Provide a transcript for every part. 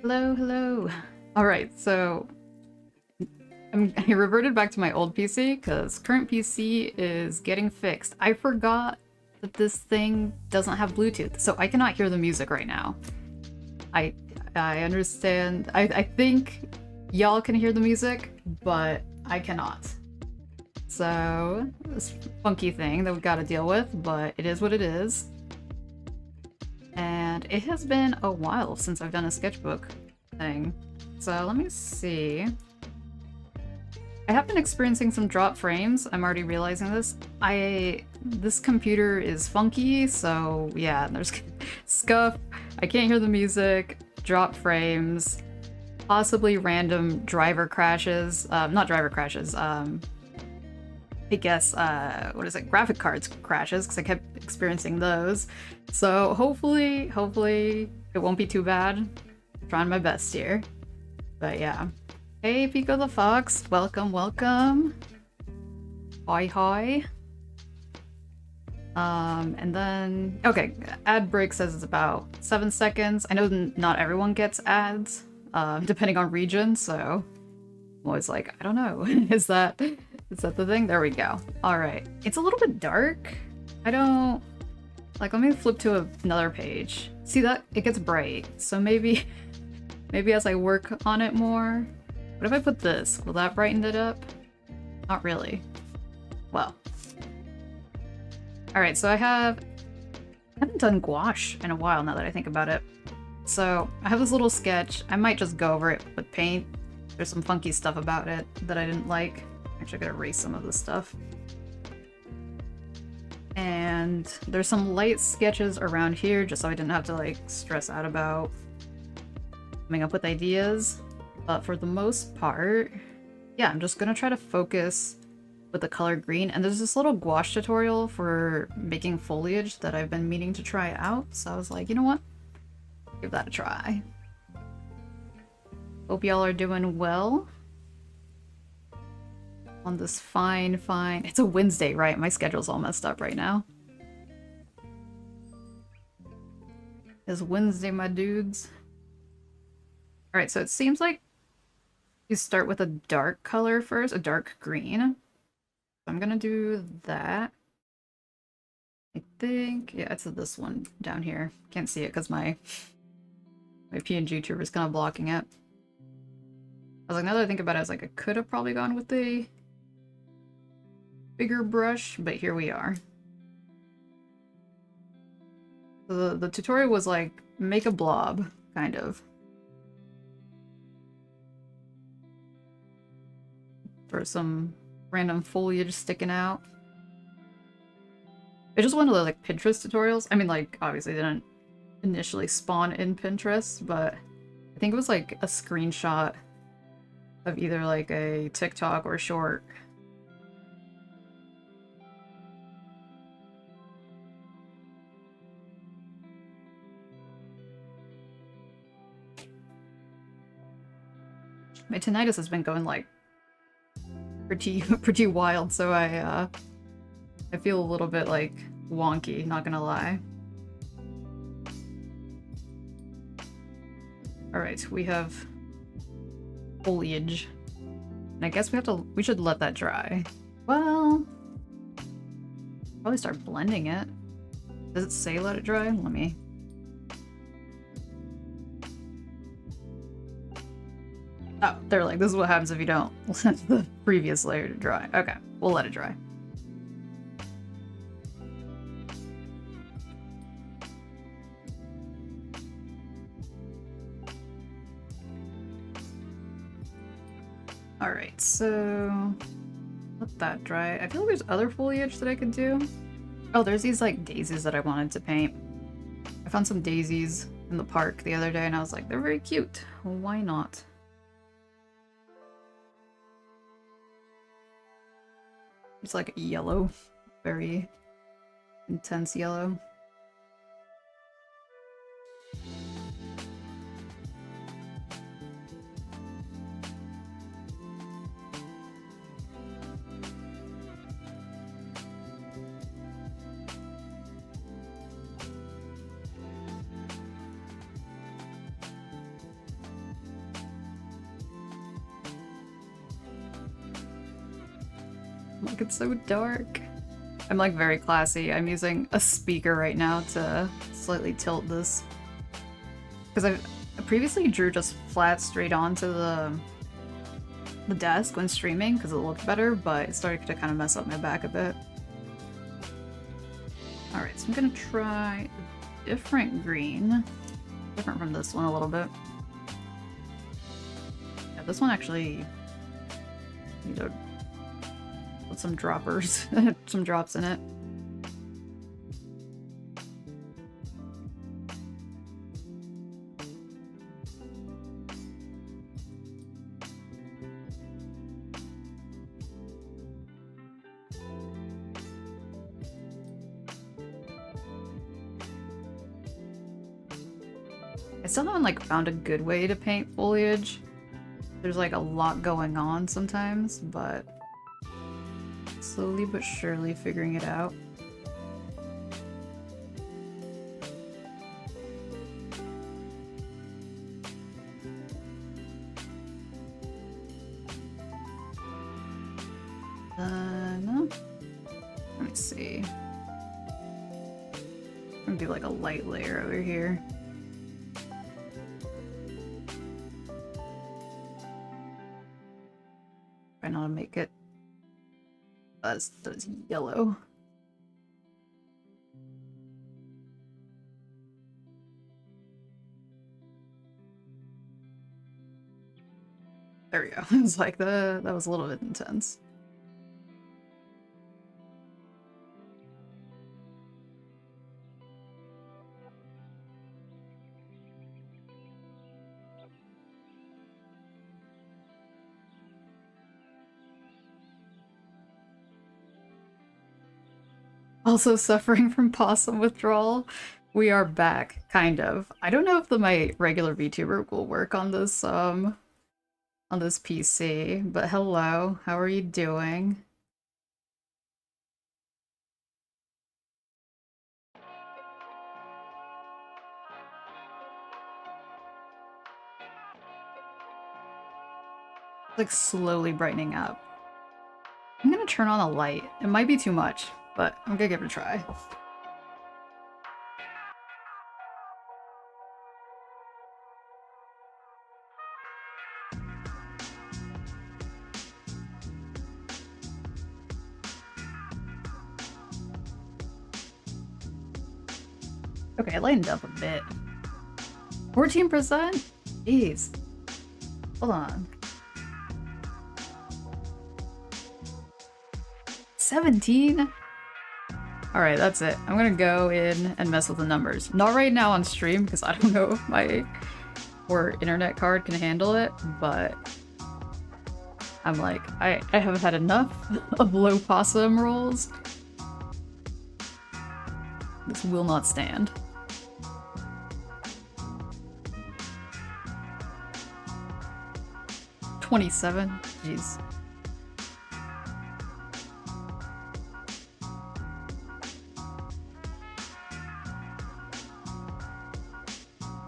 Hello, hello. All right, so I reverted back to my old PC because current PC is getting fixed. I forgot that this thing doesn't have Bluetooth, so I cannot hear the music right now. I I understand. I think y'all can hear the music, but I cannot. So this funky thing that we got to deal with, but it is what it is. And it has been a while since I've done a sketchbook thing. So let me see. I have been experiencing some drop frames. I'm already realizing this. This computer is funky, so yeah, there's scuff. I can't hear the music, drop frames, possibly random driver crashes. Not driver crashes, I guess, what is it? Graphic cards crashes, because I kept experiencing those. So hopefully it won't be too bad. I'm trying my best here. But yeah. Hey, Pico the Fox. Welcome, welcome. Hi, hi. And then, okay, ad break says it's about 7 seconds. I know not everyone gets ads, depending on region, so I'm always like, I don't know. Is that the thing? There we go. All right. It's a little bit dark. I don't... Like, let me flip to another page. See that? It gets bright. So maybe as I work on it more... What if I put this? Will that brighten it up? Not really. Well. Alright, so I haven't done gouache in a while now that I think about it. So I have this little sketch. I might just go over it with paint. There's some funky stuff about it that I didn't like. Actually, I gotta erase some of this stuff. And there's some light sketches around here just so I didn't have to like stress out about coming up with ideas. But for the most part, yeah, I'm just gonna try to focus with the color green. And there's this little gouache tutorial for making foliage that I've been meaning to try out. So I was like, you know what? Give that a try. Hope y'all are doing well on this fine... It's a Wednesday, right? My schedule's all messed up right now. It's Wednesday, my dudes. Alright, so it seems like you start with a dark color first, a dark green. So I'm gonna do that. I think, yeah, it's this one down here. Can't see it because my PNG tuber is kind of blocking it. I was like, now that I think about it, I was like, I could have probably gone with a bigger brush, but here we are. So the tutorial was like, make a blob, kind of. For some random foliage sticking out. It's just one of the like Pinterest tutorials. I mean, like, obviously they didn't initially spawn in Pinterest, but I think it was like a screenshot of either like a TikTok or short. My tinnitus has been going like pretty wild, so I feel a little bit like wonky, not gonna lie. Alright, we have foliage. And I guess we should let that dry. Well, probably start blending it. Does it say let it dry? Let me... Oh, they're like, this is what happens if you don't let the previous layer to dry. Okay, we'll let it dry. Alright, so let that dry. I feel like there's other foliage that I could do. Oh, there's these like daisies that I wanted to paint. I found some daisies in the park the other day and I was like, they're very cute. Why not? It's like yellow, very intense yellow. Like, it's so dark. I'm like very classy. I'm using a speaker right now to slightly tilt this. Because I previously drew just flat straight onto the desk when streaming because it looked better, but it started to kind of mess up my back a bit. Alright, so I'm gonna try a different green. Different from this one a little bit. Yeah, this one actually, you know, put some droppers, some drops in it. I still haven't like found a good way to paint foliage. There's like a lot going on sometimes, but slowly but surely figuring it out. No. Let me see. I'm gonna do like a light layer over here. Try not to make it as yellow. There we go. It's like that was a little bit intense. Also suffering from possum withdrawal. We are back, kind of. I don't know if my regular VTuber will work on this PC, but hello, how are you doing? Like slowly brightening up. I'm gonna turn on a light. It might be too much, but I'm gonna give it a try. Okay, I lightened up a bit. 14%? Jeez. Hold on. 17? Alright, that's it. I'm gonna go in and mess with the numbers. Not right now on stream, because I don't know if my poor internet card can handle it, but I'm like, I have had enough of low possum rolls. This will not stand. $27? Jeez.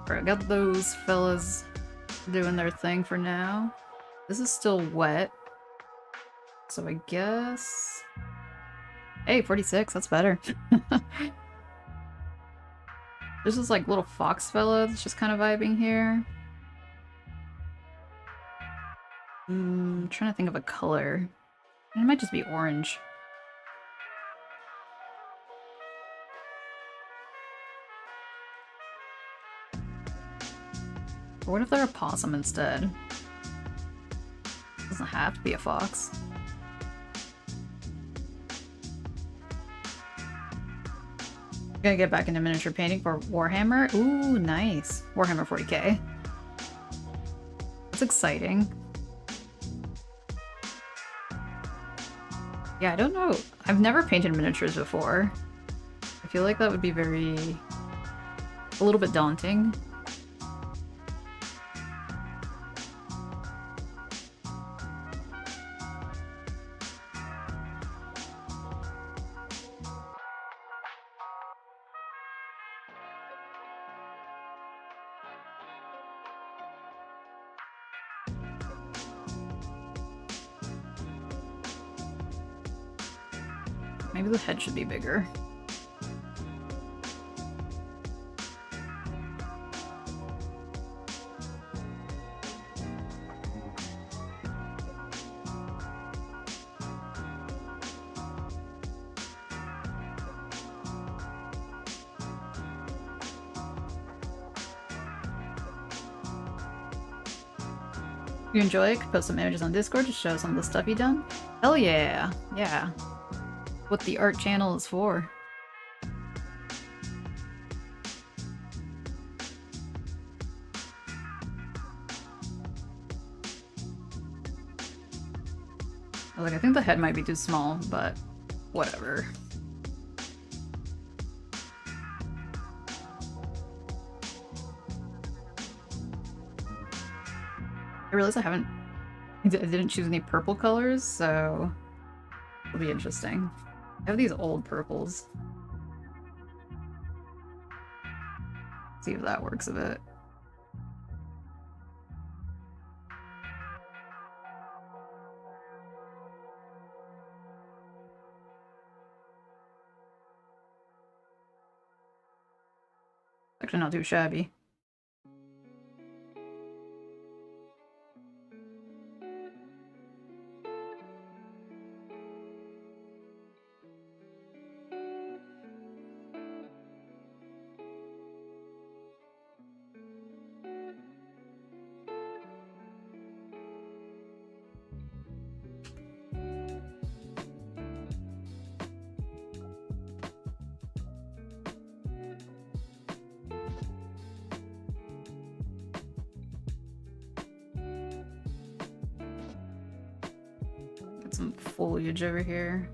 Alright, got those fellas doing their thing for now. This is still wet. So I guess... Hey, 46, that's better. There's this like little fox fella that's just kind of vibing here. I'm trying to think of a color. It might just be orange. Or what if they're a possum instead? Doesn't have to be a fox. Gonna get back into miniature painting for Warhammer. Ooh, nice. Warhammer 40k. That's exciting. Yeah, I don't know. I've never painted miniatures before. I feel like that would be a little bit daunting. Maybe the head should be bigger. If you enjoy it, post some images on Discord to show some of the stuff you've done. Hell yeah! Yeah. What the art channel is for. Like, I think the head might be too small, but whatever. I realize I didn't choose any purple colors, so it'll be interesting. I have these old purples. See if that works a bit. Actually not too shabby. Some foliage over here.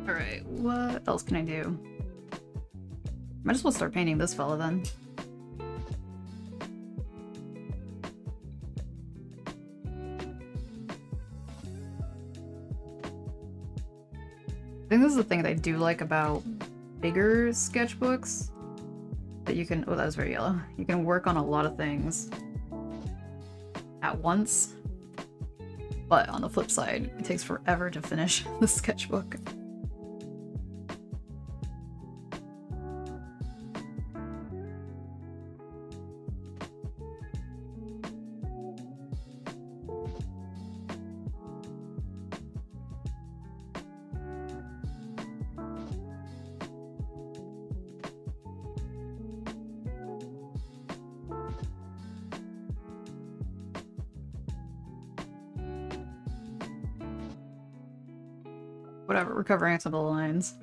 Alright, what else can I do? Might as well start painting this fella then. I think this is the thing that I do like about bigger sketchbooks. That you can— oh, that was very yellow. You can work on a lot of things at once. But on the flip side, it takes forever to finish the sketchbook. Whatever, we're covering some of the lines.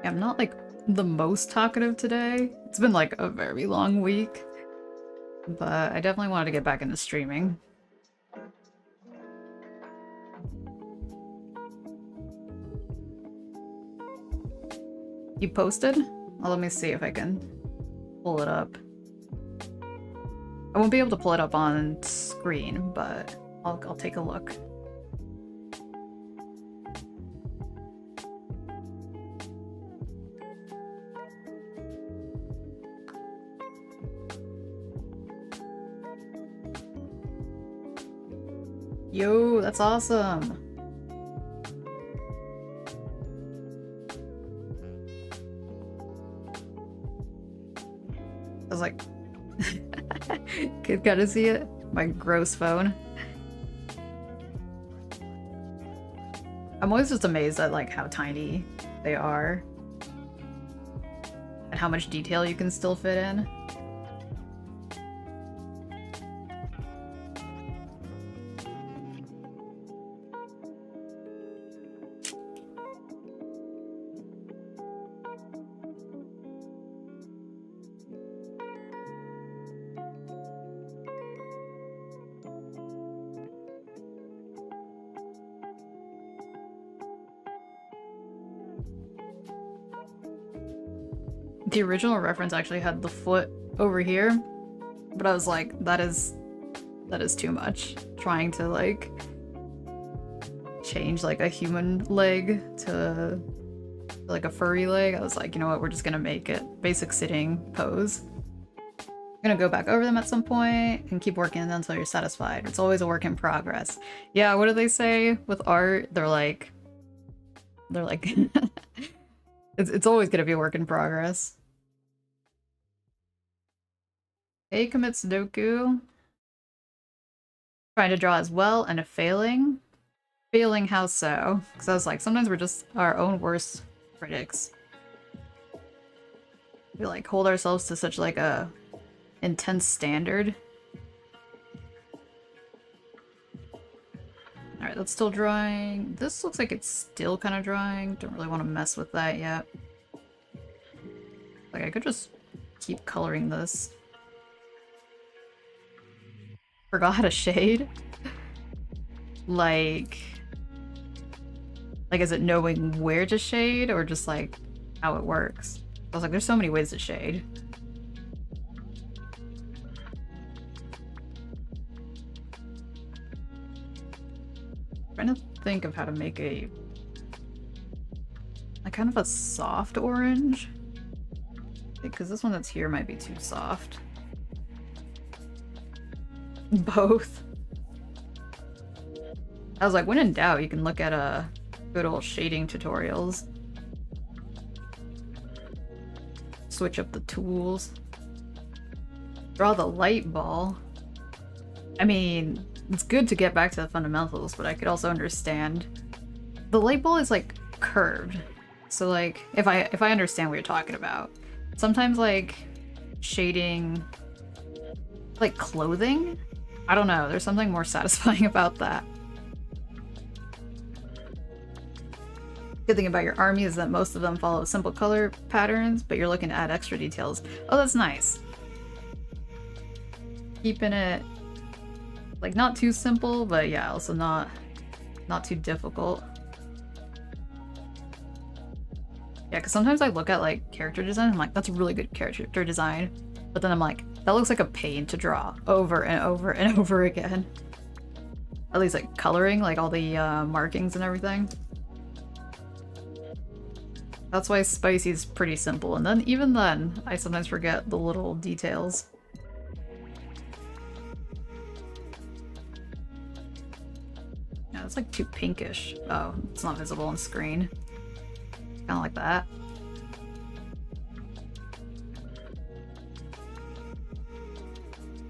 Yeah, I'm not like the most talkative today. It's been like a very long week, but I definitely wanted to get back into streaming. You posted? Well, let me see if I can pull it up. I won't be able to pull it up on screen, but I'll take a look. Yo, that's awesome. was like, gotta see it? My gross phone. I'm always just amazed at like how tiny they are. And how much detail you can still fit in. The original reference actually had the foot over here, but I was like, that is too much. Trying to like change like a human leg to like a furry leg. I was like, you know what, we're just gonna make it basic sitting pose. I'm gonna go back over them at some point and keep working until you're satisfied. It's always a work in progress. Yeah, what do they say with art? They're like it's always gonna be a work in progress. A commits Sudoku. Trying to draw as well and a failing. Failing how so? Because I was like, sometimes we're just our own worst critics. We like hold ourselves to such like a intense standard. Alright, that's still drawing. This looks like it's still kind of drawing. Don't really want to mess with that yet. Like I could just keep coloring this. Forgot how to shade. Like is it knowing where to shade or just like how it works? I was like, there's so many ways to shade. I'm trying to think of how to make a kind of a soft orange. Because this one that's here might be too soft. Both. I was like, when in doubt, you can look at good old shading tutorials. Switch up the tools. Draw the light ball. I mean, it's good to get back to the fundamentals, but I could also understand. The light ball is like curved. So like, if I understand what you're talking about. Sometimes like shading like clothing? I don't know, there's something more satisfying about that. Good thing about your army is that most of them follow simple color patterns, but you're looking to add extra details. Oh, that's nice. Keeping it like not too simple, but yeah, also not too difficult. Yeah, because sometimes I look at like character design and I'm like, that's a really good character design. But then I'm like, that looks like a pain to draw over and over and over again. At least like coloring, like all the markings and everything. That's why Spycy is pretty simple. And then even then, I sometimes forget the little details. Yeah, it's like too pinkish. Oh, it's not visible on screen. Kind of like that.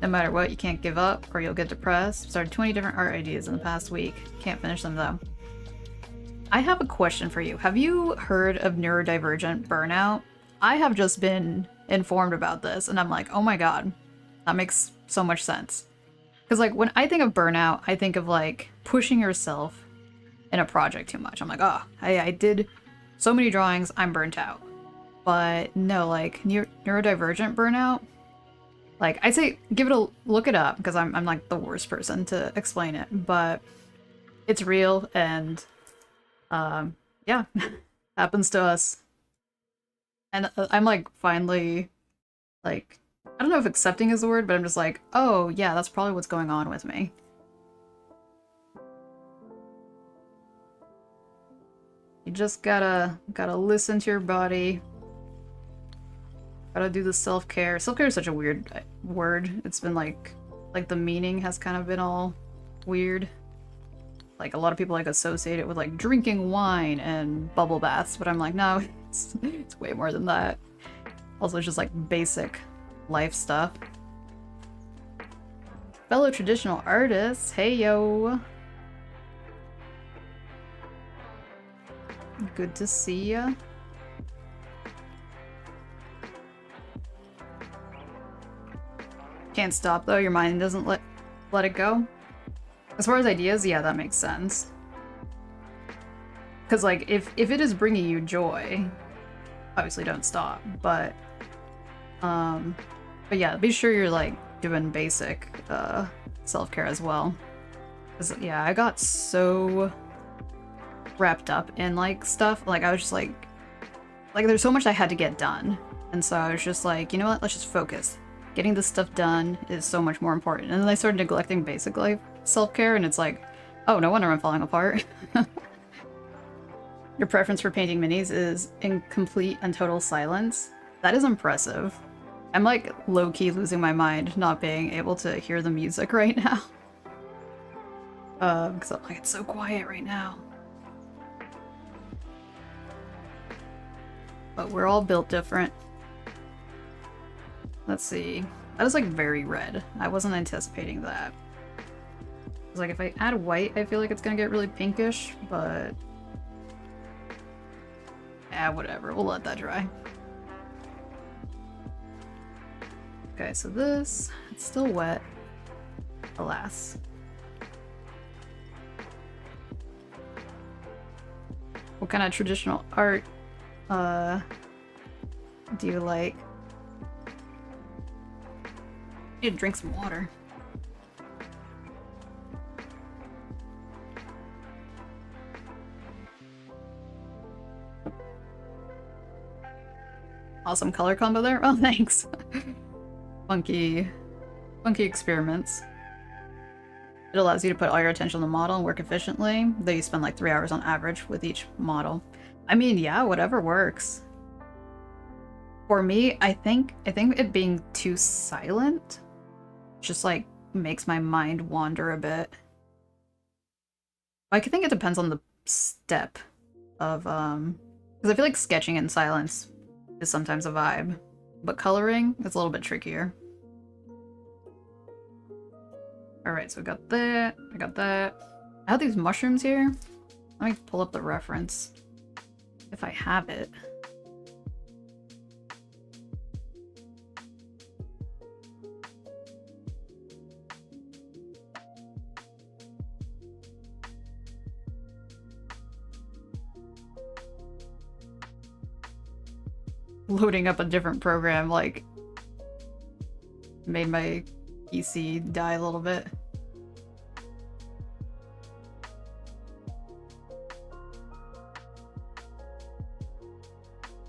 No matter what, you can't give up or you'll get depressed. Started 20 different art ideas in the past week. Can't finish them though. I have a question for you. Have you heard of neurodivergent burnout? I have just been informed about this and I'm like, oh my god, that makes so much sense. Because like when I think of burnout, I think of like pushing yourself in a project too much. I'm like, oh, I did so many drawings, I'm burnt out. But no, like neurodivergent burnout, like I'd say give it a look it up because I'm like the worst person to explain it, but it's real and yeah, happens to us. And I'm like finally like, I don't know if accepting is the word, but I'm just like, oh yeah, that's probably what's going on with me. You just gotta listen to your body. Gotta do the self-care. Self-care is such a weird word. It's been like the meaning has kind of been all weird. Like a lot of people like associate it with like drinking wine and bubble baths, but I'm like, no, it's way more than that. Also, it's just like basic life stuff. Fellow traditional artists, hey yo! Good to see ya. Can't stop though, your mind doesn't let it go. As far as ideas, yeah, that makes sense. Because like, if it is bringing you joy, obviously don't stop, but yeah, be sure you're like doing basic self-care as well. Because yeah, I got so wrapped up in like stuff, like I was just like there's so much I had to get done, and so I was just like, you know what, let's just focus. Getting this stuff done is so much more important. And then I started neglecting basic life self-care, and it's like, oh, no wonder I'm falling apart. Your preference for painting minis is in complete and total silence. That is impressive. I'm like low-key losing my mind not being able to hear the music right now. Because I'm like, it's so quiet right now. But we're all built different. Let's see. That is like very red. I wasn't anticipating that. It's like if I add white, I feel like it's gonna get really pinkish, but yeah, whatever. We'll let that dry. Okay, so this, it's still wet. Alas. What kind of traditional art do you like? I need to drink some water. Awesome color combo there. Oh, thanks. Funky experiments. It allows you to put all your attention on the model and work efficiently, though you spend like 3 hours on average with each model. I mean, yeah, whatever works. For me, I think it being too silent just like makes my mind wander a bit. Like, I think it depends on the step of because I feel like sketching in silence is sometimes a vibe, but coloring is a little bit trickier. Alright, so we got that, I got that. I have these mushrooms here. Let me pull up the reference if I have it. Loading up a different program, like, made my PC die a little bit.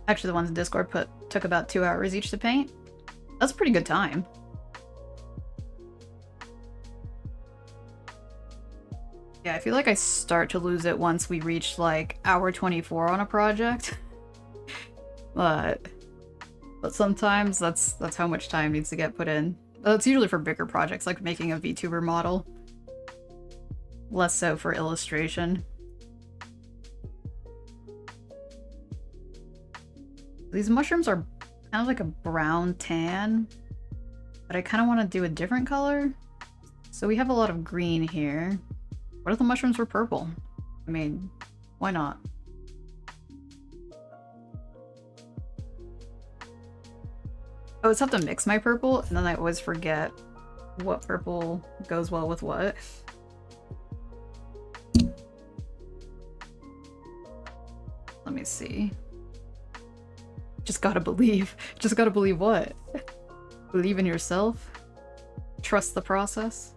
Actually, the ones in Discord took about 2 hours each to paint. That's a pretty good time. Yeah, I feel like I start to lose it once we reach like hour 24 on a project. But sometimes that's how much time needs to get put in. It's usually for bigger projects like making a VTuber model. Less so for illustration. These mushrooms are kind of like a brown tan, but I kind of want to do a different color. So we have a lot of green here. What if the mushrooms were purple? I mean, why not? I always have to mix my purple, and then I always forget what purple goes well with what. Let me see. Just gotta believe. Just gotta believe what? Believe in yourself? Trust the process?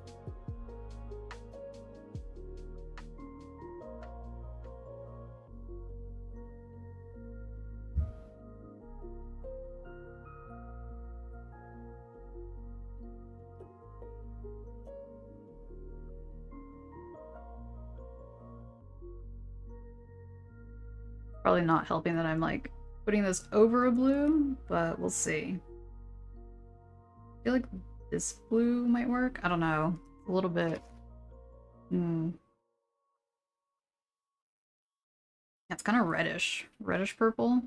Probably not helping that I'm like putting this over a blue, but we'll see. I feel like this blue might work. I don't know. A little bit. Yeah, it's kind of reddish. Reddish purple.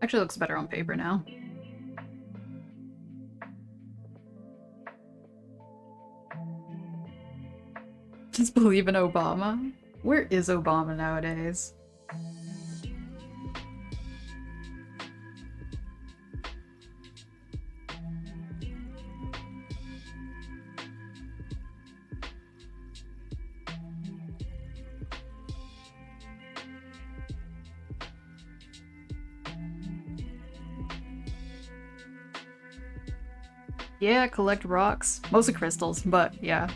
Actually looks better on paper now. Just believe in Obama? Where is Obama nowadays? Yeah, collect rocks. Mostly crystals, but yeah.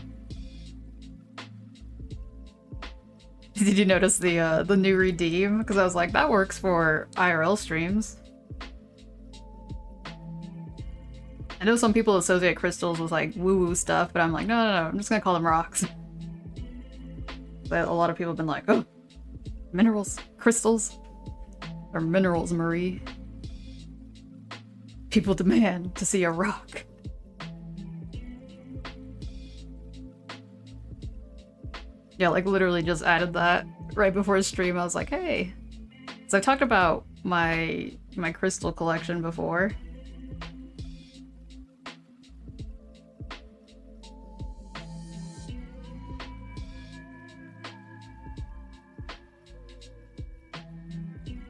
Did you notice the new redeem? Because I was like, that works for IRL streams. I know some people associate crystals with like woo-woo stuff, but I'm like, no, I'm just gonna call them rocks. But a lot of people have been like, oh, minerals, crystals, or minerals, Marie. People demand to see a rock. Yeah, like literally just added that right before the stream. I was like, hey. So I talked about my crystal collection before.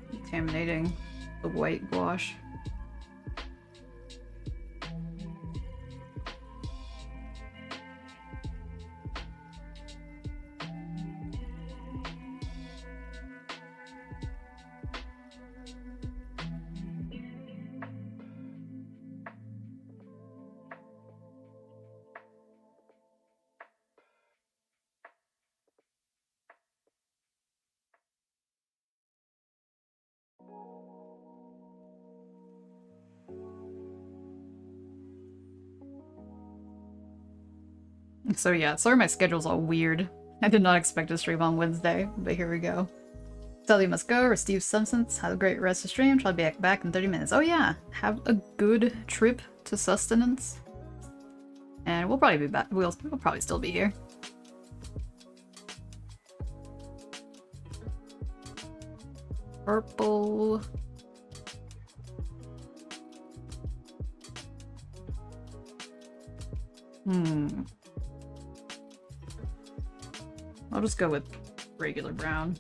Contaminating the white gouache. So yeah, sorry my schedule's all weird. I did not expect to stream on Wednesday, but here we go. Sally must go, receive substance, have a great rest of stream, try to be back in 30 minutes. Oh yeah, have a good trip to sustenance. And we'll probably be back, we'll probably still be here. Purple. I'll just go with regular brown.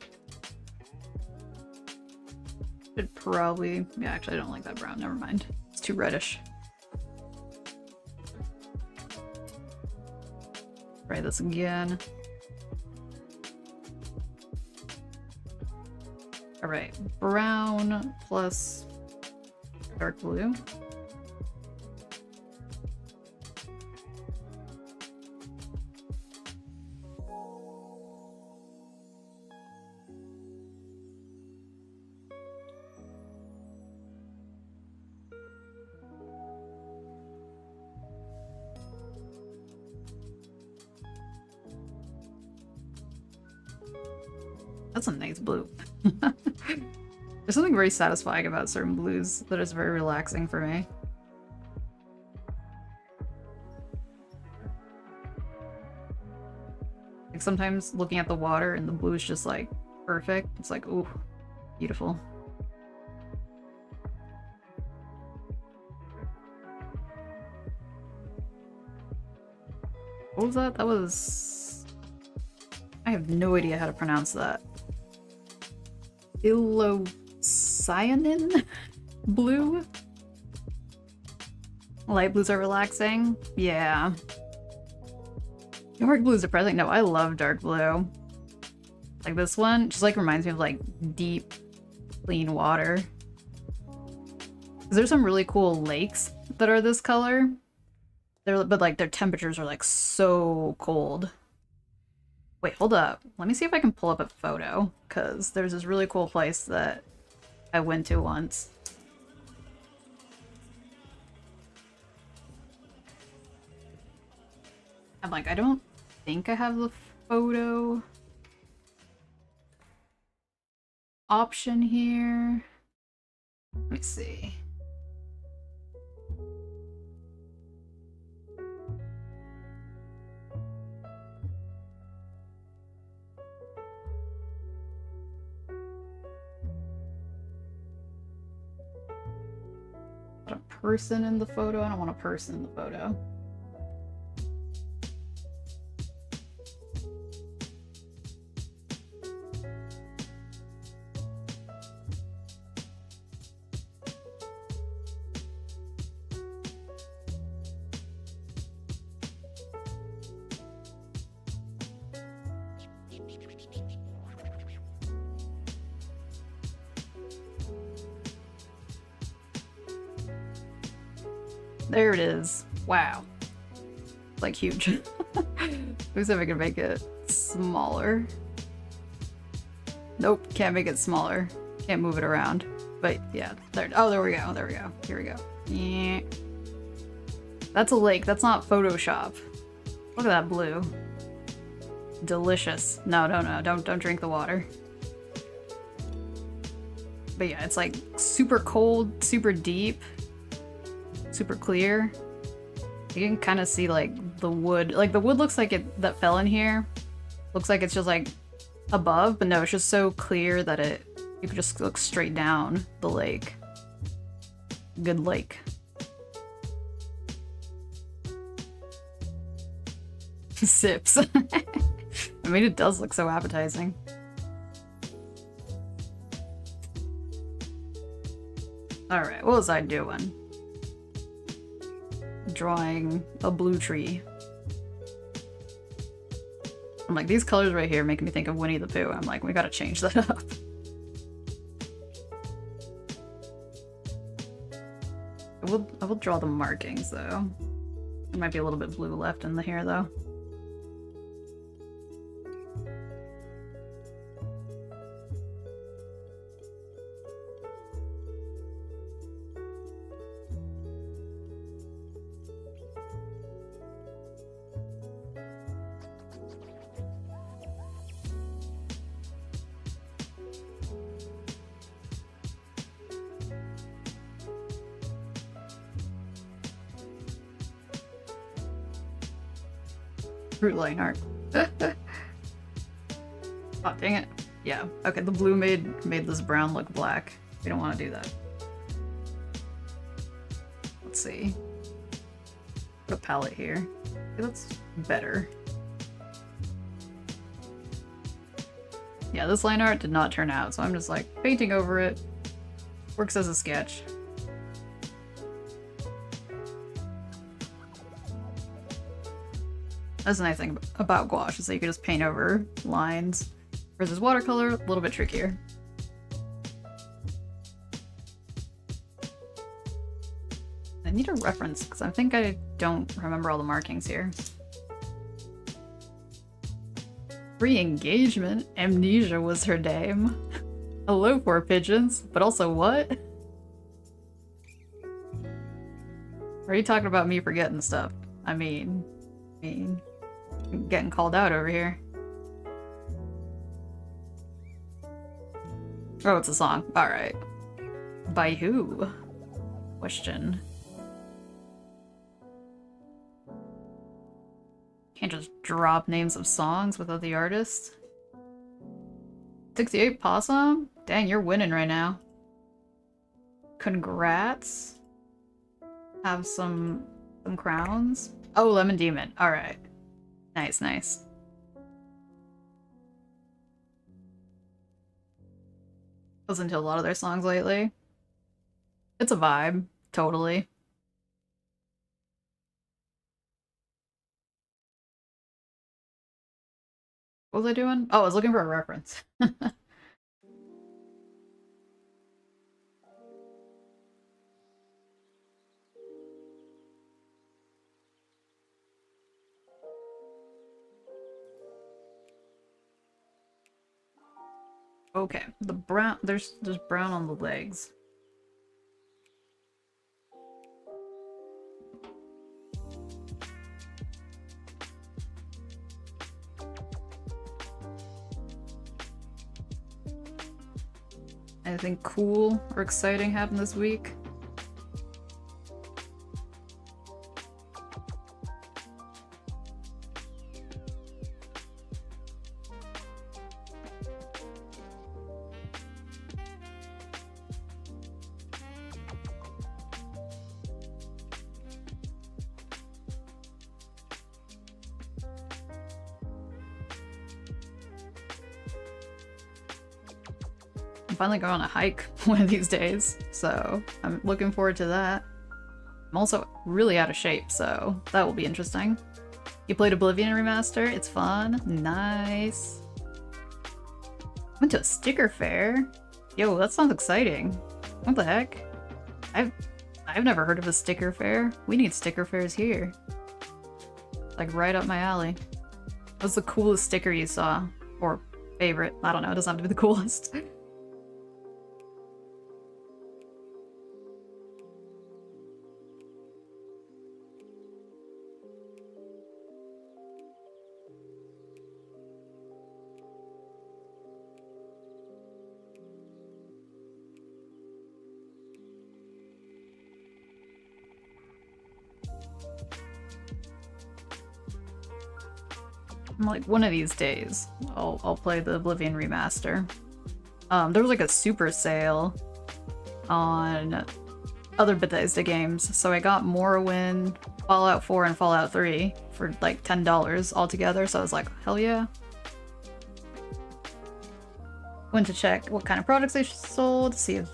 Should probably... yeah, actually I don't like that brown, never mind. It's too reddish. Try this again. Alright, brown plus dark blue. That's a nice blue. There's something very satisfying about certain blues that is very relaxing for me. Like sometimes looking at the water and the blue is just like perfect. It's like, ooh, beautiful. What was that? That was... I have no idea how to pronounce that. Illocyanin blue? Light blues are relaxing? Yeah. Dark blue is depressing. No, I love dark blue. Like this one, just like reminds me of like deep, clean water. 'Cause there's some really cool lakes that are this color. But like their temperatures are like so cold. Wait, hold up. Let me see if I can pull up a photo, because there's this really cool place that I went to once. I'm like, I don't think I have the photo option here. Let me see. person in the photo. I don't want a person in the photo. There it is. Wow. Like huge. Let's see if I can make it smaller. Nope, can't make it smaller. Can't move it around. But yeah, there. Oh, there we go. There we go. Here we go. Yeah. That's a lake. That's not Photoshop. Look at that blue. Delicious. No, no, no. Don't drink the water. But yeah, it's like super cold, super deep. Super clear. You can kind of see like the wood. Like the wood looks like it that fell in here. Looks like it's just like above, but no, it's just so clear that you could just look straight down the lake. Good lake. Sips. I mean, it does look so appetizing. Alright, what was I doing? Drawing a blue tree. I'm like, these colors right here making me think of Winnie the Pooh. I'm like, we gotta change that up. I will draw the markings though. There might be a little bit blue left in the hair though. Fruit line art. Oh, dang it. Yeah, okay, the blue made this brown look black. We don't want to do that. Let's see. Put a palette here. Okay, that's better. Yeah, this line art did not turn out, so I'm just like painting over it. Works as a sketch. That's the nice thing about gouache, is that you can just paint over lines. Versus watercolor, a little bit trickier. I need a reference, because I think I don't remember all the markings here. Re-engagement? Amnesia was her name. Hello, poor pigeons. But also what? Are you talking about me forgetting stuff? I mean... I'm getting called out over here. Oh, it's a song. Alright. By who? Question. Can't just drop names of songs without the artist. 68 Possum? Dang, you're winning right now. Congrats. Have some crowns. Oh, Lemon Demon. Alright. Nice, nice. Listened to a lot of their songs lately. It's a vibe. Totally. What was I doing? Oh, I was looking for a reference. Okay, the brown, there's brown on the legs. Anything cool or exciting happened this week? finally go on a hike one of these days, so I'm looking forward to that. I'm also really out of shape, so that will be interesting. You played Oblivion Remaster? It's fun. Nice. Went to a sticker fair? Yo, that sounds exciting. What the heck? I've never heard of a sticker fair. We need sticker fairs here. Like right up my alley. What's the coolest sticker you saw? Or favorite? I don't know, it doesn't have to be the coolest. Like one of these days, I'll play the Oblivion Remaster. There was like a super sale on other Bethesda games, so I got Morrowind, Fallout 4, and Fallout 3 for like $10 altogether, so I was like, hell yeah. Went to check what kind of products they sold, see if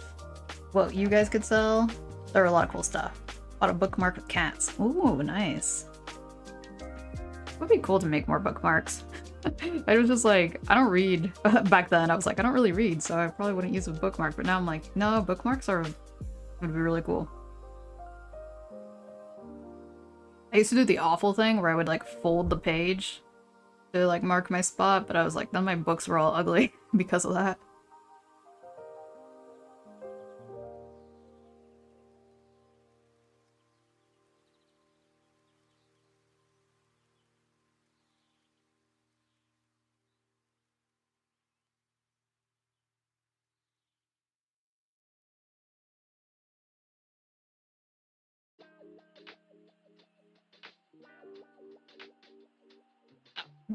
what you guys could sell. There were a lot of cool stuff. Bought a bookmark with cats. Ooh, nice. It would be cool to make more bookmarks. I was just like, I don't read. Back then, I was like, I don't really read, so I probably wouldn't use a bookmark. But now I'm like, no, bookmarks would be really cool. I used to do the awful thing where I would like fold the page to like mark my spot, but I was like, then my books were all ugly because of that.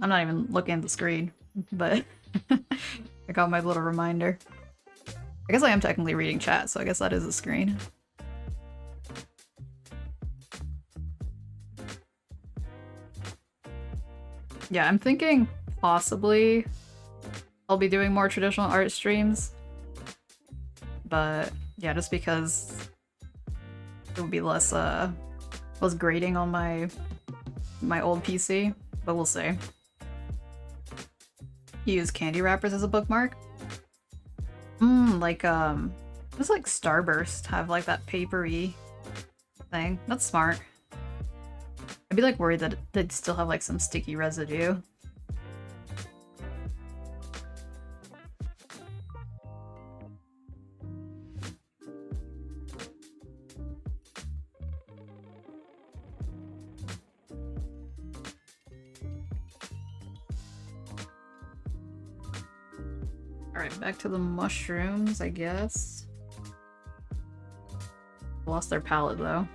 I'm not even looking at the screen, but I got my little reminder. I guess I am technically reading chat, so I guess that is a screen. Yeah, I'm thinking possibly I'll be doing more traditional art streams, but yeah, just because it would be less grading on my old PC, but we'll see. You use candy wrappers as a bookmark? Like, it's like Starburst have like that papery thing. That's smart. I'd be like worried that they'd still have like some sticky residue. Alright, back to the mushrooms, I guess. Lost their palette, though.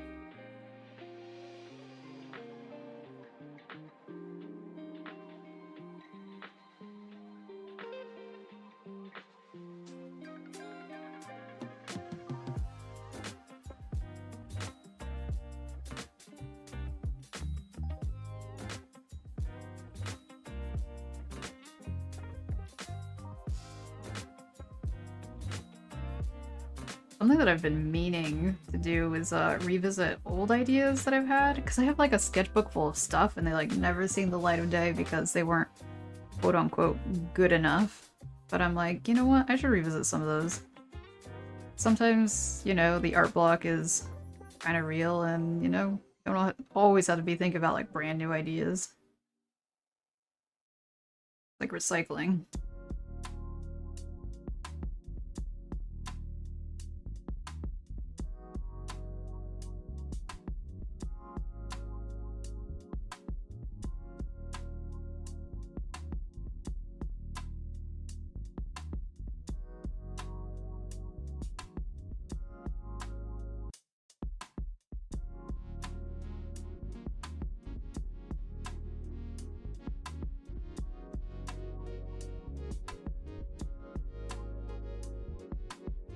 Something that I've been meaning to do is revisit old ideas that I've had, because I have like a sketchbook full of stuff and they like never seen the light of day because they weren't quote-unquote good enough. But I'm like, you know what, I should revisit some of those. Sometimes, you know, the art block is kind of real and, you know, you don't always have to be thinking about like brand new ideas. Like recycling.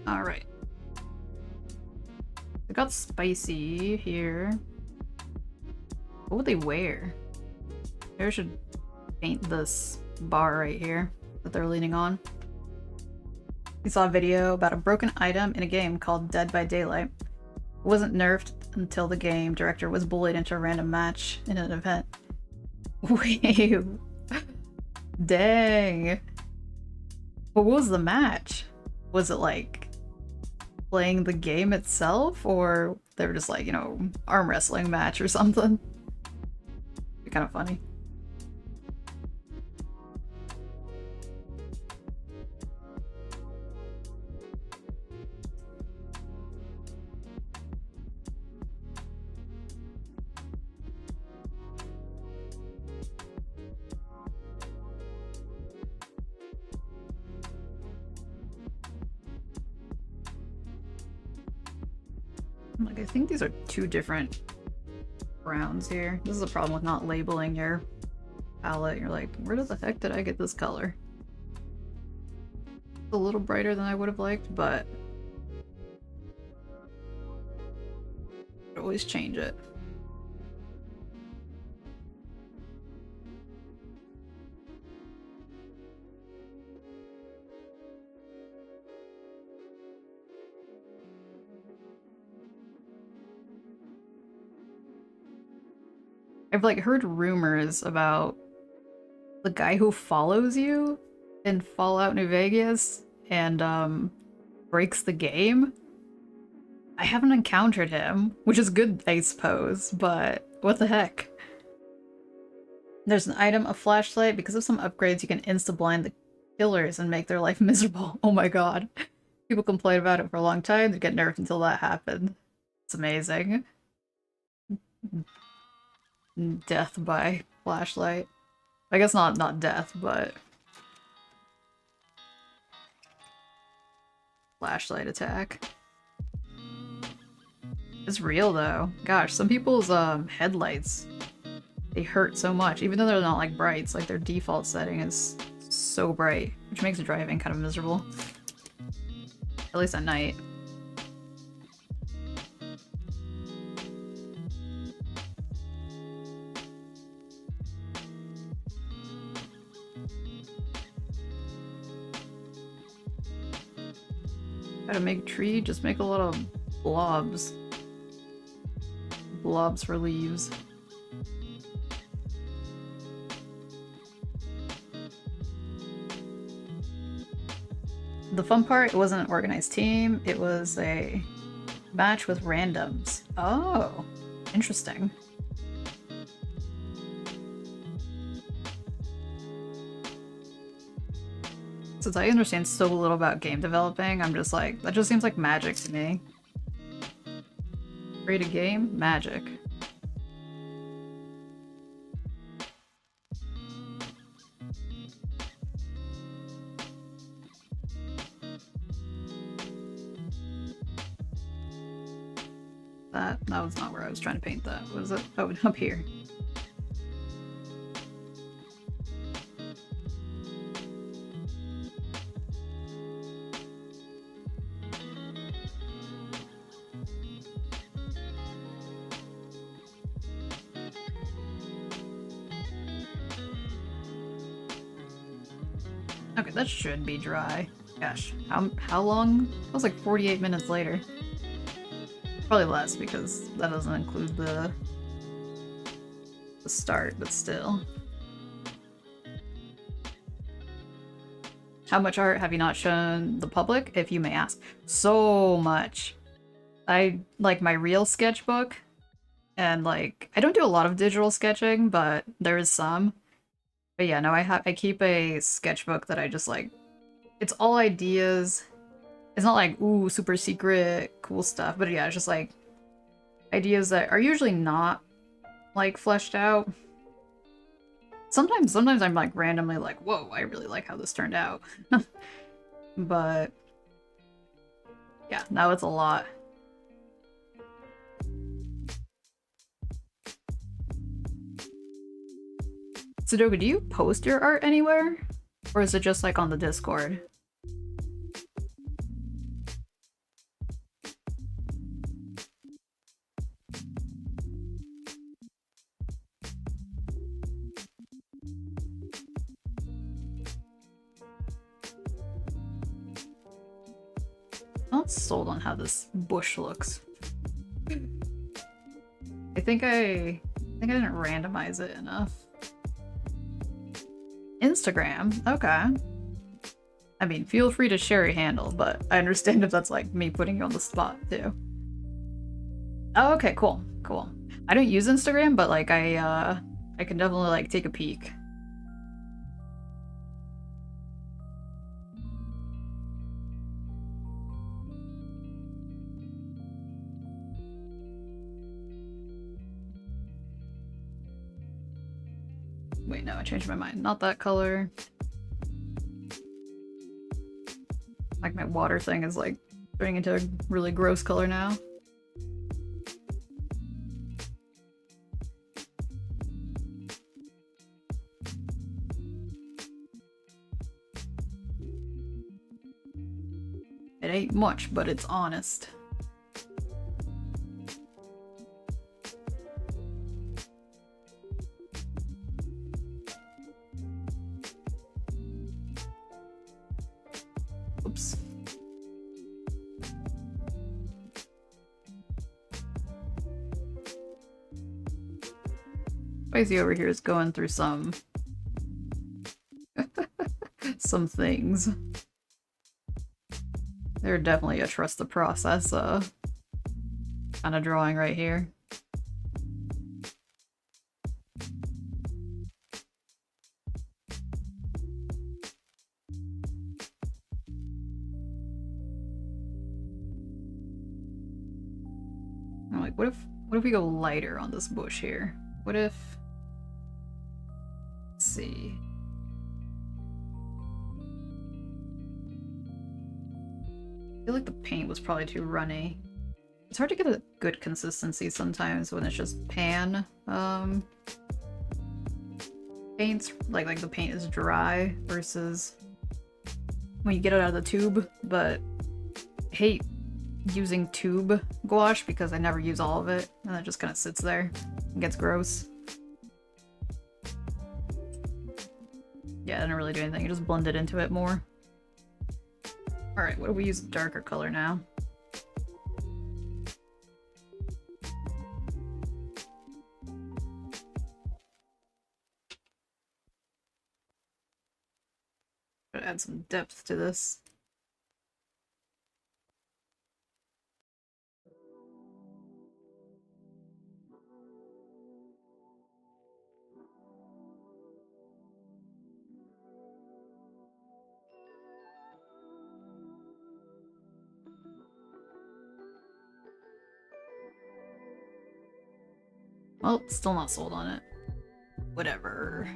Alright. I got Spycy here. What would they wear? Maybe I should paint this bar right here that they're leaning on. He saw a video about a broken item in a game called Dead by Daylight. It wasn't nerfed until the game director was bullied into a random match in an event. Wait. Dang. What was the match? Was it like playing the game itself, or they were just like, you know, arm wrestling match or something? It'd be kind of funny. Like, I think these are two different browns here. This is a problem with not labeling your palette. You're like, where the heck did I get this color? It's a little brighter than I would have liked, but I could always change it. I've like heard rumors about the guy who follows you in Fallout New Vegas and breaks the game. I haven't encountered him, which is good, I suppose, but what the heck? There's an item, a flashlight. Because of some upgrades, you can insta-blind the killers and make their life miserable. Oh my god. People complain about it for a long time. They get nerfed until that happened. It's amazing. Death by flashlight. I guess not death, but flashlight attack. It's real though. Gosh, some people's headlights, they hurt so much, even though they're not like brights. Like their default setting is so bright, which makes driving kind of miserable. At least at night. How to make a tree? Just make a lot of blobs. Blobs for leaves. The fun part, it wasn't an organized team, it was a match with randoms. Oh, interesting. Since I understand so little about game developing, I'm just like, that just seems like magic to me. Create a game? Magic. That was not where I was trying to paint that. What was it? Oh, up here. Okay, that should be dry. Gosh, how long? That was like 48 minutes later. Probably less because that doesn't include the start, but still. How much art have you not shown the public, if you may ask? So much. I like my real sketchbook, and like I don't do a lot of digital sketching, but there is some. But yeah, no, I keep a sketchbook that I just like, it's all ideas. It's not like, ooh, super secret, cool stuff, but yeah, it's just like ideas that are usually not like fleshed out. Sometimes I'm like randomly like, whoa, I really like how this turned out. But yeah, now it's a lot. Sudoku, do you post your art anywhere? Or is it just like on the Discord? I'm not sold on how this bush looks. I think I didn't randomize it enough. Instagram, okay. I mean, feel free to share your handle, but I understand if that's like me putting you on the spot too. Oh, okay, cool, cool. I don't use Instagram, but like I can definitely like take a peek. Wait, no, I changed my mind. Not that color. Like my water thing is like turning into a really gross color now. It ain't much, but it's honest. Oops. Spycy over here is going through some some things. They're definitely a trust the process kind of drawing right here. I'm like, what if we go lighter on this bush here? What if, let's see. I feel like the paint was probably too runny. It's hard to get a good consistency sometimes when it's just pan paints, like the paint is dry versus when you get it out of the tube, but I hate using tube gouache because I never use all of it and it just kind of sits there and gets gross. Yeah, I didn't really do anything, I just blended into it more. Alright, what do we use a darker color now? Gotta add some depth to this. Well, still not sold on it. Whatever.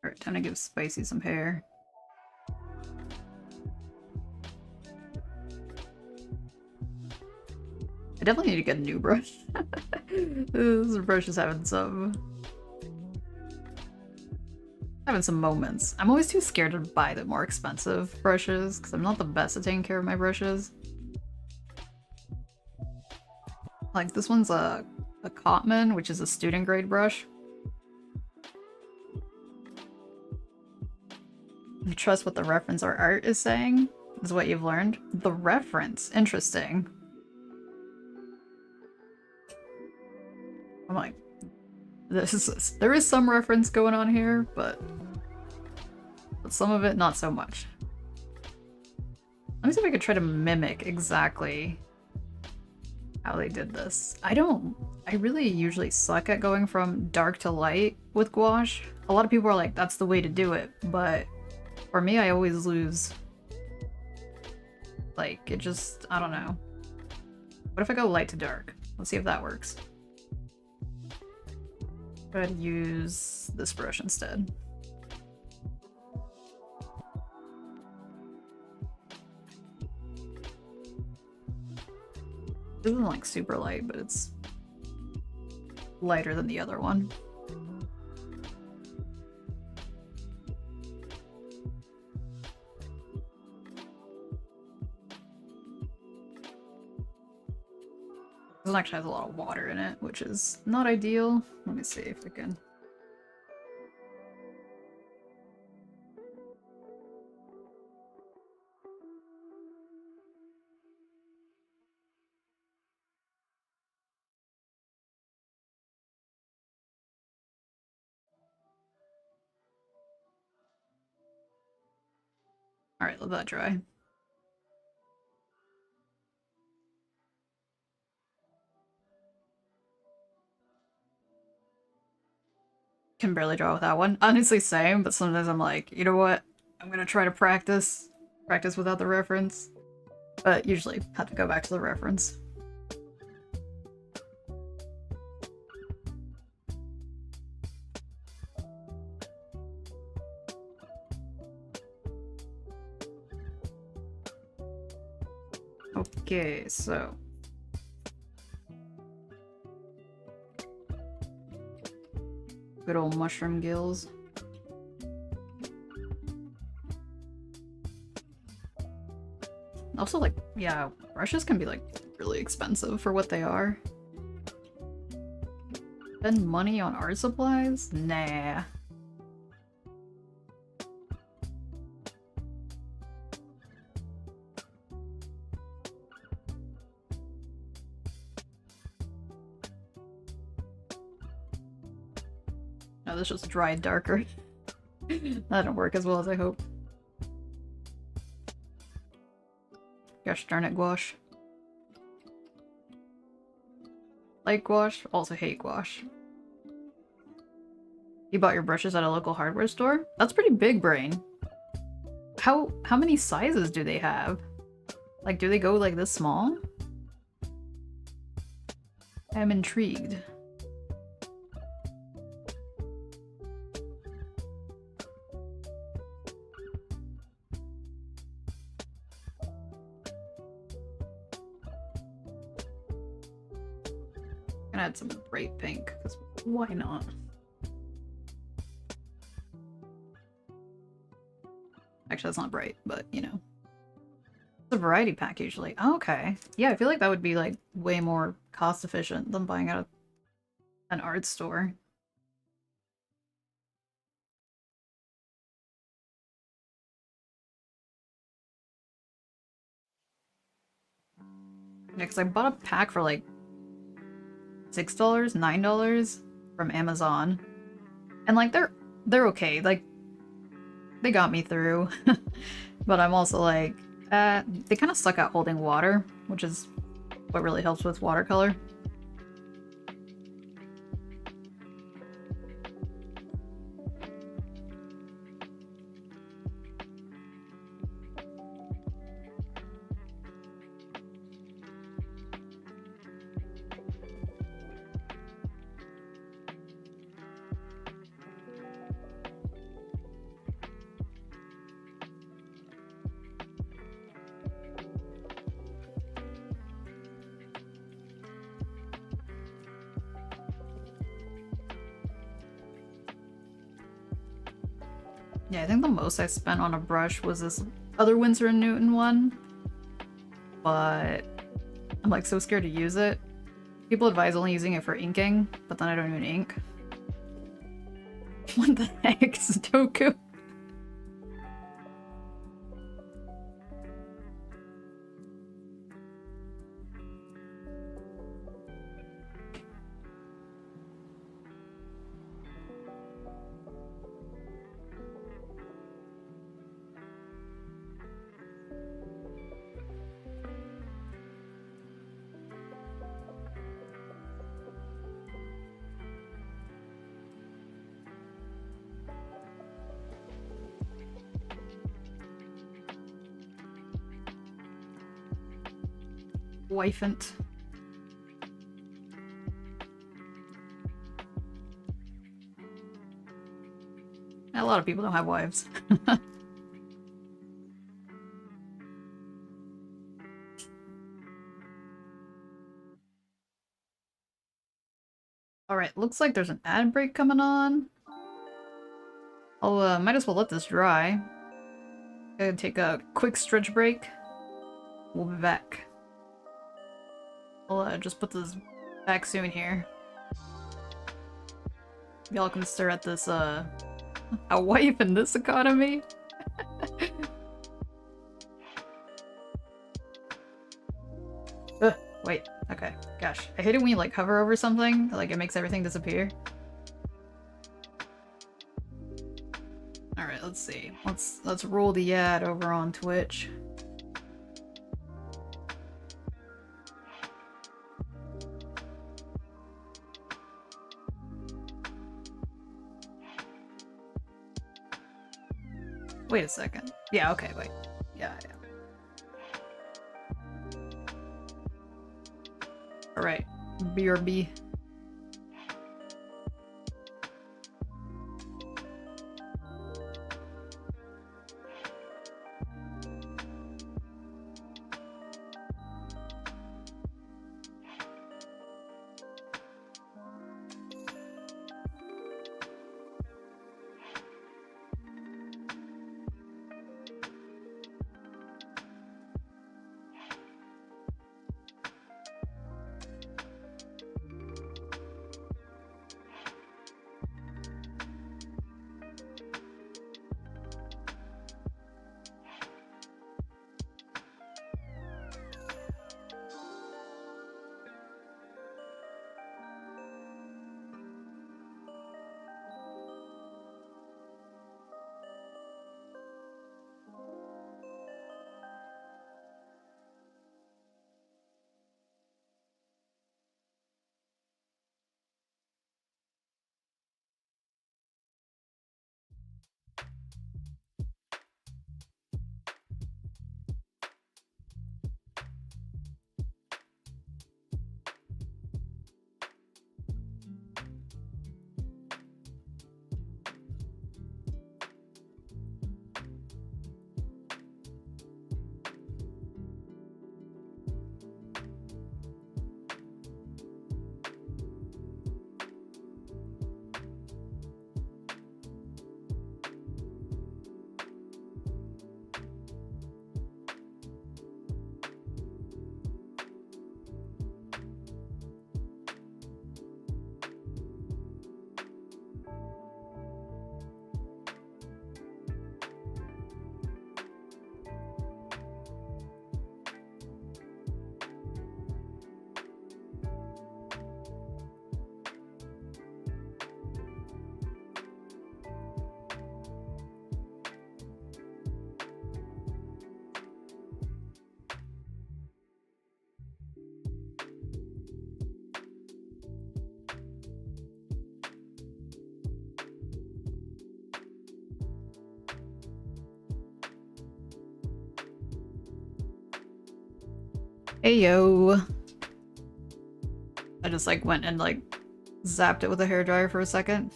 Alright, time to give Spycy some hair. I definitely need to get a new brush. This brush is having some moments. I'm always too scared to buy the more expensive brushes because I'm not the best at taking care of my brushes. Like this one's a Cotman, which is a student grade brush. Trust what the reference or art is saying is what you've learned. The reference, interesting. I'm like, there is some reference going on here, but some of it not so much. Let me see if I could try to mimic exactly how they did this. I really usually suck at going from dark to light with gouache. A lot of people are like, that's the way to do it, but for me, I always lose. Like, it just, I don't know. What if I go light to dark? Let's see if that works. Try to use this brush instead. This isn't like super light, but it's lighter than the other one. This one actually has a lot of water in it, which is not ideal. Let me see if we can... Alright, let that dry. Can barely draw with that one. Honestly, same, but sometimes I'm like, you know what? I'm gonna try to practice. Practice without the reference. But usually have to go back to the reference. Okay, so... good old mushroom gills. Also, like, yeah, brushes can be, like, really expensive for what they are. Spend money on art supplies? Nah. No, this just dried darker. That didn't work as well as I hoped. Gosh darn it, Gouache. Like Gouache, also hate Gouache. You bought your brushes at a local hardware store? That's pretty big, brain. How many sizes do they have? Like, do they go like this small? I'm intrigued. Add some bright pink, because why not? Actually, that's not bright, but you know. It's a variety pack usually. Oh, okay. Yeah, I feel like that would be like way more cost efficient than buying at an art store. Yeah, because I bought a pack for like $6, $9 from Amazon. And like they're okay. Like they got me through. But I'm also like, they kind of suck at holding water, which is what really helps with watercolor. Yeah, I think the most I spent on a brush was this other Winsor & Newton one, but I'm like so scared to use it. People advise only using it for inking, but then I don't even ink. What the heck, Sudoku? Wifant. A lot of people don't have wives. Alright, looks like there's an ad break coming on. I'll might as well let this dry. Gonna take a quick stretch break. We'll be back. I'll just put this back soon here. Y'all can stare at this, a wife in this economy? Wait, okay. Gosh, I hate it when you like hover over something, like it makes everything disappear. Alright, let's see. Let's roll the ad over on Twitch. Wait a second. Yeah, okay, wait. Yeah. Alright. BRB. Hey yo. I just like went and like zapped it with a hairdryer for a second.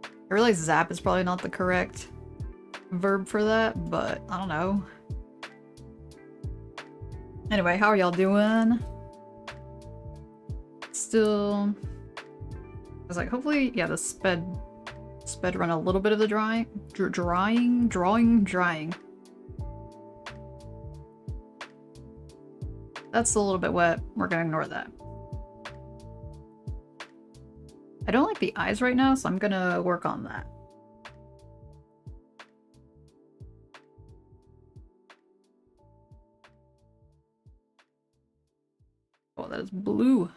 I realize zap is probably not the correct verb for that, but I don't know. Anyway, how are y'all doing? Still, I was like, hopefully, yeah, the sped run a little bit of the drying. That's a little bit wet. We're gonna ignore that. I don't like the eyes right now, so I'm gonna work on that. Oh, that is blue.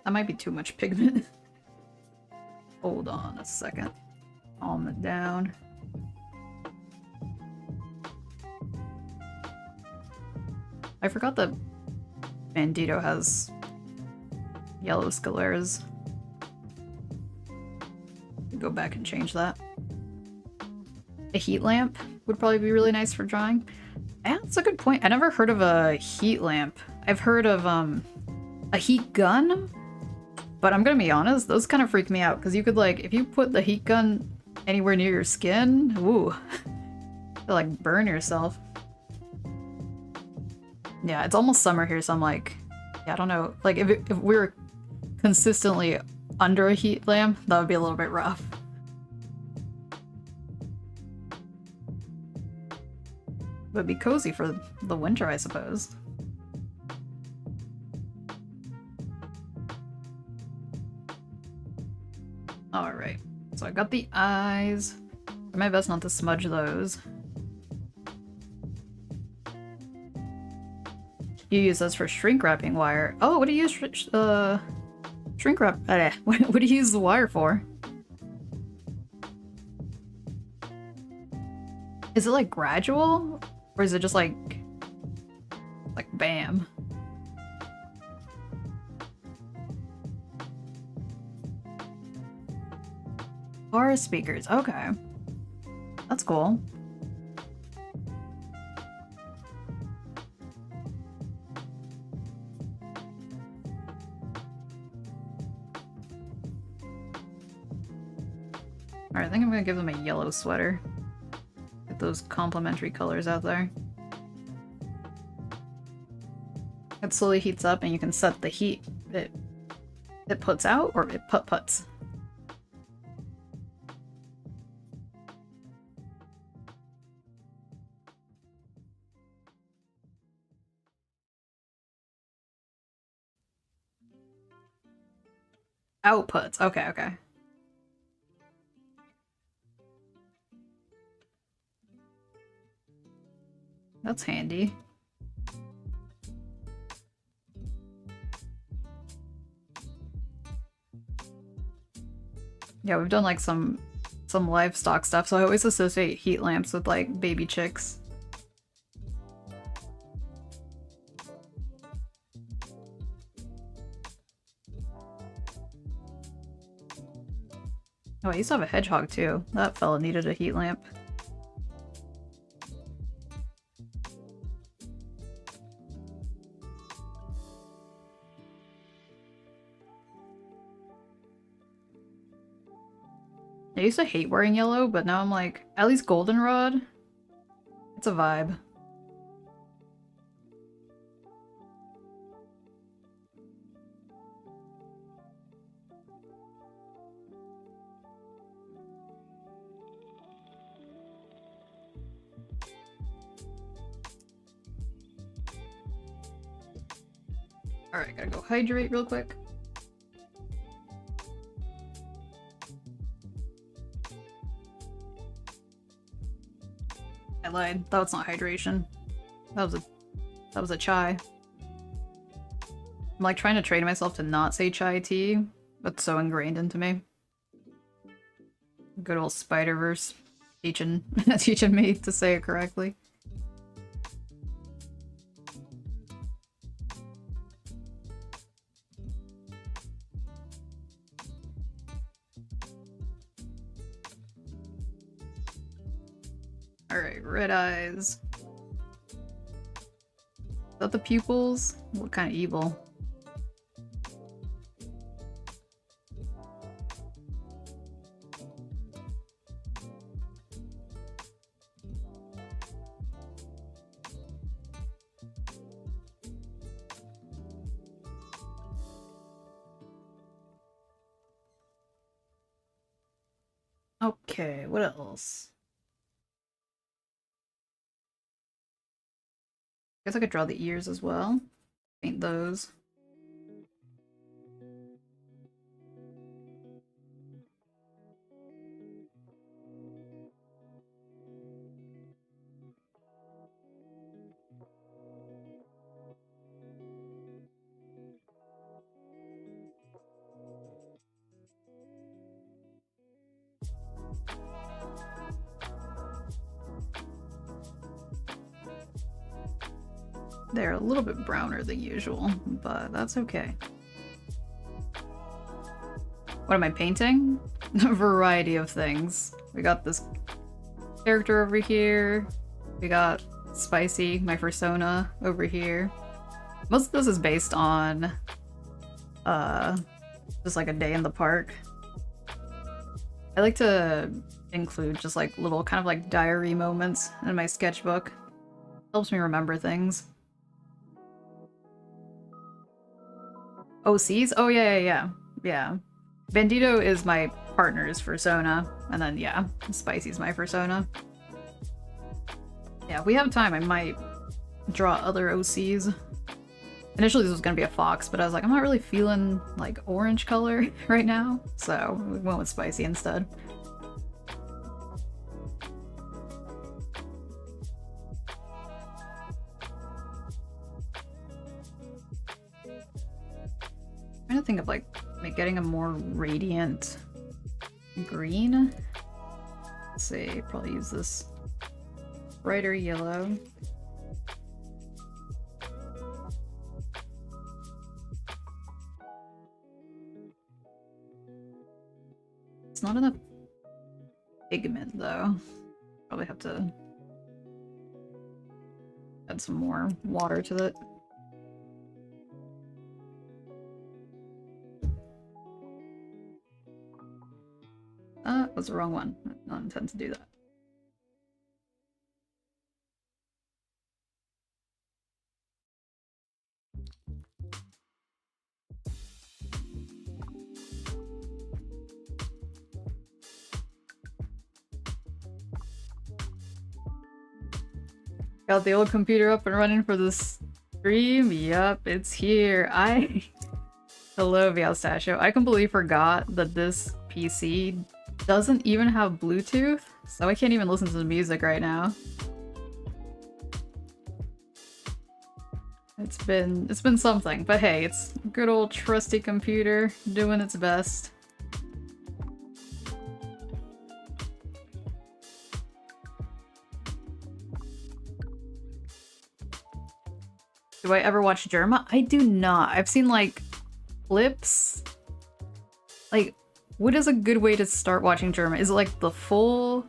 That might be too much pigment. Hold on a second. Calm it down. I forgot that Bandito has yellow scaleras. Go back and change that. A heat lamp would probably be really nice for drawing. Yeah, that's a good point. I never heard of a heat lamp. I've heard of a heat gun, but I'm gonna be honest, those kind of freak me out because you could like, if you put the heat gun anywhere near your skin, ooh, you'll like burn yourself. Yeah, it's almost summer here, so I'm like, yeah, I don't know. Like, if we were consistently under a heat lamp, that would be a little bit rough. Would be cozy for the winter, I suppose. Alright, so I got the eyes. Try my best not to smudge those. You use those for shrink wrapping wire. Oh, what do you use shrink wrap? What do you use the wire for? Is it like gradual? Or is it just like bam? Bar speakers, okay. That's cool. Alright, I think I'm gonna give them a yellow sweater. Get those complementary colors out there. It slowly heats up and you can set the heat it puts out or it puts. Outputs. Okay, okay. That's handy. Yeah, we've done like some livestock stuff, so I always associate heat lamps with like baby chicks. Oh, I used to have a hedgehog too. That fella needed a heat lamp. I used to hate wearing yellow, but now I'm like, at least goldenrod, it's a vibe. Alright, gotta go hydrate real quick. I lied. That was not hydration. That was a chai. I'm like trying to train myself to not say chai tea, but it's so ingrained into me. Good old Spider-Verse teaching me to say it correctly. Alright, red eyes. Is that the pupils? What kind of evil? Okay, what else? Guess I could draw the ears as well. Paint those. They're a little bit browner than usual, but that's okay. What am I painting? A variety of things. We got this character over here. We got Spycy, my persona, over here. Most of this is based on just like a day in the park. I like to include just like little kind of like diary moments in my sketchbook. Helps me remember things. OCs? Oh yeah. Bandito is my partner's persona, and then yeah, Spicy's my persona. Yeah, if we have time, I might draw other OCs. Initially this was gonna be a fox, but I was like, I'm not really feeling like orange color right now, so we went with Spycy instead. I'm trying to think of like getting a more radiant green. Let's see, probably use this brighter yellow. It's not enough pigment though. Probably have to add some more water to it. That was the wrong one. I did not intend to do that. Got the old computer up and running for this stream. Yup, it's here. Hello, Vialstachio. I completely forgot that this PC doesn't even have Bluetooth, so I can't even listen to the music right now. It's been something, but hey, it's a good old trusty computer doing its best. Do I ever watch Germa? I do not. I've seen like clips. Like, what is a good way to start watching Germa? Is it like the full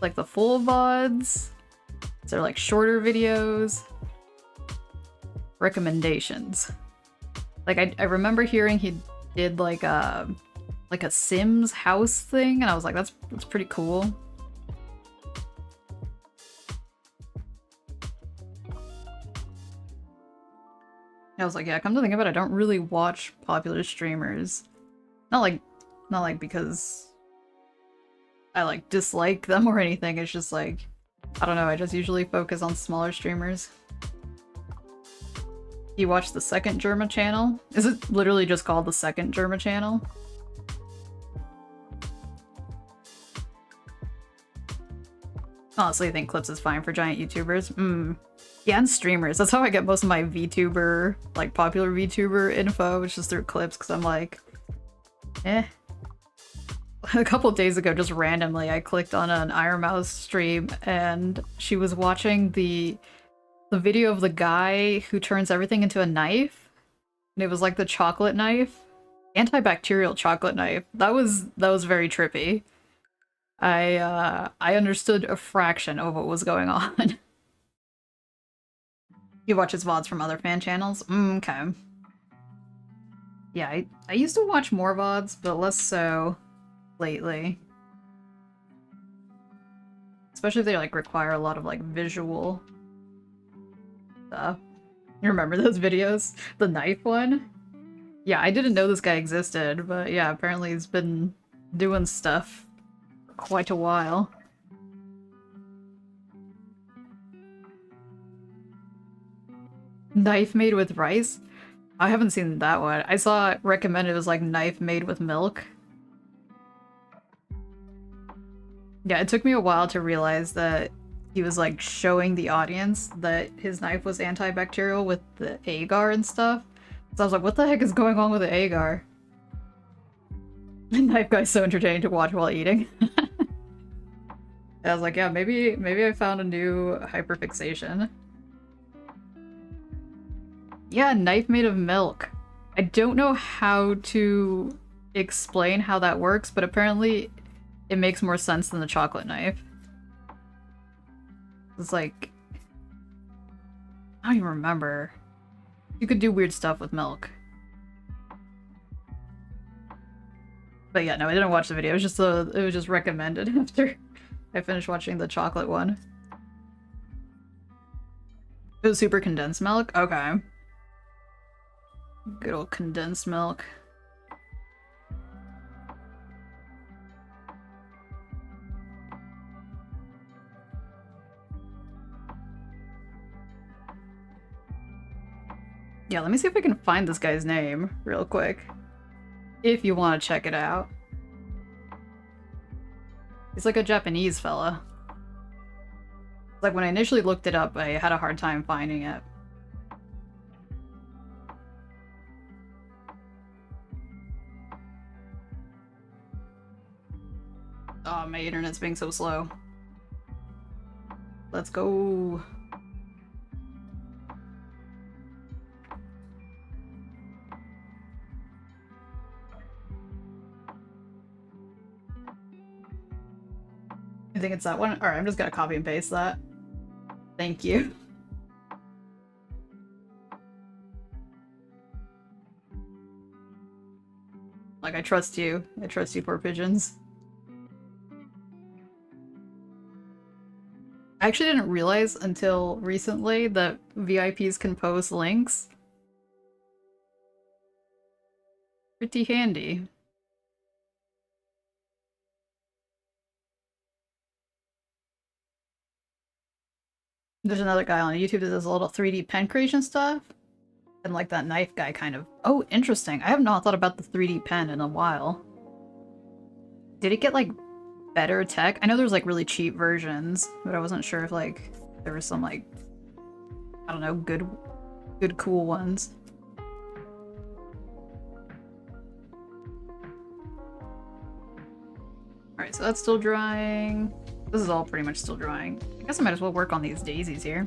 VODs? Is there like shorter videos? Recommendations. Like I remember hearing he did like a Sims house thing, and I was like, that's pretty cool. I was like, yeah, come to think of it, I don't really watch popular streamers. Not like because I like dislike them or anything, it's just like, I don't know, I just usually focus on smaller streamers. You watch the second Germa channel? Is it literally just called the second Germa channel? Honestly, I think clips is fine for giant YouTubers. Yeah, and streamers. That's how I get most of my VTuber, like popular VTuber info, it's just through clips, because I'm like, eh. A couple of days ago, just randomly, I clicked on an Iron Mouse stream, and she was watching the video of the guy who turns everything into a knife. And it was like the chocolate knife. Antibacterial chocolate knife. That was very trippy. I understood a fraction of what was going on. He watches VODs from other fan channels? Okay. Yeah, I used to watch more VODs, but less so lately. Especially if they like require a lot of like visual stuff. You remember those videos? The knife one? Yeah, I didn't know this guy existed, but yeah, apparently he's been doing stuff for quite a while. Knife made with rice? I haven't seen that one. I saw it recommended it was like knife made with milk. Yeah, it took me a while to realize that he was like showing the audience that his knife was antibacterial with the agar and stuff. So I was like, what the heck is going on with the agar? The knife guy's so entertaining to watch while eating. I was like, yeah, maybe I found a new hyperfixation. Yeah, knife made of milk. I don't know how to explain how that works, but apparently it makes more sense than the chocolate knife. It's like, I don't even remember. You could do weird stuff with milk. But yeah, no, I didn't watch the video. It was just recommended after I finished watching the chocolate one. It was super condensed milk? Okay. Good old condensed milk. Yeah, let me see if I can find this guy's name real quick. If you want to check it out. He's like a Japanese fella. Like when I initially looked it up, I had a hard time finding it. Oh, my internet's being so slow. Let's go. I think it's that one. Alright, I'm just gonna copy and paste that. Thank you. Like, I trust you. I trust you, poor pigeons. I actually didn't realize until recently that VIPs can post links. Pretty handy. There's another guy on YouTube that does a little 3D pen creation stuff. And like that knife guy kind of... Oh, interesting. I have not thought about the 3D pen in a while. Did it get like better tech? I know there's like really cheap versions, but I wasn't sure if like there was some like, I don't know, good cool ones. Alright, so that's still drying. This is all pretty much still drying. I guess I might as well work on these daisies here.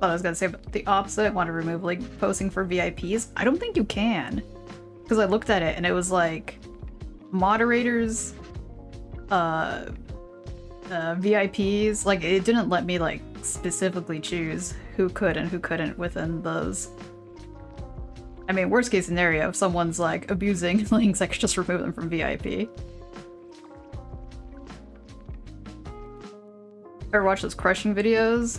Thought I was gonna say the opposite. Want to remove like posting for VIPs? I don't think you can, because I looked at it and it was like moderators, VIPs. Like it didn't let me like specifically choose who could and who couldn't within those. I mean, worst case scenario, if someone's like abusing links, I could just remove them from VIP. Ever watch those crushing videos?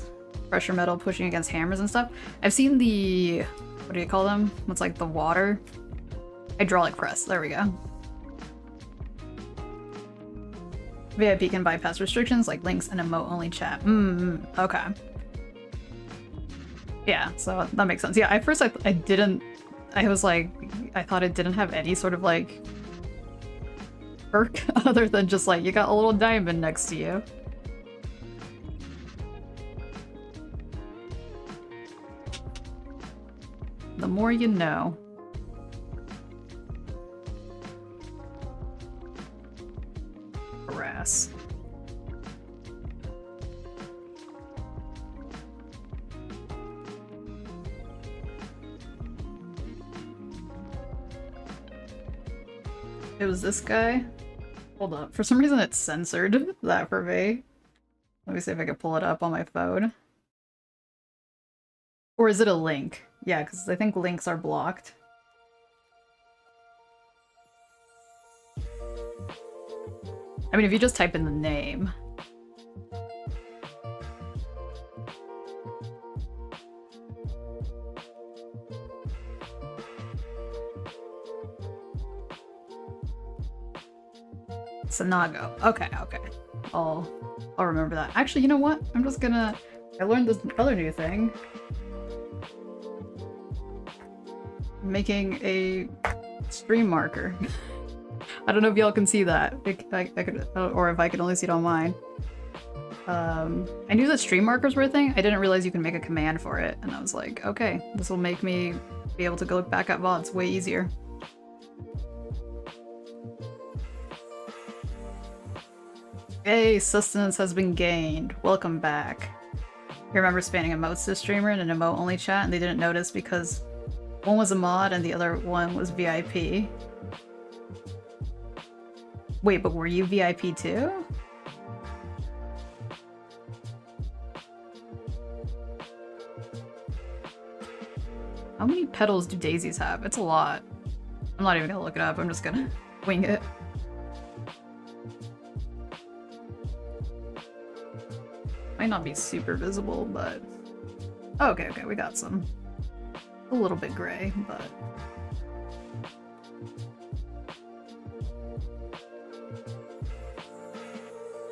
Pressure metal pushing against hammers and stuff? I've seen the... what do you call them? What's like the water? Hydraulic press. There we go. VIP can bypass restrictions like links and emote-only chat. Okay. Yeah, so that makes sense. Yeah, at first I didn't... I was like... I thought it didn't have any sort of like... perk other than just like, you got a little diamond next to you. The more you know. Harass. It was this guy? Hold up. For some reason it's censored that for me. Let me see if I can pull it up on my phone. Or is it a link? Yeah, because I think links are blocked. I mean, if you just type in the name. Sanago. Okay, okay. I'll remember that. Actually, you know what? I'm just gonna... I learned this other new thing. Making a stream marker. I don't know if y'all can see that. I could, or if I could only see it on mine. I knew that stream markers were a thing. I didn't realize you can make a command for it, and I was like, okay, this will make me be able to go back at VODs way easier. Hey, sustenance has been gained. Welcome back. You remember spamming emotes to a streamer in an emote-only chat, and they didn't notice because one was a mod and the other one was VIP. Wait, but were you VIP too? How many petals do daisies have? It's a lot. I'm not even gonna look it up, I'm just gonna wing it. Might not be super visible, but... Oh, okay, okay, we got some. A little bit gray, but...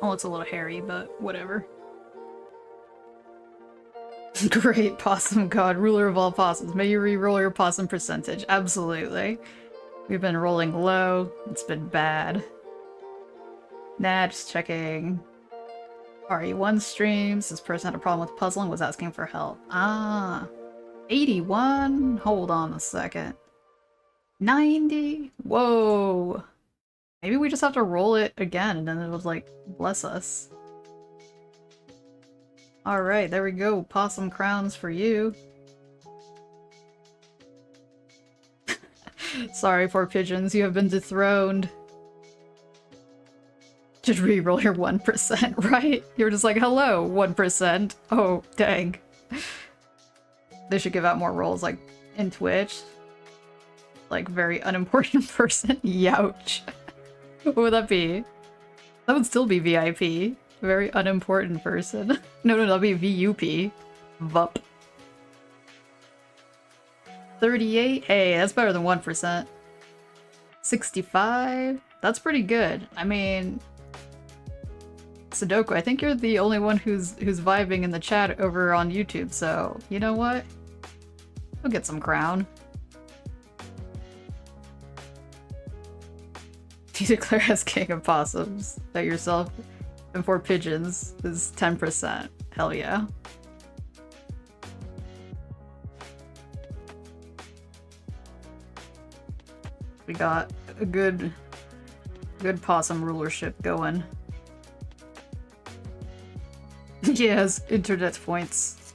Oh, it's a little hairy, but whatever. Great possum god, ruler of all possums. May you re-roll your possum percentage. Absolutely. We've been rolling low. It's been bad. Nah, just checking. RE1 streams. This person had a problem with puzzling, was asking for help. Ah. 81? Hold on a second. 90? Whoa. Maybe we just have to roll it again and then it'll like bless us. Alright, there we go. Possum crowns for you. Sorry, poor pigeons, you have been dethroned. Just re-roll your 1%, right? You're just like, hello, 1%. Oh, dang. They should give out more rolls, like, in Twitch. Like, very unimportant person. Youch. What would that be? That would still be VIP. Very unimportant person. No, that'd be VUP. VUP. 38? Hey, that's better than 1%. 65? That's pretty good. I mean... Sudoku, I think you're the only one who's vibing in the chat over on YouTube, so you know what? We'll get some crown. You declare as king of possums that yourself and 4 pigeons is 10%. Hell yeah. We got a good possum rulership going. Yes, internet points.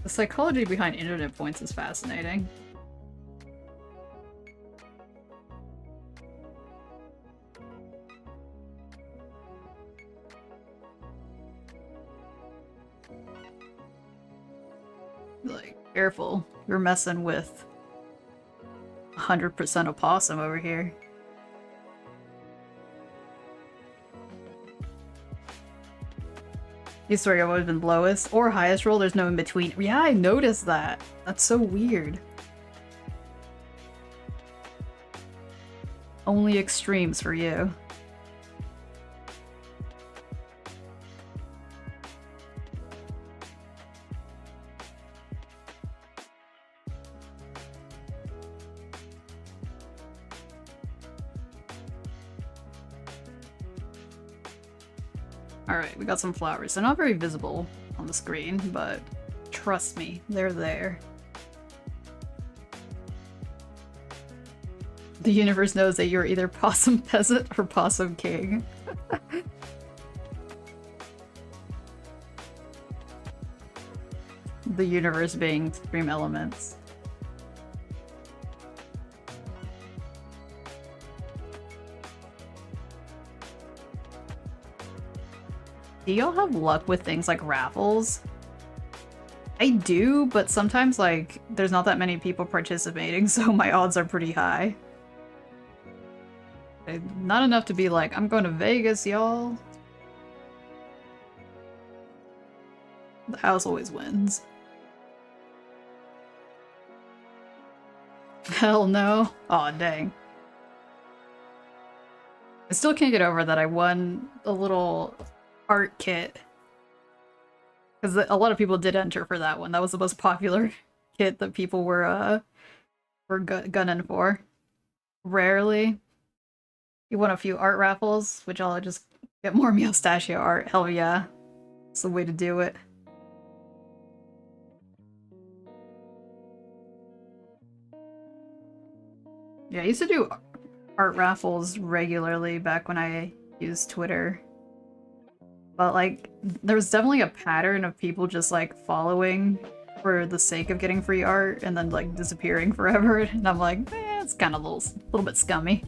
The psychology behind internet points is fascinating. Like, careful. You're messing with 100% opossum over here. You swear I've always been lowest or highest roll, there's no in between. Yeah, I noticed that. That's so weird. Only extremes for you. Alright, we got some flowers. They're not very visible on the screen, but trust me, they're there. The universe knows that you're either possum peasant or possum king. The universe being extreme elements. Do y'all have luck with things like raffles? I do, but sometimes, like, there's not that many people participating, so my odds are pretty high. Not enough to be like, I'm going to Vegas, y'all. The house always wins. Hell no. Aw, dang. I still can't get over that I won a little art kit. Because a lot of people did enter for that one. That was the most popular kit that people were gunning for. Rarely. You won a few art raffles, which I'll just get more Meowstachio art. Hell yeah. It's the way to do it. Yeah, I used to do art raffles regularly back when I used Twitter. But, like, there was definitely a pattern of people just, like, following for the sake of getting free art and then, like, disappearing forever. And I'm like, eh, it's kind of a little bit scummy.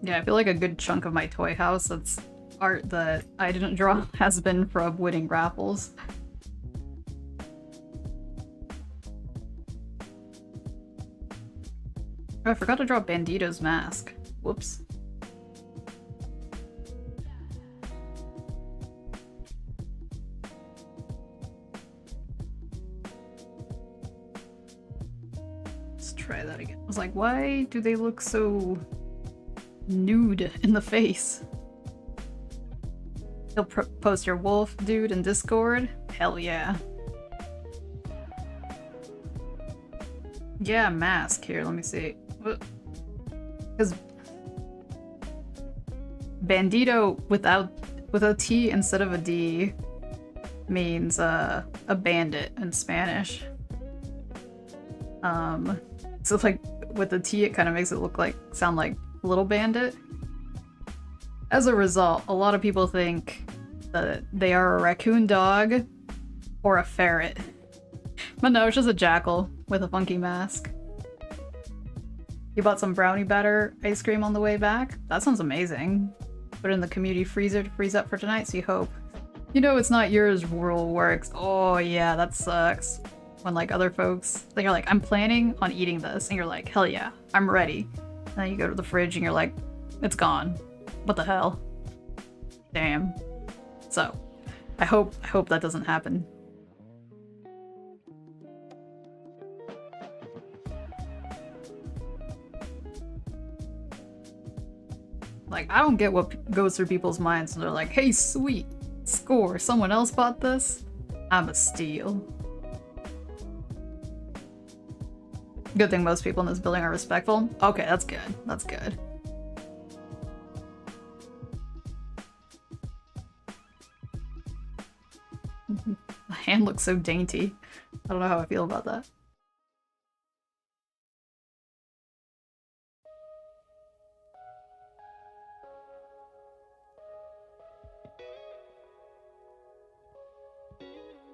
Yeah, I feel like a good chunk of my toy house that's art that I didn't draw has been from winning raffles. Oh, I forgot to draw Bandito's mask. Whoops. Let's try that again. I was like, why do they look so nude in the face? He'll post your wolf dude in Discord? Hell yeah. Yeah, mask. Here, let me see. Because bandito with a T instead of a D means a bandit in Spanish. So like with the T it kind of makes it sound like little bandit. As a result, a lot of people think that they are a raccoon dog or a ferret. But no, it's just a jackal with a funky mask. You bought some brownie batter ice cream on the way back? That sounds amazing. Put it in the community freezer to freeze up for tonight, so you hope. You know it's not yours rule works. Oh yeah, that sucks. When like other folks, you're like, I'm planning on eating this, and you're like, hell yeah, I'm ready. And then you go to the fridge and you're like, it's gone. What the hell? Damn. So, I hope that doesn't happen. Like, I don't get what goes through people's minds and they're like, hey, sweet, score, someone else bought this? I'm a steal. Good thing most people in this building are respectful. Okay, that's good. That's good. The hand looks so dainty. I don't know how I feel about that.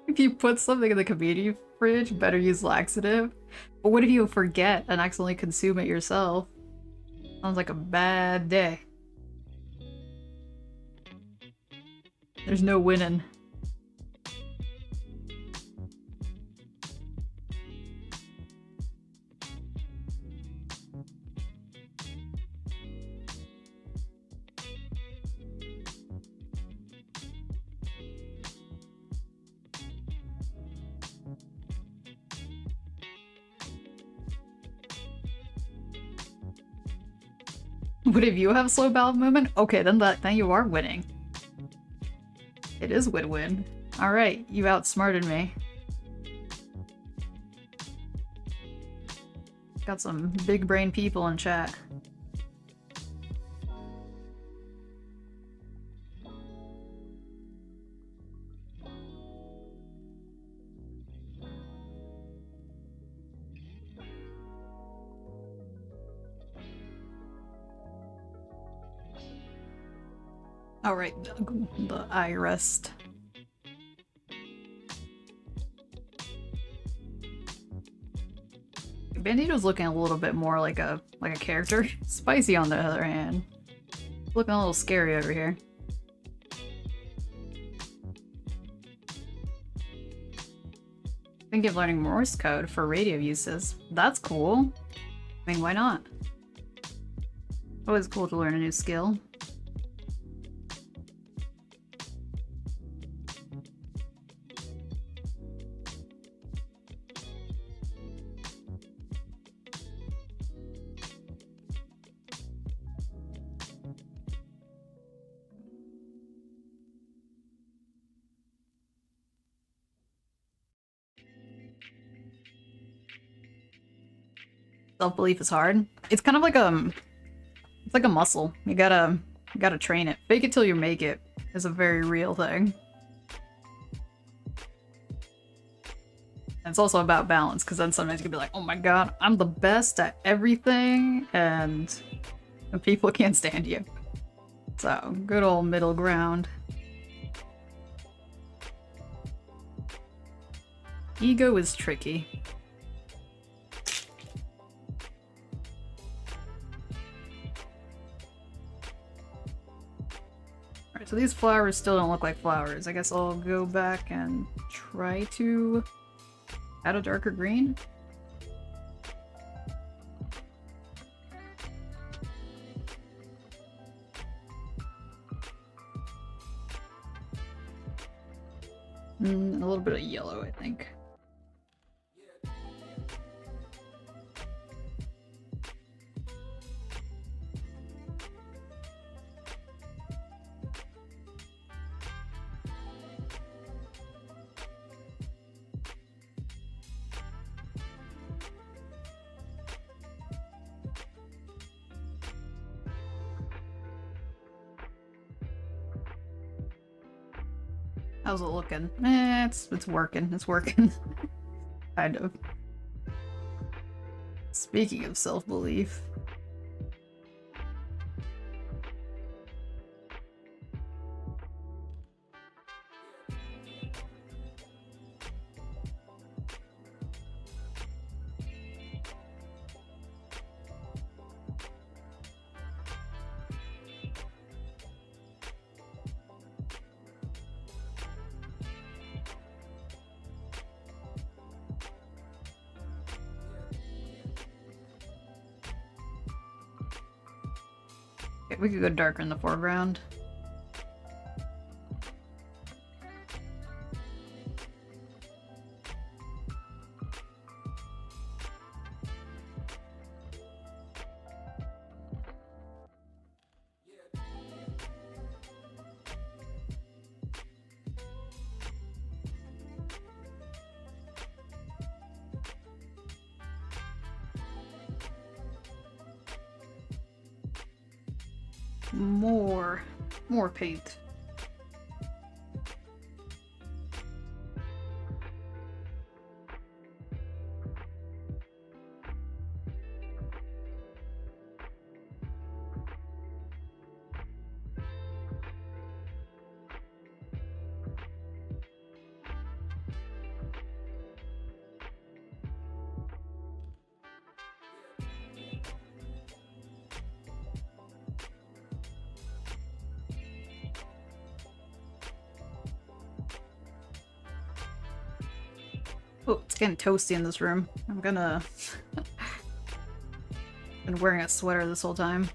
If you put something in the community fridge, better use laxative. But what if you forget and accidentally consume it yourself? Sounds like a bad day. There's no winning. What if you have a slow bowel movement? Okay, then you are winning. It is win-win. Alright, you outsmarted me. Got some big brain people in chat. Alright, the eye rest. Bandito's looking a little bit more like a character. Spycy, on the other hand, looking a little scary over here. Thinking of learning Morse code for radio uses. That's cool. I mean, why not? Always cool to learn a new skill. Self-belief is hard. It's kind of like it's like a muscle. You gotta train it. Fake it till you make it is a very real thing. And it's also about balance, because then sometimes you can be like, oh my god, I'm the best at everything, and people can't stand you. So, good old middle ground. Ego is tricky. Alright, so these flowers still don't look like flowers. I guess I'll go back and try to add a darker green. A little bit of yellow, I think. How's it looking? It's working. It's working. Kind of. Speaking of self-belief. Okay, we could go darker in the foreground. More paint. Oh, it's getting toasty in this room. I'm gonna... Been wearing a sweater this whole time.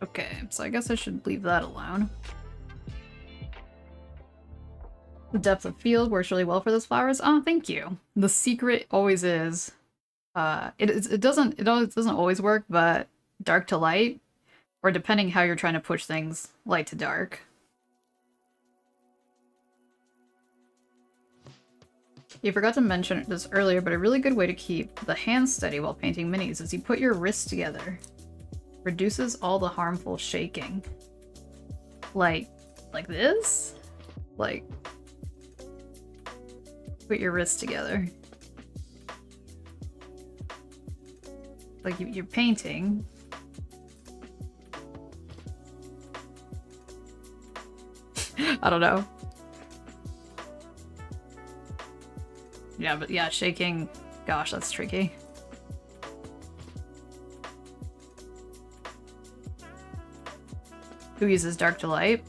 Okay, so I guess I should leave that alone. The depth of field works really well for those flowers. Oh, thank you. The secret always is, it doesn't always work, but dark to light, or depending how you're trying to push things, light to dark. You forgot to mention this earlier, but a really good way to keep the hands steady while painting minis is you put your wrists together. Reduces all the harmful shaking. Like this? Like... Put your wrists together. Like you're painting. I don't know. Yeah, but yeah, shaking. Gosh, that's tricky. Who uses dark to light?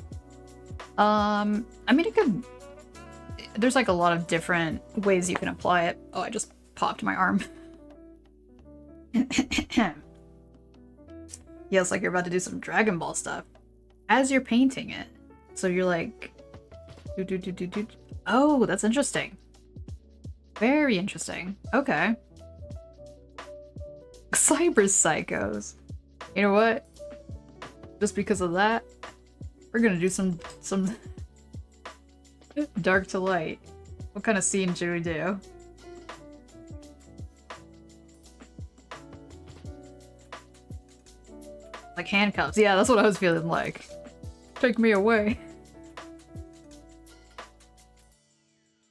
I mean, it could... There's like a lot of different ways you can apply it. Oh, I just popped my arm. Yeah, it's like you're about to do some Dragon Ball stuff as you're painting it. So you're like, do. Oh, that's interesting. Very interesting. Okay. Cyber psychos. You know what? Just because of that, we're gonna do some dark to light. What kind of scene should we do? Like handcuffs. Yeah, that's what I was feeling like. Take me away.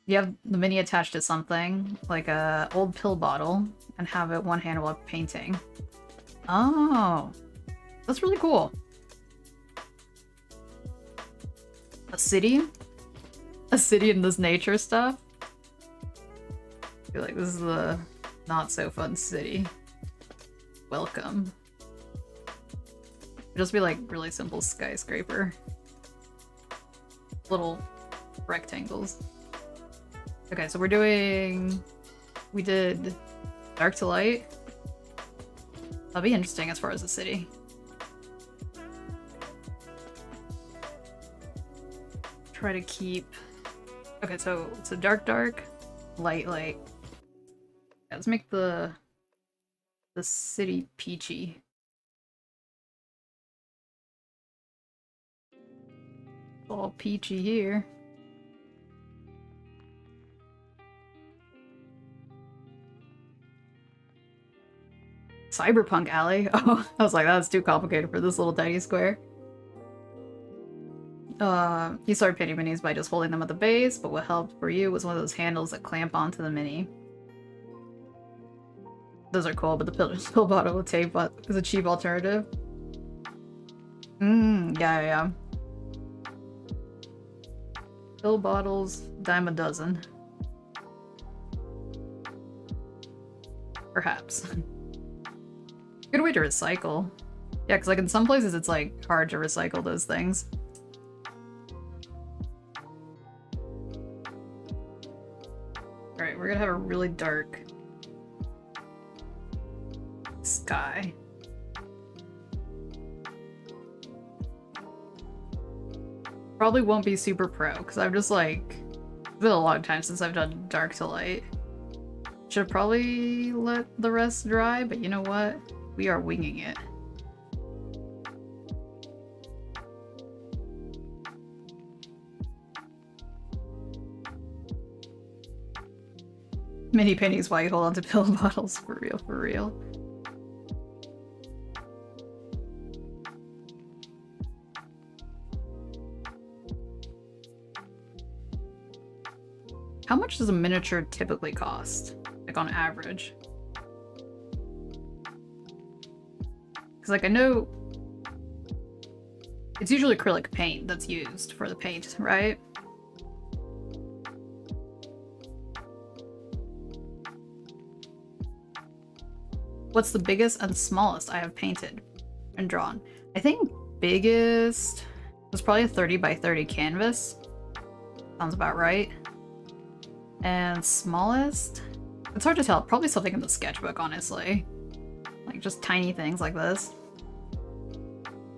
You have the mini attached to something, like a old pill bottle, and have it one hand while painting. Oh, that's really cool. A city? A city in this nature stuff? I feel like this is the not so fun city. Welcome. It'll just be like really simple skyscraper. Little rectangles. Okay, so we did dark to light. That'll be interesting as far as the city. Try to keep... Okay, so it's a dark, light. Yeah, let's make the city peachy. It's all peachy here. Cyberpunk alley? Oh, I was like, that's too complicated for this little tiny square. You start painting minis by just holding them at the base, but what helped for you was one of those handles that clamp onto the mini. Those are cool, but the pill bottle with tape is a cheap alternative. Yeah. Pill bottles, dime a dozen. Perhaps. Good way to recycle. Yeah, because like in some places it's like hard to recycle those things. Alright, we're gonna have a really dark sky. Probably won't be super pro, because I'm just like... It's been a long time since I've done dark to light. Should probably let the rest dry, but you know what? We are winging it. Mini pennies while you hold on to pill bottles, for real, for real. How much does a miniature typically cost? Like on average? Because like I know it's usually acrylic paint that's used for the paint, right? What's the biggest and smallest I have painted and drawn? I think biggest was probably a 30 by 30 canvas. Sounds about right. And smallest? It's hard to tell. Probably something in the sketchbook, honestly. Like just tiny things like this.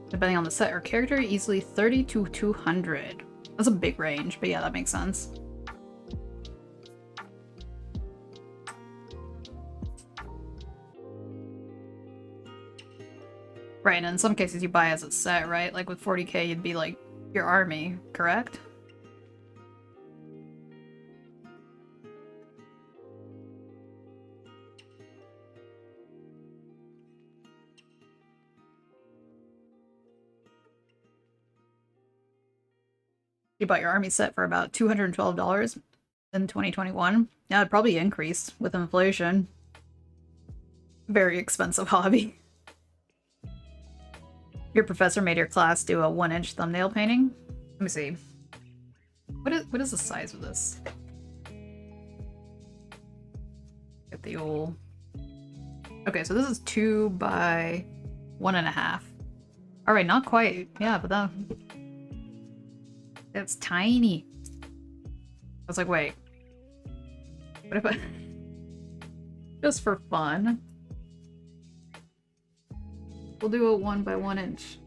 Depending on the set or character, easily 30 to 200. That's a big range, but yeah, that makes sense. Right, and in some cases you buy as a set, right? Like with 40k, you'd be like your army, correct? You bought your army set for about $212 in 2021. Yeah, it probably increased with inflation. Very expensive hobby. Your professor made your class do a 1-inch thumbnail painting? Let me see. What is the size of this? Get the old... Okay, so this is 2 by 1.5. Alright, not quite. Yeah, but that's tiny. I was like, wait. What if I... Just for fun. We'll do a 1 by 1 inch.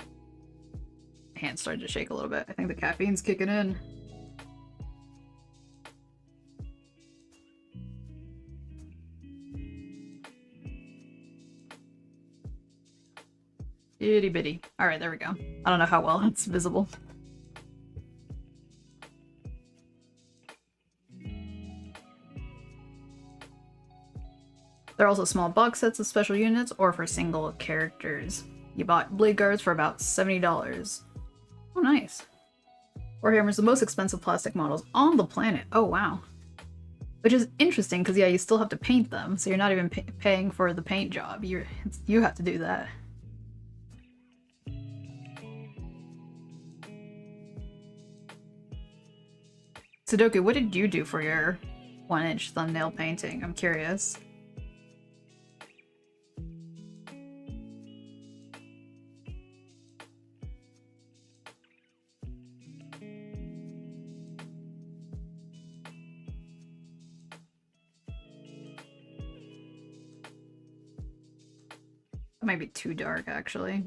My hand started to shake a little bit. I think the caffeine's kicking in. Itty bitty. Alright, there we go. I don't know how well it's visible. There are also small box sets of special units or for single characters. You bought blade guards for about $70. Oh, nice. Warhammer's the most expensive plastic models on the planet. Oh, wow. Which is interesting because, yeah, you still have to paint them, so you're not even paying for the paint job. You have to do that. Sudoku, what did you do for your 1-inch thumbnail painting? I'm curious. That might be too dark, actually.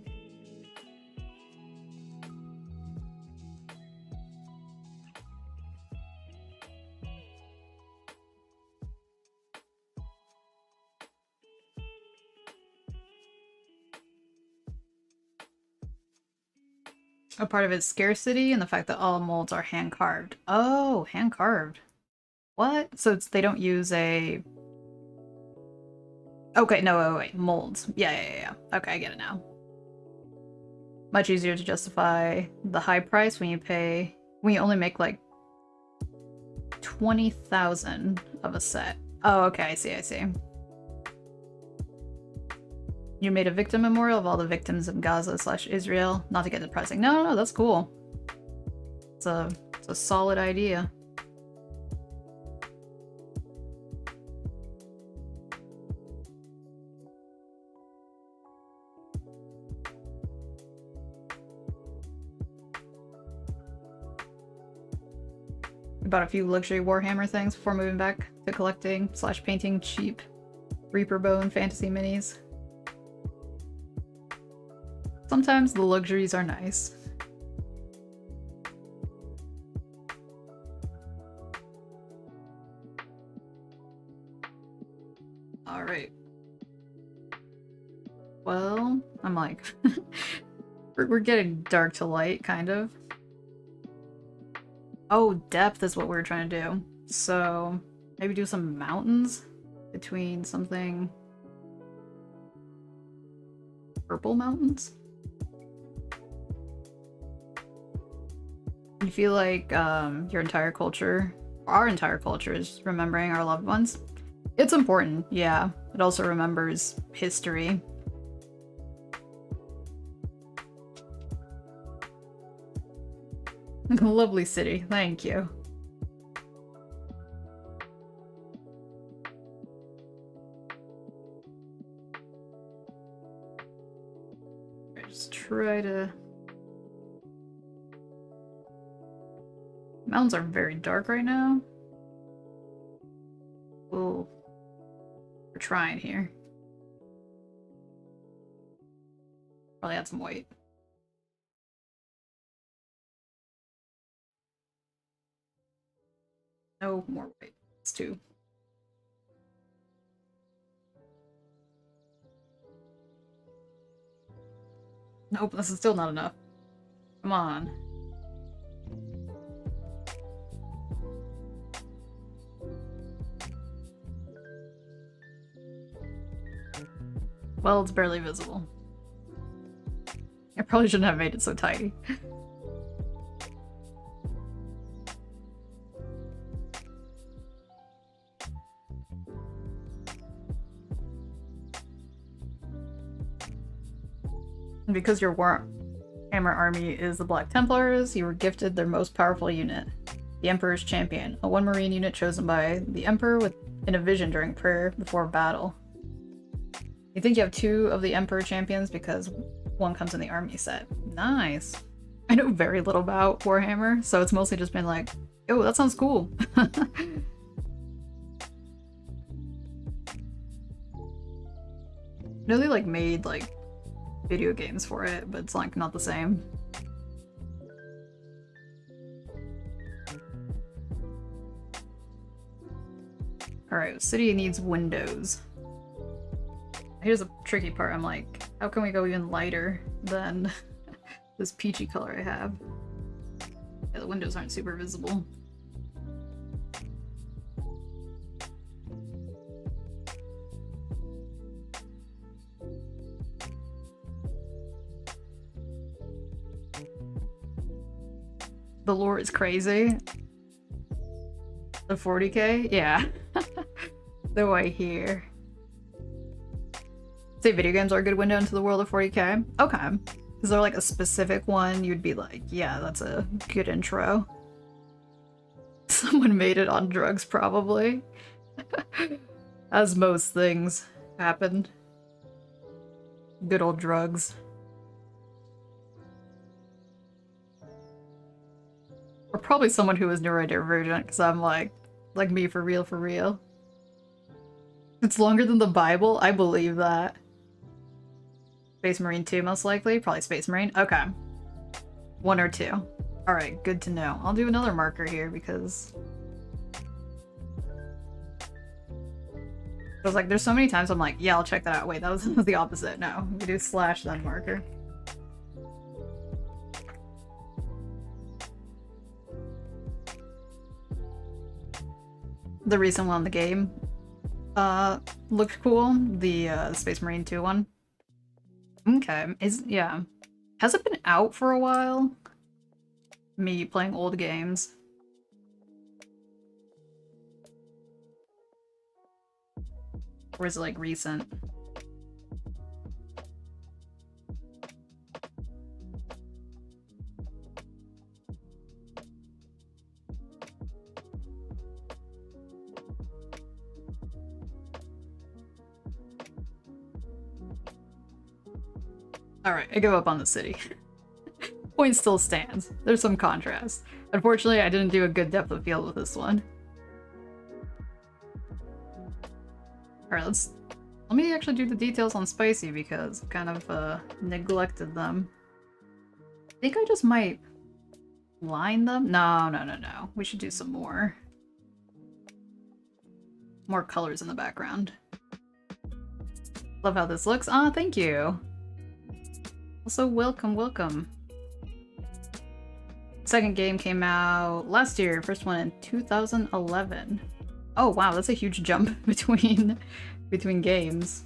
A part of its scarcity and the fact that all molds are hand carved. Oh, hand carved. What? So they don't use a... Okay, no, wait, molds. Yeah. Okay, I get it now. Much easier to justify the high price when you only make like 20,000 of a set. Oh, okay, I see. You made a victim memorial of all the victims of Gaza/Israel. Not to get depressing. No, that's cool. It's a solid idea. I bought a few luxury Warhammer things before moving back to collecting/painting cheap Reaper Bone fantasy minis. Sometimes the luxuries are nice. Alright. Well, I'm like... we're getting dark to light, kind of. Oh, depth is what we're trying to do. So, maybe do some mountains between something... Purple mountains? You feel like your entire culture, our entire culture, is remembering our loved ones? It's important, yeah. It also remembers history. Lovely city, thank you. Just try to... Mountains are very dark right now. We're trying here. Probably add some white. No more white. It's two. Nope, this is still not enough. Come on. Well, it's barely visible. I probably shouldn't have made it so tiny. And because your Warhammer army is the Black Templars, you were gifted their most powerful unit, the Emperor's Champion, a 1 Marine unit chosen by the Emperor in a vision during prayer before battle. You think you have 2 of the Emperor Champions because 1 comes in the army set. Nice. I know very little about Warhammer, so it's mostly just been like, oh, that sounds cool. I know they like made like video games for it, but it's like not the same. Alright, city needs windows. Here's a tricky part. I'm like, how can we go even lighter than this peachy color I have? Yeah, the windows aren't super visible. The lore is crazy. The 40k? Yeah. Though I hear. Say video games are a good window into the world of 40k? Okay. Is there like a specific one you'd be like, yeah, that's a good intro? Someone made it on drugs, probably. As most things happened. Good old drugs. Or probably someone who was neurodivergent, because I'm like me for real, for real. It's longer than the Bible? I believe that. Space Marine 2 most likely. Probably Space Marine. Okay. 1 or 2. Alright, good to know. I'll do another marker here because... I was like, there's so many times I'm like, yeah, I'll check that out. Wait, that was the opposite. No, we do slash then marker. The recent one in the game looked cool. The Space Marine 2 one. Okay, yeah. Has it been out for a while? Me playing old games. Or is it like recent? Alright, I give up on the city. Point still stands. There's some contrast. Unfortunately, I didn't do a good depth of field with this one. Alright, let me actually do the details on Spycy because I've kind of neglected them. I think I just might line them. No. We should do some more colors in the background. Love how this looks. Ah, thank you. Also, welcome. Second game came out last year, first one in 2011. Oh wow, that's a huge jump between games.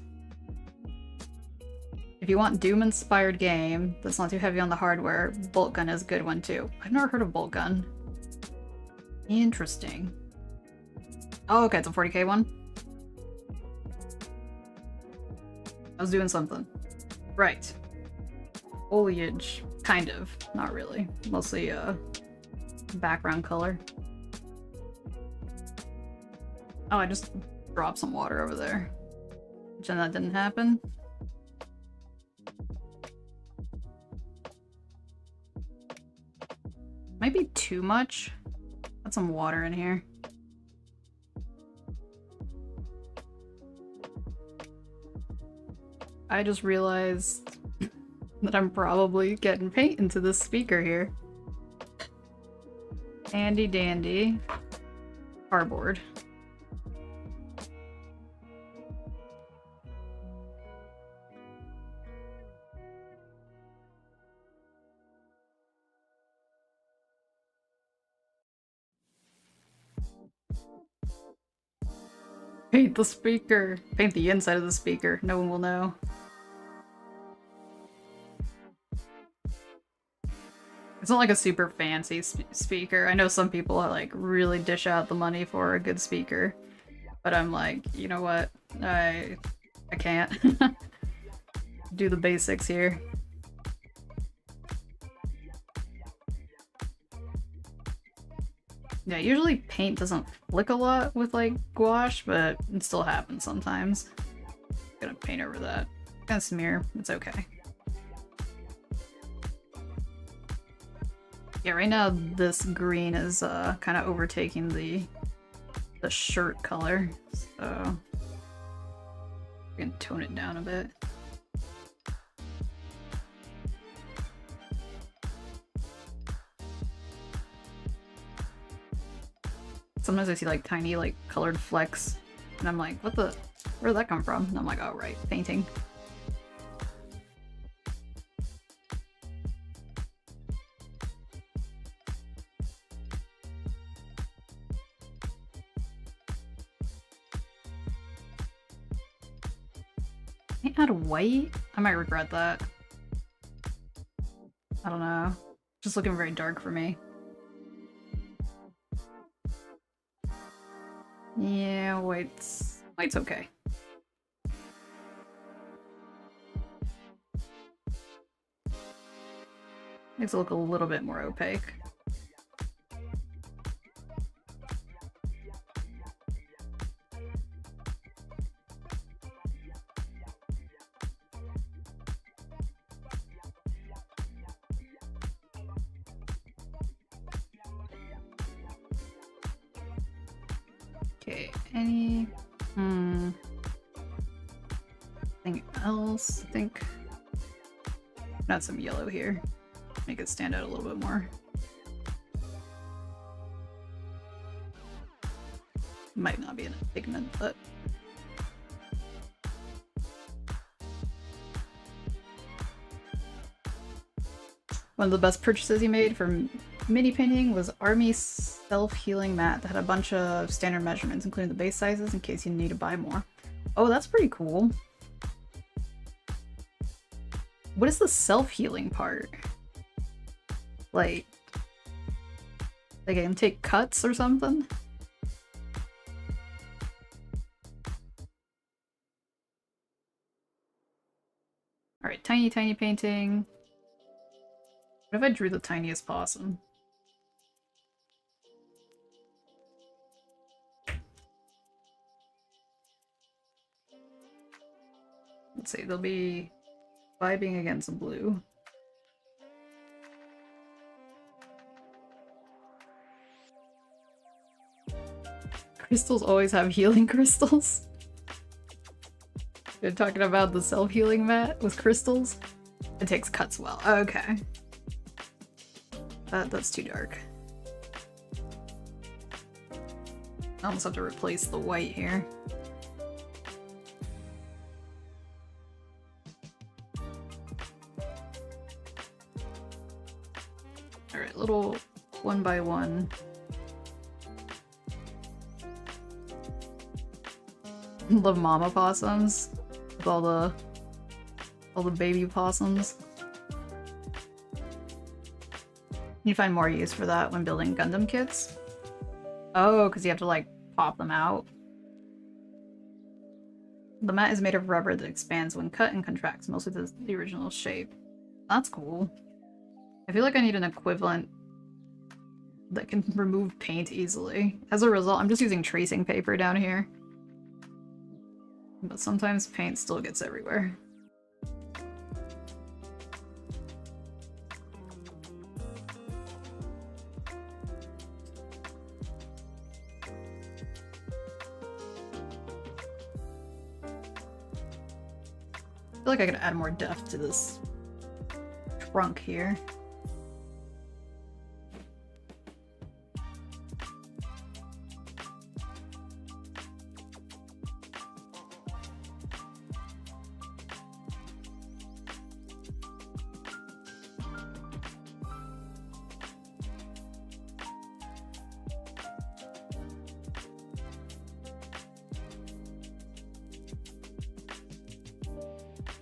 If you want Doom-inspired game that's not too heavy on the hardware, Bolt Gun is a good one too. I've never heard of Bolt Gun. Interesting. Oh, okay, it's a 40k one. I was doing something. Right. Foliage, kind of. Not really. Mostly background color. Oh, I just dropped some water over there. Pretend that didn't happen. Might be too much. Got some water in here. I just realized that I'm probably getting paint into this speaker here. Handy dandy. Cardboard. Paint the speaker. Paint the inside of the speaker. No one will know. It's not like a super fancy speaker. I know some people like really dish out the money for a good speaker, but I'm like, you know what? I can't do the basics here. Yeah, usually paint doesn't flick a lot with like gouache, but it still happens sometimes. Gonna paint over that. Gonna smear. It's okay. Yeah, right now this green is kind of overtaking the shirt color, so we can tone it down a bit. Sometimes I see like tiny like colored flecks and I'm like, what the, where did that come from? And I'm like, oh right, painting. Can I add white? I might regret that. I don't know. Just looking very dark for me. Yeah, white's okay. Makes it look a little bit more opaque. Okay, anything else? I think Add some yellow here. Make it stand out a little bit more. Might not be in a pigment, but one of the best purchases you made for mini painting was Army self-healing mat that had a bunch of standard measurements, including the base sizes in case you need to buy more. Oh, that's pretty cool. What is the self-healing part? Like I can take cuts or something? Alright, tiny painting. What if I drew the tiniest possum? Let's see, they'll be vibing against the blue. Crystals always have healing crystals. You're talking about the self-healing mat with crystals? It takes cuts well. Okay. That's too dark. I almost have to replace the white here. Alright, little one by one. The mama possums with all the baby possums. You find more use for that when building Gundam kits? Oh, because you have to like pop them out. The mat is made of rubber that expands when cut and contracts, mostly the original shape. That's cool. I feel like I need an equivalent that can remove paint easily. As a result, I'm just using tracing paper down here. But sometimes paint still gets everywhere. I feel like I could add more depth to this trunk here.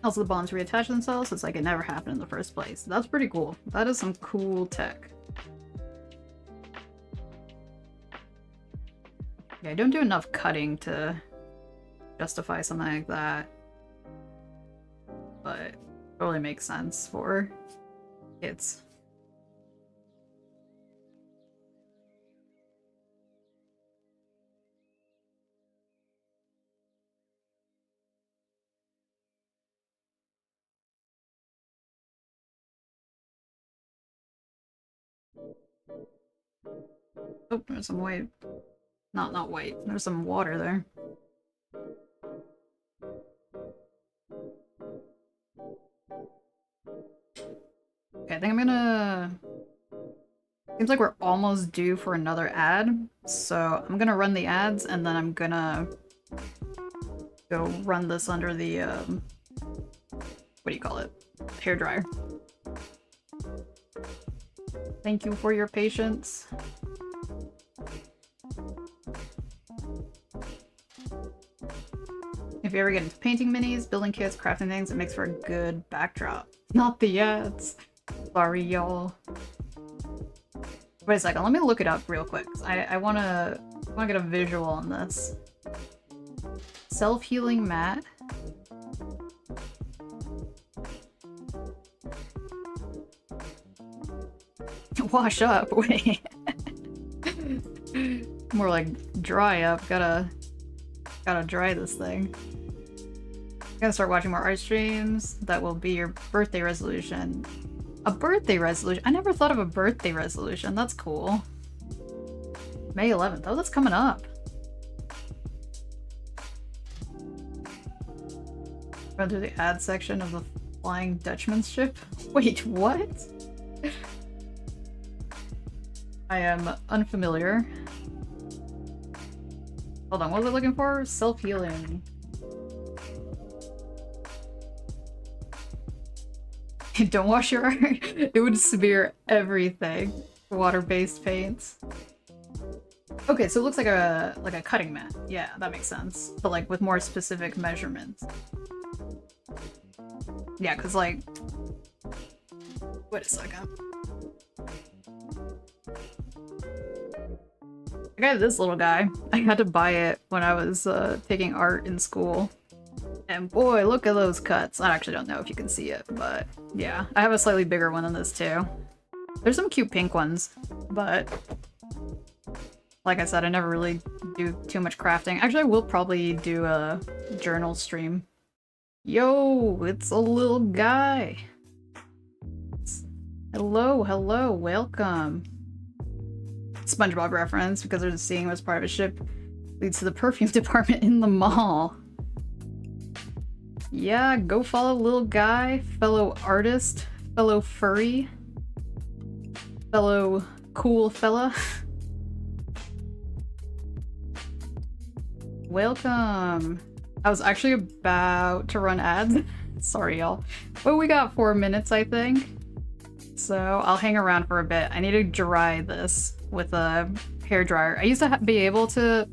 Also, the bonds reattach themselves, so it's like it never happened in the first place. That's pretty cool. That is some cool tech. Yeah, I don't do enough cutting to justify something like that. But it totally makes sense for kids. Oh, there's some white. Not white. There's some water there. Okay, I think I'm gonna... Seems like we're almost due for another ad, so I'm gonna run the ads and then I'm gonna go run this under the, what do you call it? Hairdryer. Thank you for your patience. If you ever get into painting minis, building kits, crafting things, it makes for a good backdrop. Not the ads. Sorry, y'all. Wait a second, let me look it up real quick. I wanna get a visual on this. Self-healing mat. Wash up, wait. More like dry up. Gotta dry this thing. Gotta start watching more art streams. That will be your birthday resolution. A birthday resolution? I never thought of a birthday resolution. That's cool. May 11th. Oh, that's coming up. Run through the ad section of the Flying Dutchman's ship? Wait, what? I am unfamiliar. Hold on, what was I looking for? Self-healing. Don't wash your art. It would smear everything. Water-based paints. Okay, so it looks like a cutting mat. Yeah, that makes sense. But like with more specific measurements. Yeah, because like... Wait a second. I got this little guy. I had to buy it when I was taking art in school. And boy, look at those cuts. I actually don't know if you can see it, but yeah. I have a slightly bigger one than this too. There's some cute pink ones, but like I said, I never really do too much crafting. Actually, I will probably do a journal stream. Yo, it's a little guy. Hello, hello, welcome. SpongeBob reference, because there's a seeing him as part of a ship leads to the perfume department in the mall. Yeah, go follow little guy, fellow artist, fellow furry, fellow cool fella. Welcome. I was actually about to run ads. Sorry, y'all. But we got 4 minutes, I think. So I'll hang around for a bit. I need to dry this with a hairdryer. I used to be able to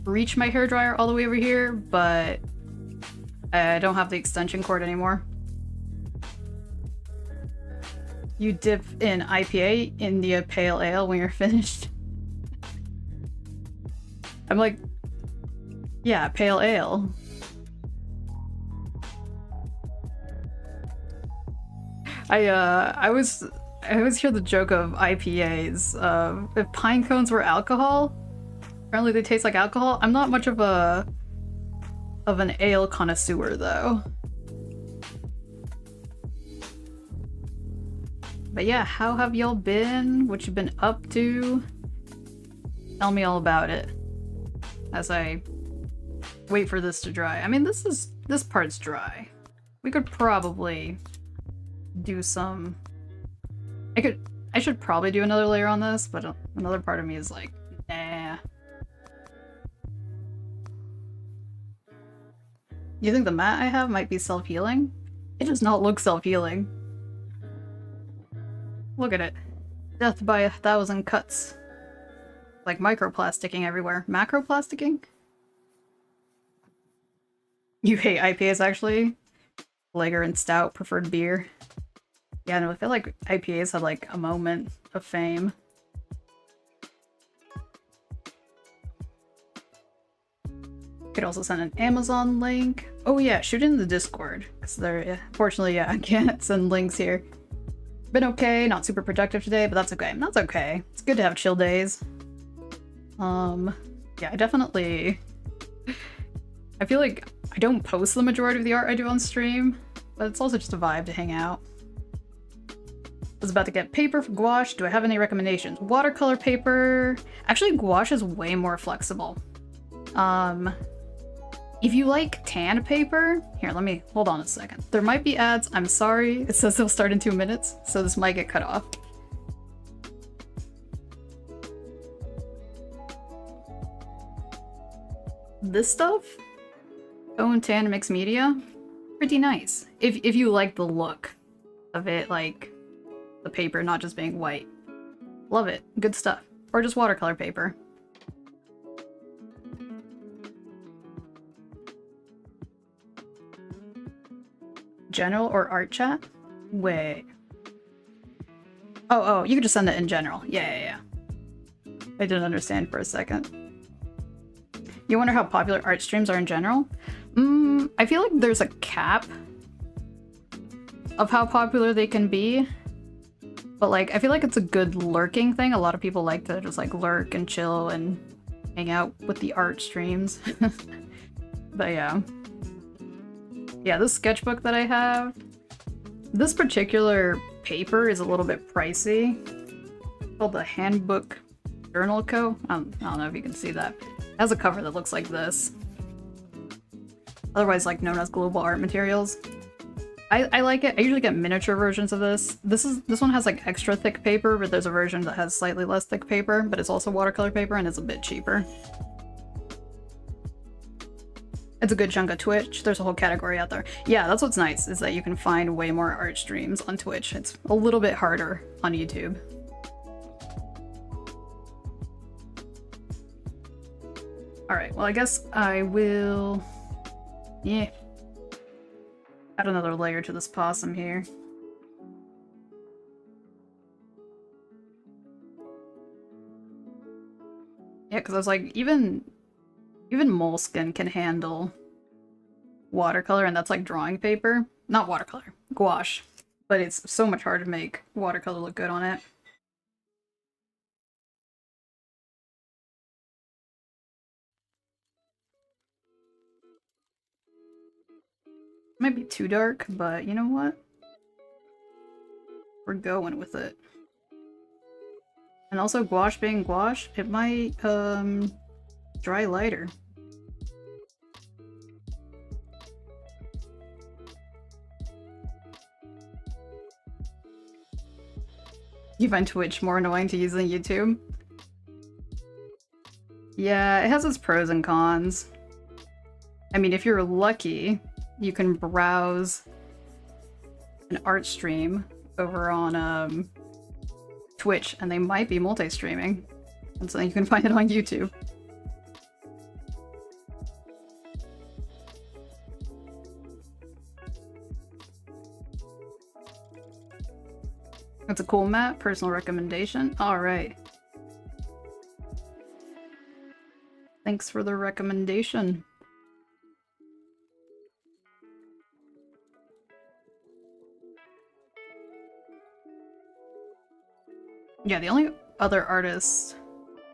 reach my hairdryer all the way over here, but I don't have the extension cord anymore. You dip in IPA, India Pale Ale, when you're finished. I'm like, yeah, Pale Ale. I always hear the joke of IPAs. If pine cones were alcohol, apparently they taste like alcohol. I'm not much of an ale connoisseur though. But yeah, how have y'all been? What you been up to? Tell me all about it as I wait for this to dry. I mean, this part's dry. We could probably do some... I should probably do another layer on this, but another part of me is like, nah. You think the mat I have might be self-healing? It does not look self-healing. Look at it. Death by 1,000 cuts. Like microplasticking everywhere. Macroplasticking? You hate IPAs actually? Lager and stout preferred beer. Yeah, no, I feel like IPAs had like a moment of fame. Could also send an Amazon link. Oh yeah, shoot it in the Discord. Because there, fortunately, yeah, I can't send links here. Been okay, not super productive today, but that's okay. That's okay. It's good to have chill days. Yeah, I definitely... I feel like I don't post the majority of the art I do on stream, but it's also just a vibe to hang out. I was about to get paper for gouache. Do I have any recommendations? Watercolor paper... Actually, gouache is way more flexible. If you like tan paper... Here, let me... Hold on a second. There might be ads. I'm sorry. It says they'll start in 2 minutes, so this might get cut off. This stuff? Bone tan mixed media? Pretty nice. If you like the look of it, like the paper not just being white. Love it. Good stuff. Or just watercolor paper. General or art chat? Wait. Oh, you could just send it in general. Yeah. I didn't understand for a second. You wonder how popular art streams are in general? I feel like there's a cap of how popular they can be. But like, I feel like it's a good lurking thing. A lot of people like to just like lurk and chill and hang out with the art streams. But yeah. Yeah, this sketchbook that I have, this particular paper is a little bit pricey. It's called the Handbook Journal Co. I don't know if you can see that. It has a cover that looks like this. otherwise like known as global art materials. I like it. I usually get miniature versions of this. This one has like extra thick paper, but there's a version that has slightly less thick paper, but it's also watercolor paper and it's a bit cheaper. It's a good chunk of Twitch. There's a whole category out there. Yeah, that's what's nice, is that you can find way more art streams on Twitch. It's a little bit harder on YouTube. Alright, well I guess I will... yeah. Add another layer to this possum here. Yeah, because I was like, even moleskin can handle watercolor, and that's like drawing paper. Not watercolor, gouache. But it's so much harder to make watercolor look good on it. Might be too dark, but you know what? We're going with it. And also gouache being gouache, it might dry lighter. You find Twitch more annoying to use than YouTube? Yeah, it has its pros and cons. I mean, if you're lucky, you can browse an art stream over on Twitch, and they might be multi-streaming, and so you can find it on YouTube. That's a cool map. Personal recommendation. Alright. Thanks for the recommendation. Yeah, the only other artist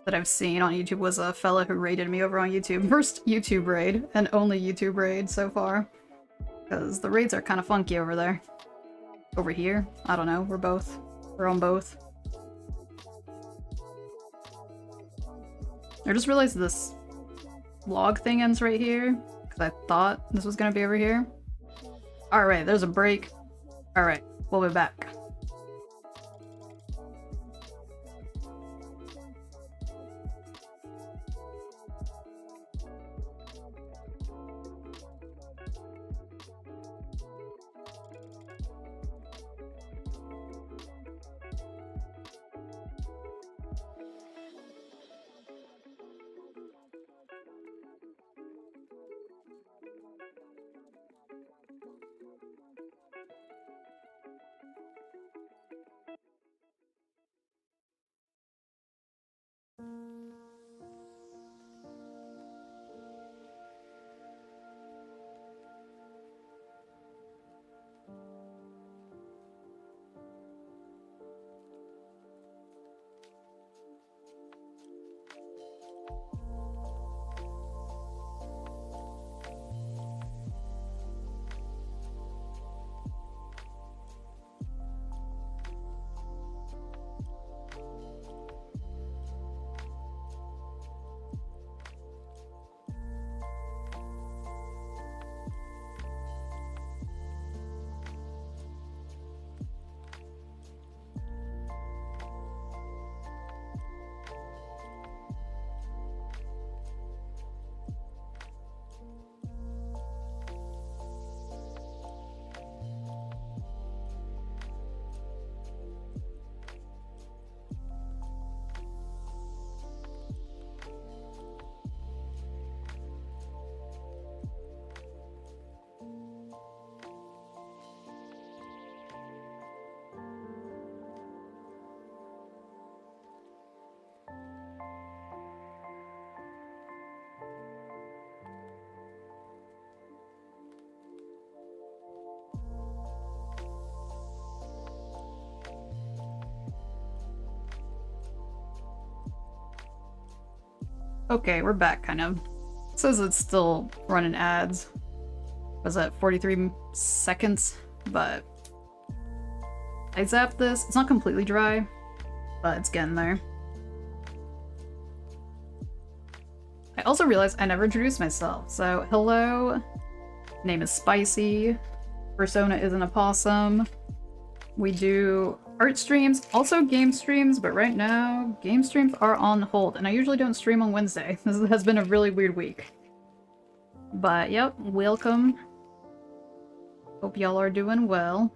that I've seen on YouTube was a fella who raided me over on YouTube. First YouTube raid, and only YouTube raid so far. Because the raids are kind of funky over there. Over here? I don't know, we're on both. I just realized this log thing ends right here, because I thought this was gonna be over here. Alright, there's a break. Alright, we'll be back. Okay, we're back, kind of. It says it's still running ads. Was that 43 seconds? But I zapped this. It's not completely dry, but it's getting there. I also realized I never introduced myself. So, hello, Name is Spycy. Persona is an opossum. We do art streams, also game streams, but right now game streams are on hold, and I usually don't stream on Wednesday. This has been a really weird week. But yep, welcome. Hope y'all are doing well.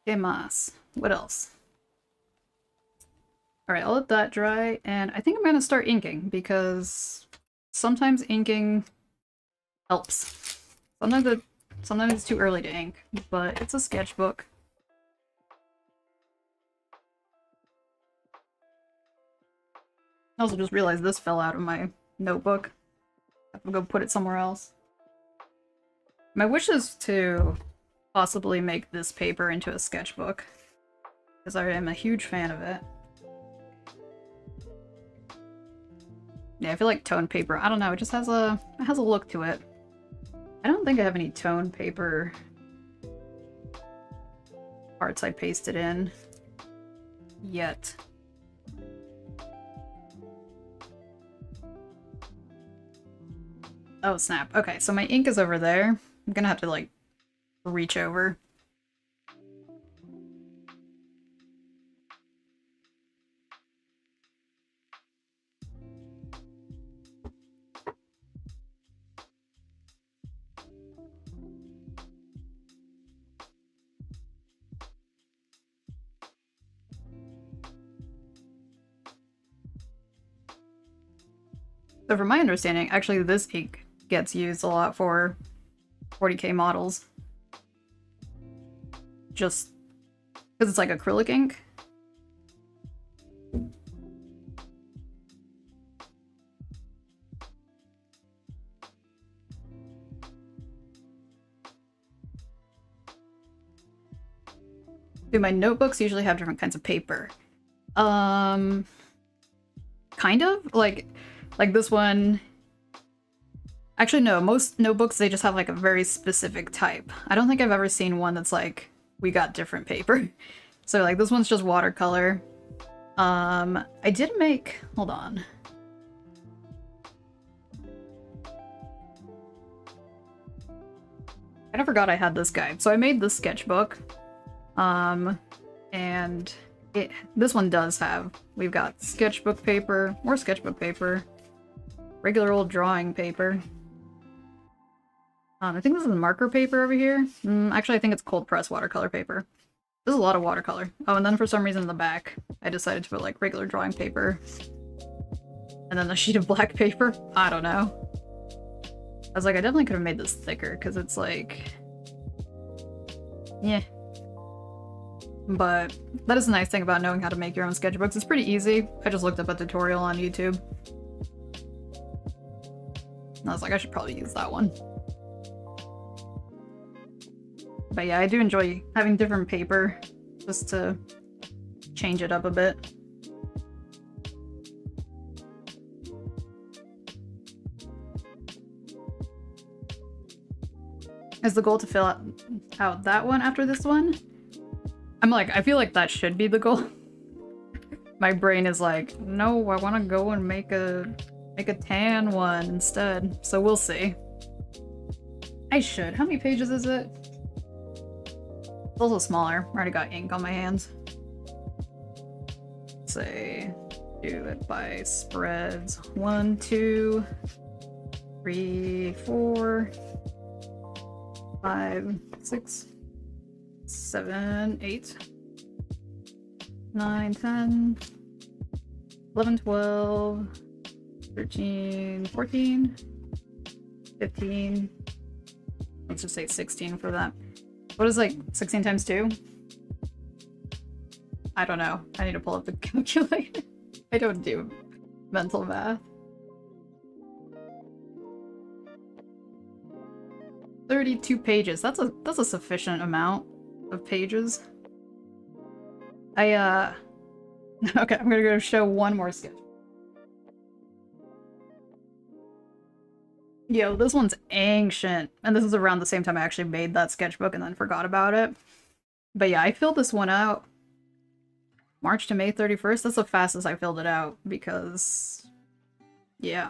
¿Qué más? What else? Alright, I'll let that dry, and I think I'm gonna start inking, because sometimes inking helps. Sometimes it's too early to ink, but it's a sketchbook. I also just realized this fell out of my notebook. I have to go put it somewhere else. My wish is to possibly make this paper into a sketchbook, because I am a huge fan of it. Yeah, I feel like toned paper, I don't know, it just has a look to it. I don't think I have any toned paper parts I pasted in yet. Oh snap, okay, so my ink is over there. I'm gonna have to like reach over. So from my understanding, actually this ink gets used a lot for 40K models. Just because it's like acrylic ink. Do my notebooks usually have different kinds of paper? Kind of? Like this one... Actually, no. Most notebooks, they just have like a very specific type. I don't think I've ever seen one that's like, we got different paper. So like this one's just watercolor. I did make... Hold on. I forgot I had this guide. So I made this sketchbook. And this one does have... We've got sketchbook paper, more sketchbook paper, regular old drawing paper. I think this is marker paper over here. Actually, I think it's cold press watercolor paper. This is a lot of watercolor. Oh, and then for some reason in the back, I decided to put like regular drawing paper. And then a sheet of black paper. I don't know. I was like, I definitely could have made this thicker, because it's like... Yeah. But that is the nice thing about knowing how to make your own sketchbooks. It's pretty easy. I just looked up a tutorial on YouTube. And I was like, I should probably use that one. But yeah, I do enjoy having different paper, just to change it up a bit. Is the goal to fill out that one after this one? I'm like, I feel like that should be the goal. My brain is like, no, I want to go and make a tan one instead. So we'll see. I should. How many pages is it? It's also smaller. I already got ink on my hands. Let's say, do it by spreads. 1, 2, 3, 4, 5, 6, 7, 8, 9, 10, 11, 12, 13, 14, 15. Let's just say 16 for that. What is like 16 times 2? I don't know. I need to pull up the calculator. I don't do mental math. 32 pages. That's a sufficient amount of pages. Okay, I'm gonna go show one more sketch. Yo, this one's ancient. And this is around the same time I actually made that sketchbook and then forgot about it. But yeah, I filled this one out March to May 31st. That's the fastest I filled it out because, yeah.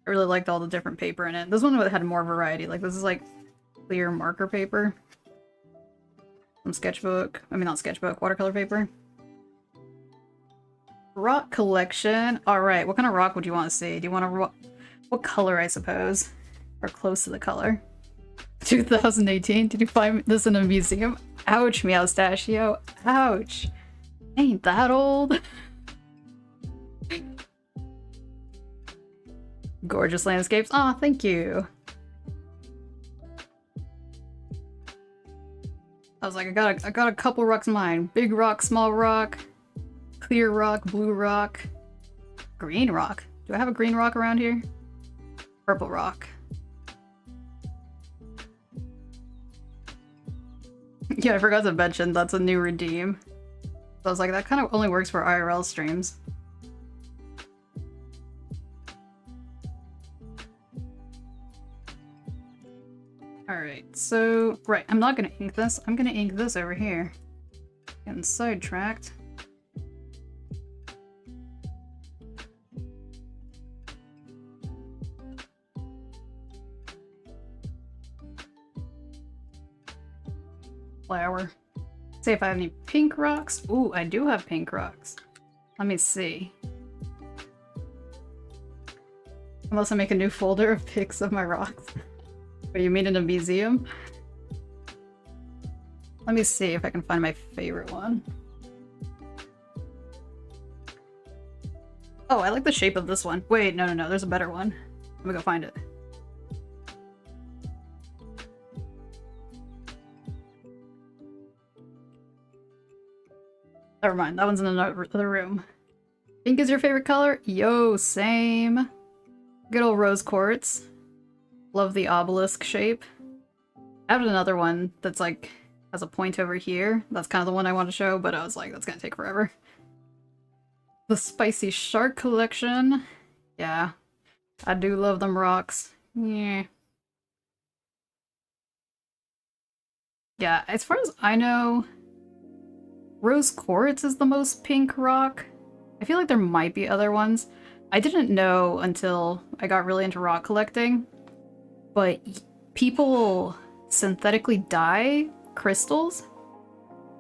I really liked all the different paper in it. This one had more variety. Like, this is like clear marker paper. Some sketchbook. I mean, not sketchbook, watercolor paper. Rock collection. Alright, what kind of rock would you want to see? Do you want to what color, I suppose? Or close to the color? 2018? Did you find this in a museum? Ouch, Meowstachio. Ouch. Ain't that old. Gorgeous landscapes. Aw, thank you. I was like, I got a couple rocks in mind. Big rock, small rock, clear rock, blue rock, green rock. Do I have a green rock around here? Purple rock. Yeah, I forgot to mention that's a new redeem. So I was like, that kind of only works for IRL streams. Alright, so, right, I'm not gonna ink this. I'm gonna ink this over here. Getting sidetracked. Flower. See if I have any pink rocks. Ooh, I do have pink rocks. Let me see. Unless I make a new folder of pics of my rocks. What, you mean in a museum? Let me see if I can find my favorite one. Oh, I like the shape of this one. Wait, no, there's a better one. Let me go find it. Never mind, that one's in another room. Pink is your favorite color? Yo, same. Good old rose quartz. Love the obelisk shape. I have another one that's like has a point over here. That's kind of the one I want to show, but I was like, that's gonna take forever. The SpycyShark collection. Yeah. I do love them rocks. Yeah. Yeah, as far as I know, rose quartz is the most pink rock. I feel like there might be other ones. I didn't know until I got really into rock collecting. But people synthetically dye crystals?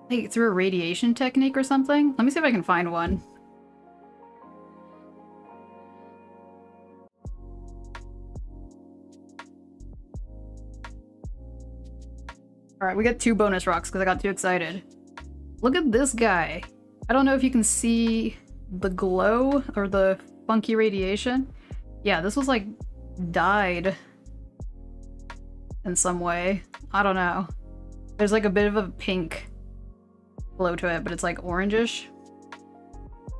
Like through a radiation technique or something? Let me see if I can find one. Alright, we got 2 bonus rocks because I got too excited. Look at this guy. I don't know if you can see the glow or the funky radiation. Yeah, this was like dyed in some way. I don't know. There's like a bit of a pink glow to it, but it's like orangish.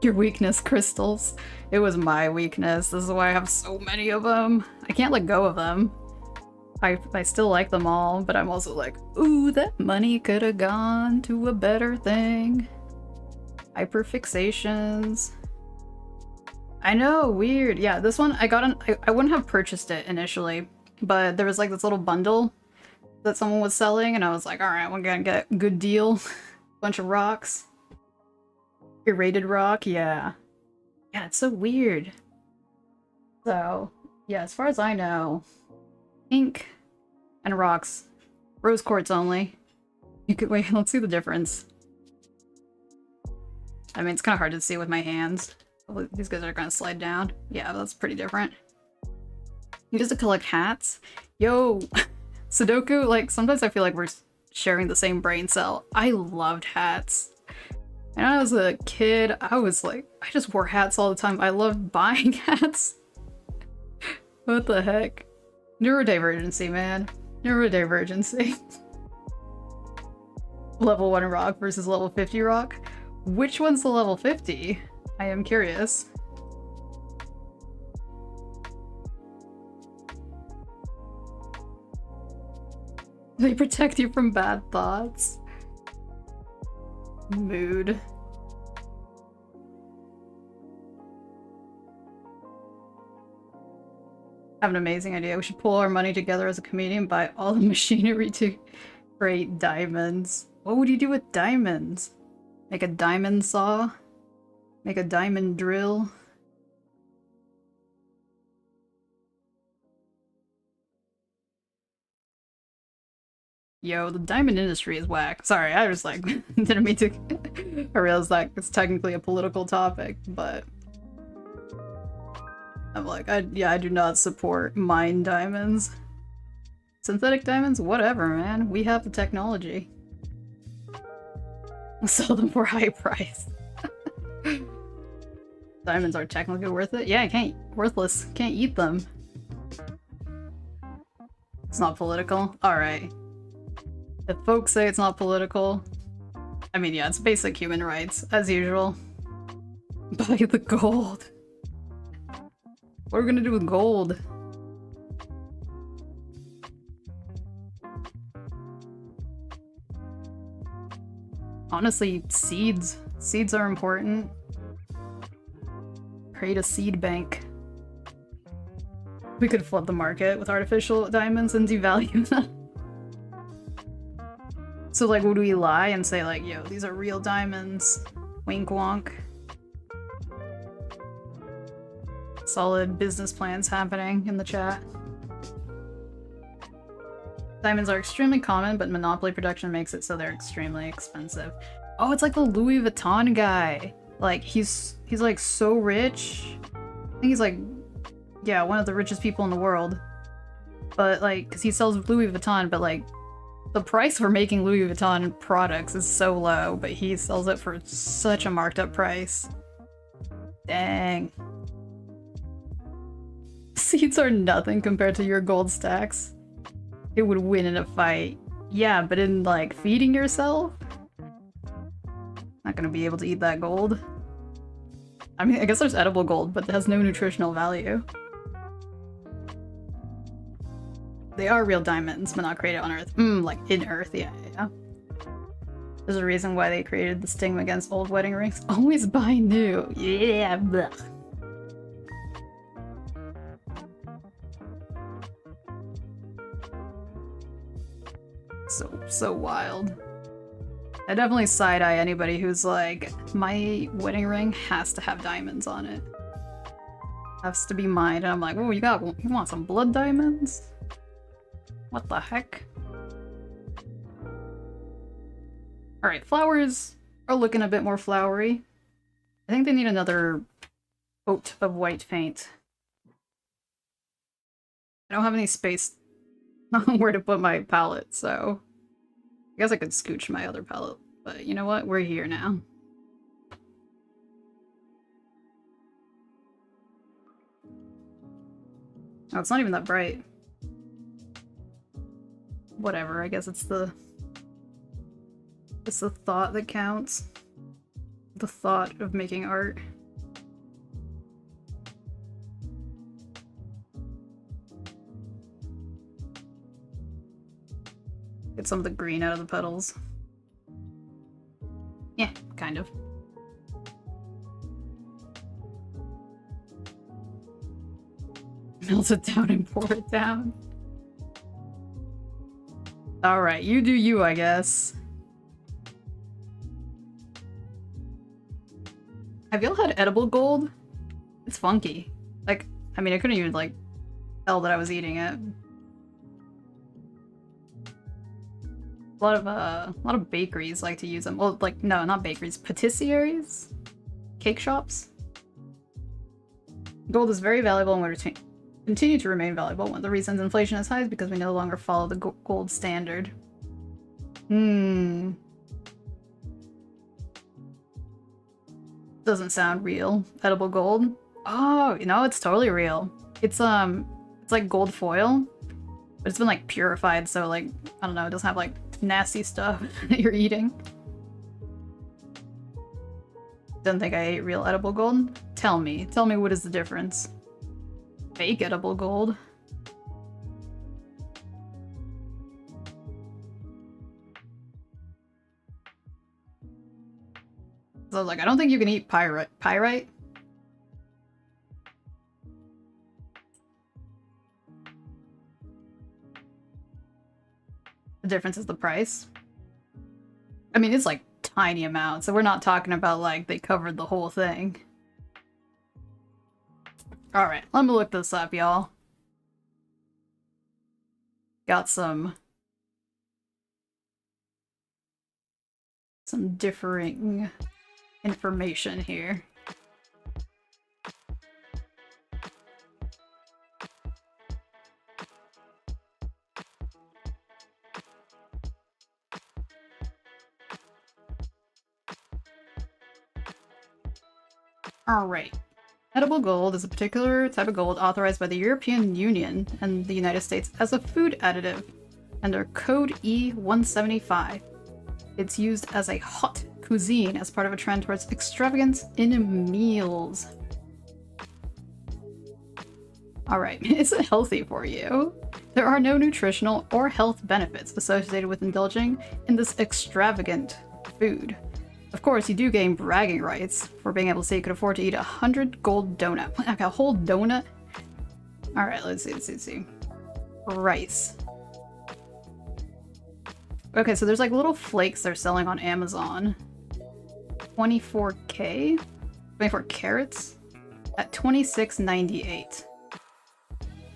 Your weakness, crystals. It was my weakness. This is why I have so many of them. I can't let go of them. I still like them all, but I'm also like, ooh, that money could have gone to a better thing. Hyperfixations. I know, weird. Yeah, this one, I wouldn't have purchased it initially, but there was like this little bundle that someone was selling, and I was like, alright, we're gonna get a good deal. Bunch of rocks. Irradiated rock, yeah. Yeah, it's so weird. So, yeah, as far as I know, ink and rocks. Rose quartz only. You could wait, let's see the difference. I mean, it's kind of hard to see with my hands. These guys are gonna slide down. Yeah, that's pretty different. You just to collect hats? Yo, Sudoku, like, sometimes I feel like we're sharing the same brain cell. I loved hats. And when I was a kid, I was like, I just wore hats all the time. I loved buying hats. What the heck? Neurodivergency, man. Neurodivergency. Level 1 rock versus level 50 rock? Which one's the level 50? I am curious. They protect you from bad thoughts. Mood. have an amazing idea. We should pull our money together as a community and buy all the machinery to create diamonds. What would you do with diamonds? Make a diamond saw? Make a diamond drill? Yo, the diamond industry is whack. Sorry, I just like didn't mean to. I realized that it's technically a political topic, but I'm like, I do not support mine diamonds. Synthetic diamonds? Whatever, man. We have the technology. We'll sell them for high price. Diamonds are technically worth it? Yeah, worthless. Can't eat them. It's not political? Alright. If folks say it's not political, I mean, yeah, it's basic human rights, as usual. Buy the gold. What are we gonna do with gold? Honestly, seeds. Seeds are important. Create a seed bank. We could flood the market with artificial diamonds and devalue them. So, like, would we lie and say, like, yo, these are real diamonds? Wink wonk. Solid business plans happening in the chat. Diamonds are extremely common, but monopoly production makes it so they're extremely expensive. Oh, it's like the Louis Vuitton guy. Like, he's like so rich. I think he's like, yeah, one of the richest people in the world. But like, because he sells Louis Vuitton, but like, the price for making Louis Vuitton products is so low, but he sells it for such a marked up price. Dang. Seeds are nothing compared to your gold stacks. It would win in a fight. Yeah, but in like feeding yourself? Not gonna be able to eat that gold. I mean, I guess there's edible gold, but it has no nutritional value. They are real diamonds, but not created on Earth. Like in Earth, yeah. There's a reason why they created the stigma against old wedding rings. Always buy new. Yeah, blech. So wild. I definitely side-eye anybody who's like, my wedding ring has to have diamonds on it. Has to be mine. And I'm like, oh, you want some blood diamonds? What the heck? Alright, flowers are looking a bit more flowery. I think they need another coat of white paint. I don't have any space on where to put my palette, so I guess I could scooch my other palette. But you know what? We're here now. Oh, it's not even that bright. Whatever, I guess it's the thought that counts. The thought of making art. Get some of the green out of the petals. Yeah, kind of. Melt it down and pour it down. Alright, you do you, I guess. Have y'all had edible gold? It's funky. Like, I mean, I couldn't even, like, tell that I was eating it. A lot of bakeries like to use them. Well, like, no, not bakeries. Patisseries? Cake shops? Gold is very valuable and will continue to remain valuable. One of the reasons inflation is high is because we no longer follow the gold standard. Doesn't sound real. Edible gold? Oh, you know, it's totally real. It's like gold foil, but it's been like purified, so like, I don't know, it doesn't have like nasty stuff that you're eating. Don't think I ate real edible gold? Tell me what is the difference? Fake edible gold. So like, I don't think you can eat pyrite. The difference is the price. I mean, it's like tiny amounts, so we're not talking about like they covered the whole thing. Alright, let me look this up, y'all. Got some differing information here. Alright. Edible gold is a particular type of gold authorized by the European Union and the United States as a food additive under Code E175. It's used as a hot cuisine as part of a trend towards extravagance in meals. Alright, is it healthy for you? There are no nutritional or health benefits associated with indulging in this extravagant food. Of course, you do gain bragging rights for being able to say you could afford to eat 100 gold donut. Like a whole donut? Alright, let's see. Rice. Okay, so there's like little flakes they're selling on Amazon. 24K? 24 carats? At $26.98.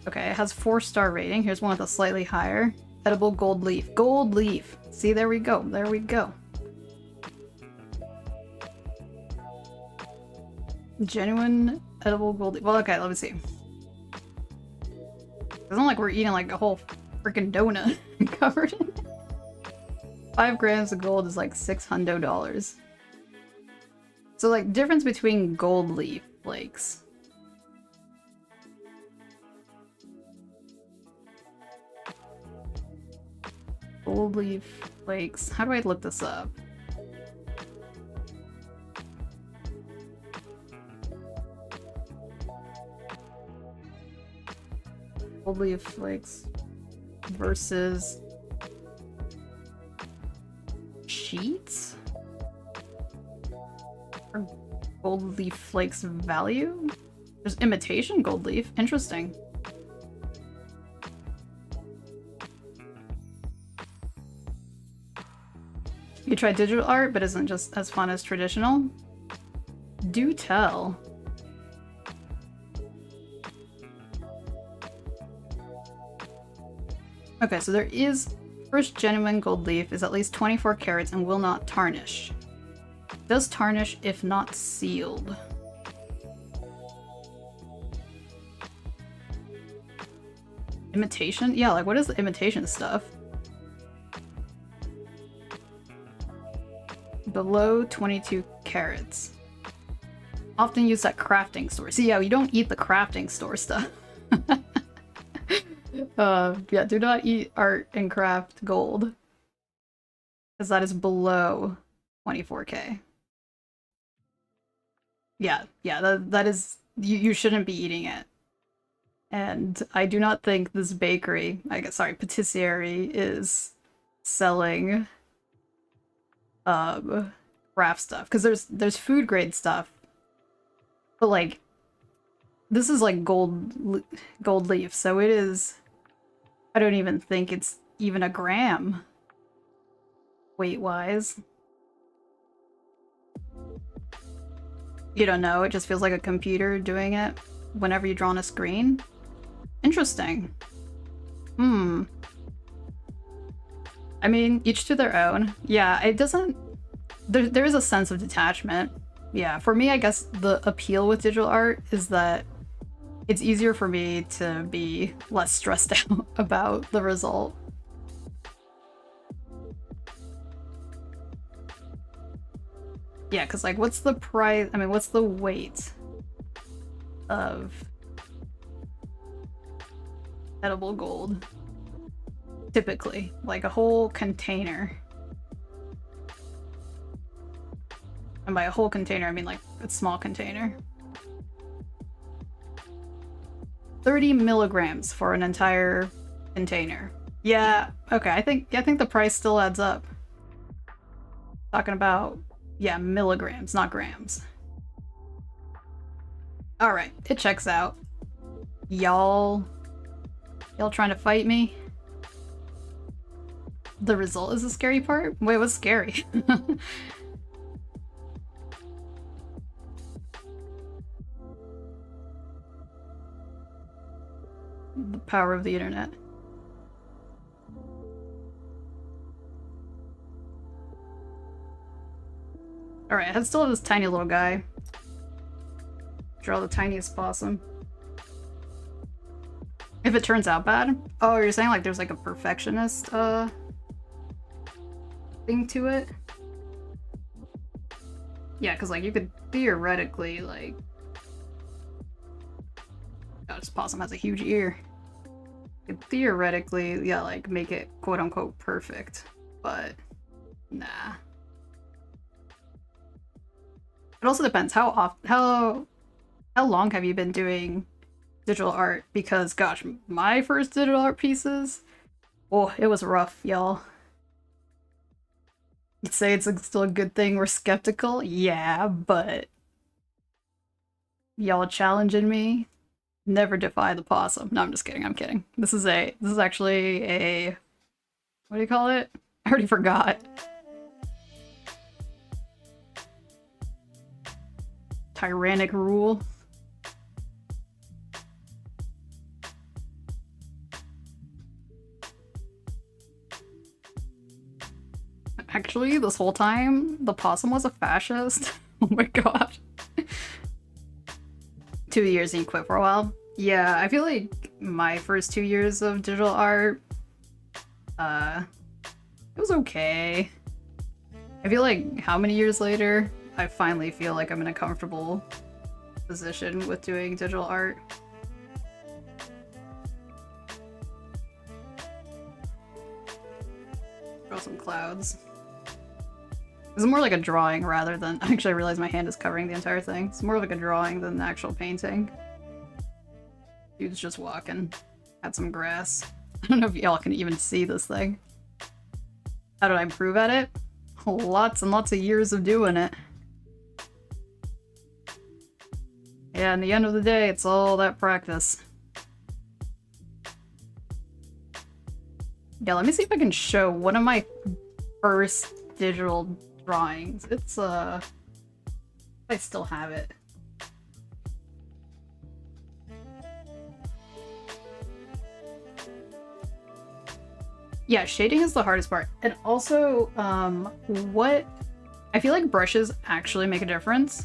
Okay, it has 4-star rating. Here's one with a slightly higher. Edible gold leaf. Gold leaf! See, there we go. There we go. Genuine edible gold leaf. Well, okay, let me see. It's not like we're eating like a whole freaking donut covered in it. 5 grams of gold is like $600. So like difference between gold leaf flakes. Gold leaf flakes. How do I look this up? Gold leaf flakes versus sheets? Or gold leaf flakes value? There's imitation gold leaf. Interesting. You try digital art, but isn't just as fun as traditional? Do tell. Okay, so there is... First genuine gold leaf is at least 24 carats and will not tarnish. Does tarnish if not sealed. Imitation? Yeah, like what is the imitation stuff? Below 22 carats. Often used at crafting stores. See, yeah, you don't eat the crafting store stuff. Yeah, do not eat art and craft gold. Because that is below 24K. Yeah, that is... You shouldn't be eating it. And I do not think this bakery, patisserie is selling craft stuff. Because there's food grade stuff. But like, this is like gold leaf, so it is... I don't even think it's even a gram weight-wise. You don't know, it just feels like a computer doing it whenever you draw on a screen. Interesting. I mean, each to their own. Yeah, it doesn't... There is a sense of detachment. Yeah, for me, I guess the appeal with digital art is that it's easier for me to be less stressed out about the result. Yeah, because like, what's the price? I mean, what's the weight of edible gold? Typically, like a whole container. And by a whole container, I mean like a small container. 30 milligrams for an entire container. Yeah, okay, I think the price still adds up. Talking about, yeah, milligrams, not grams. Alright, it checks out. Y'all trying to fight me? the result is the scary part? Wait, what's scary? The power of the internet. Alright, I still have this tiny little guy. Draw the tiniest possum. If it turns out bad? Oh, you're saying like there's like a perfectionist thing to it? Yeah, because like you could theoretically like... God, this possum has a huge ear. You could theoretically, yeah, like make it quote unquote perfect, but nah. It also depends how long have you been doing digital art? Because gosh, my first digital art pieces, oh, it was rough, y'all. You'd say it's still a good thing we're skeptical? Yeah, but y'all challenging me? Never defy the possum. No, I'm just kidding, I'm kidding. This is actually a, what do you call it? I already forgot. Tyrannic rule. Actually, this whole time, the possum was a fascist. Oh my god. 2 years and you quit for a while. Yeah, I feel like my first 2 years of digital art, it was okay. I feel like how many years later, I finally feel like I'm in a comfortable position with doing digital art. Draw some clouds. It's more like a drawing rather than... Actually, I realize my hand is covering the entire thing. It's more like a drawing than the actual painting. Dude's just walking. Had some grass. I don't know if y'all can even see this thing. How did I improve at it? Lots and lots of years of doing it. Yeah, in the end of the day, it's all that practice. Yeah, let me see if I can show one of my first digital drawings. It's, I still have it. Yeah, shading is the hardest part. And also, I feel like brushes actually make a difference.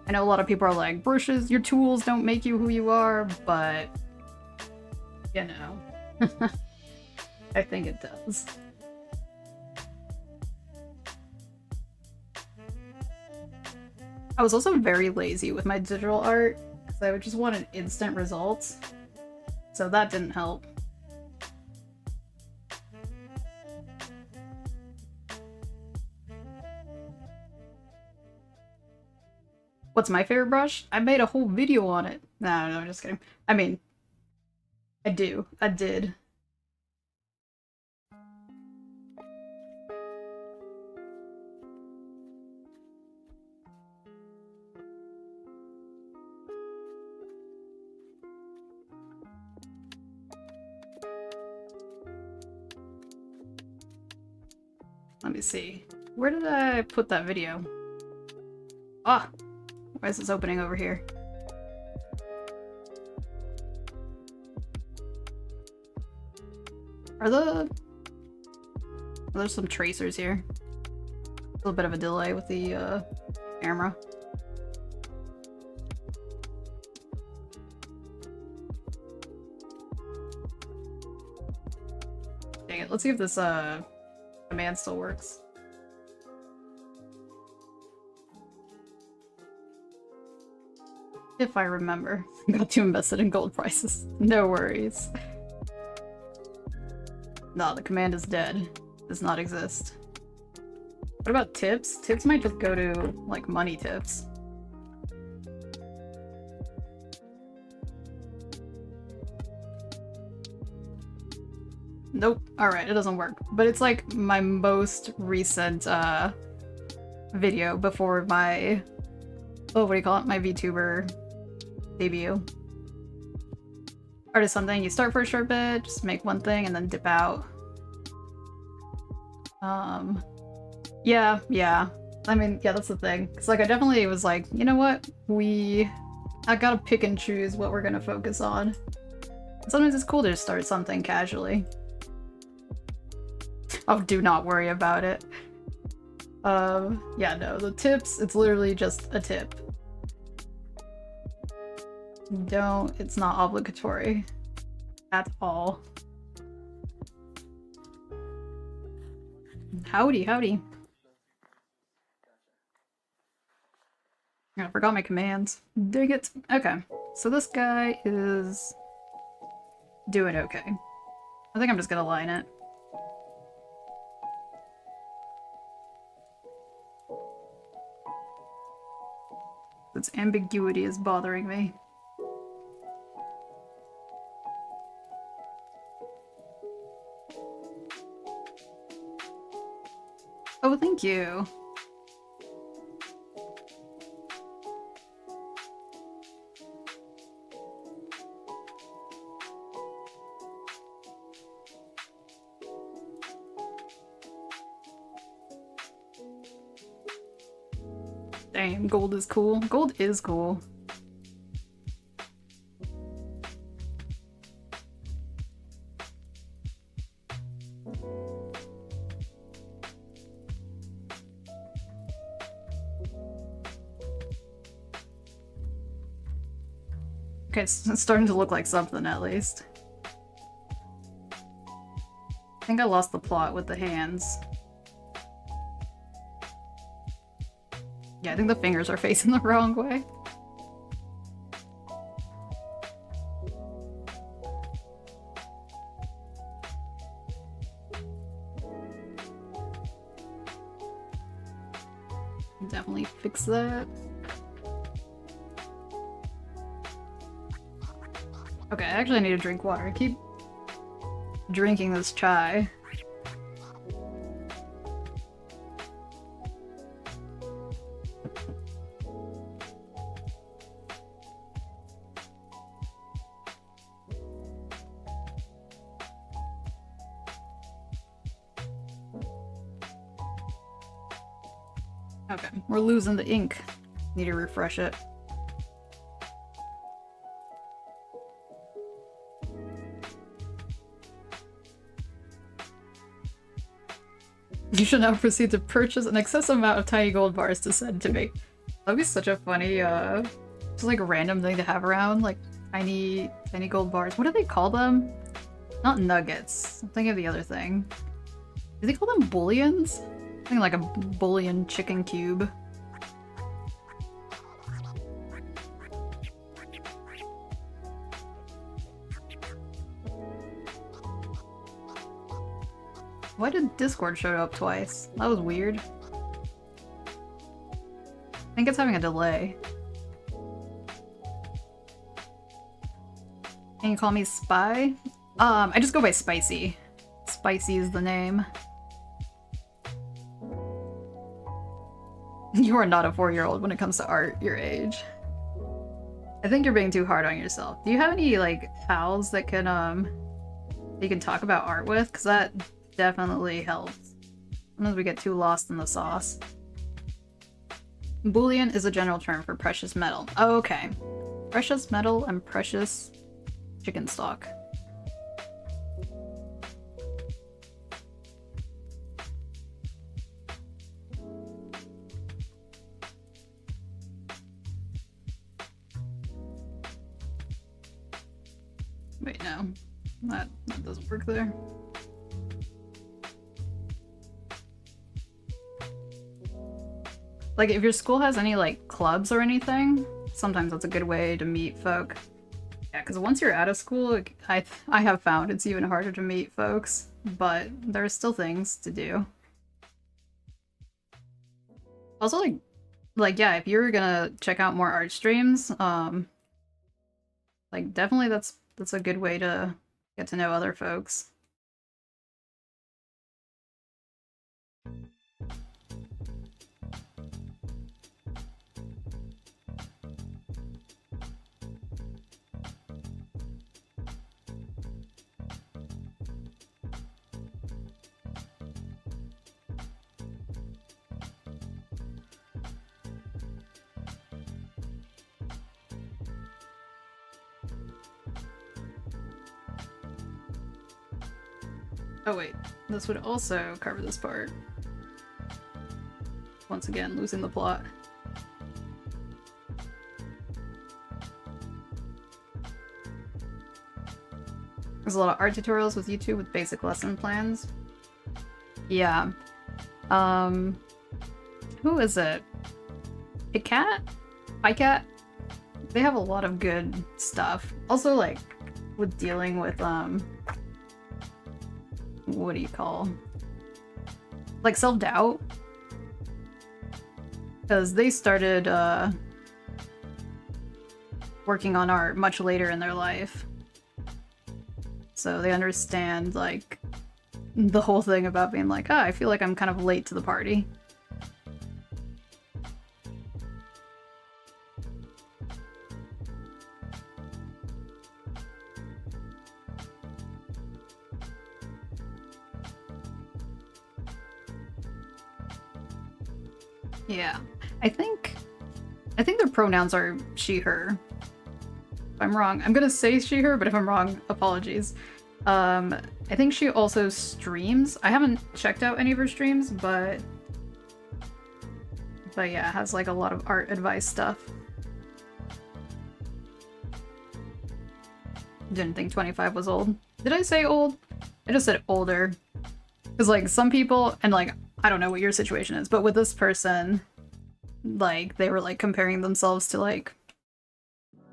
I know a lot of people are like, brushes, your tools don't make you who you are, but, you know, I think it does. I was also very lazy with my digital art, because I would just wanted instant results, so that didn't help. What's my favorite brush? I made a whole video on it. No, I'm just kidding. I mean, I did. Let me see. Where did I put that video? Ah! Why is this opening over here? There's some tracers here. A little bit of a delay with the camera. Dang it, let's see if this command still works. If I remember. Got too invested in gold prices. No worries. No, the command is dead. Does not exist. What about tips? Tips might just go to, like, money tips. Nope. Alright, it doesn't work. But it's like my most recent video before my... Oh, what do you call it? My VTuber debut. art is something you start for a short bit, just make one thing and then dip out. Yeah. I mean, yeah, that's the thing. It's like I definitely was like, you know what? I gotta pick and choose what we're gonna focus on. And sometimes it's cool to just start something casually. Oh, do not worry about it. Yeah, no, the tips, it's literally just a tip. It's not obligatory at all. Howdy. I forgot my commands. Dang it. Okay, so this guy is doing okay. I think I'm just gonna line it. Its ambiguity is bothering me. Oh, thank you. Damn, gold is cool. Gold is cool. Okay, it's starting to look like something at least. I think I lost the plot with the hands. Yeah, I think the fingers are facing the wrong way. Definitely fix that. Okay, I actually need to drink water. I keep drinking this chai. Okay, we're losing the ink. Need to refresh it. You should now proceed to purchase an excessive amount of tiny gold bars to send to me. That'd be such a funny, just like a random thing to have around, like tiny gold bars. What do they call them? Not nuggets. I'm thinking of the other thing. Do they call them bullions? I think like a bullion chicken cube. Why did Discord show up twice? That was weird. I think it's having a delay. Can you call me Spy? I just go by Spycy. Spycy is the name. You are not a 4-year-old when it comes to art your age. I think you're being too hard on yourself. Do you have any, like, pals that can, you can talk about art with? Because that definitely helps. Sometimes we get too lost in the sauce. Bullion is a general term for precious metal. Oh, okay. Precious metal and precious chicken stock. Wait, no. That doesn't work there. Like, if your school has any, like, clubs or anything, sometimes that's a good way to meet folk. Yeah, because once you're out of school, I have found it's even harder to meet folks, but there are still things to do. Also, like, yeah, if you're gonna check out more art streams, like, definitely that's a good way to get to know other folks. Oh wait, this would also cover this part. Once again, losing the plot. There's a lot of art tutorials with YouTube with basic lesson plans. Yeah. Who is it? Cat? iCat? They have a lot of good stuff. Also, like, with dealing with, what do you call? Like, self-doubt? Because they started, working on art much later in their life. So they understand, like, the whole thing about being like, I feel like I'm kind of late to the party. Yeah. I think their pronouns are she, her. If I'm wrong, I'm gonna say she, her, but if I'm wrong, apologies. I think she also streams. I haven't checked out any of her streams, but yeah, has like a lot of art advice stuff. Didn't think 25 was old. Did I say old? I just said older. Because like some people, and like, I don't know what your situation is, but with this person, like they were like comparing themselves to like,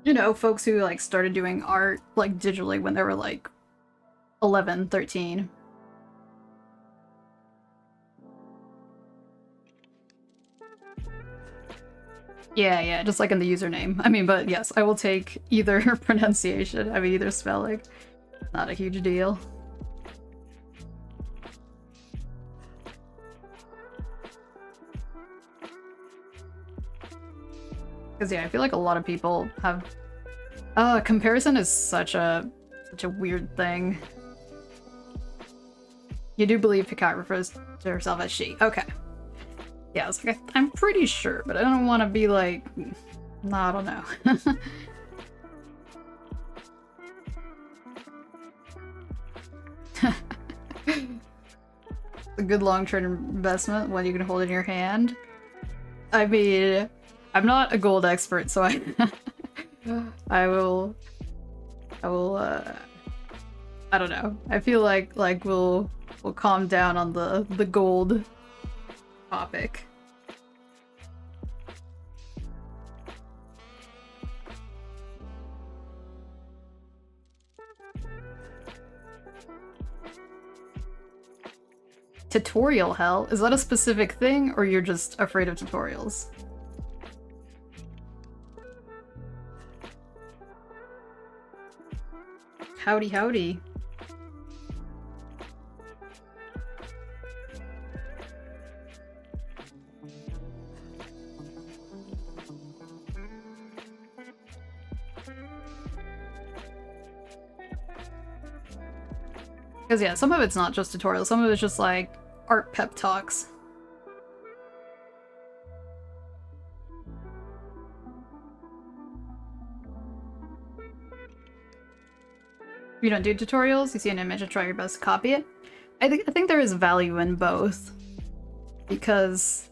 you know, folks who like started doing art like digitally when they were like 11, 13. Yeah, just like in the username. I mean, but yes, I will take either pronunciation. I mean, either spelling. Not a huge deal. Because yeah, I feel like a lot of people have... comparison is such a weird thing. You do believe Picard refers to herself as she. Okay. Yeah, I was like, I'm pretty sure, but I don't want to be like... No, I don't know. A good long-term investment, one you can hold in your hand. I mean, I'm not a gold expert, so I will, I don't know. I feel like we'll calm down on the gold topic. Tutorial hell? Is that a specific thing, or you're just afraid of tutorials? Howdy, howdy. Because yeah, some of it's not just tutorials, some of it's just like art pep talks. If you don't do tutorials, you see an image and try your best to copy it. I think there is value in both, because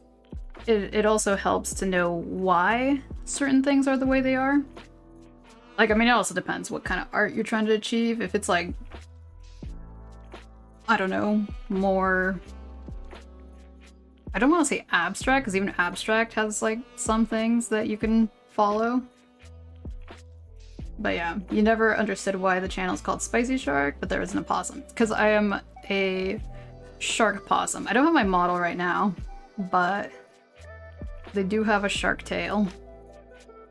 it also helps to know why certain things are the way they are. Like, I mean, it also depends what kind of art you're trying to achieve. If it's like, I don't know, more... I don't want to say abstract, because even abstract has like some things that you can follow. But yeah, you never understood why the channel is called SpycyShark, but there is an opossum. Because I am a shark possum. I don't have my model right now, but they do have a shark tail.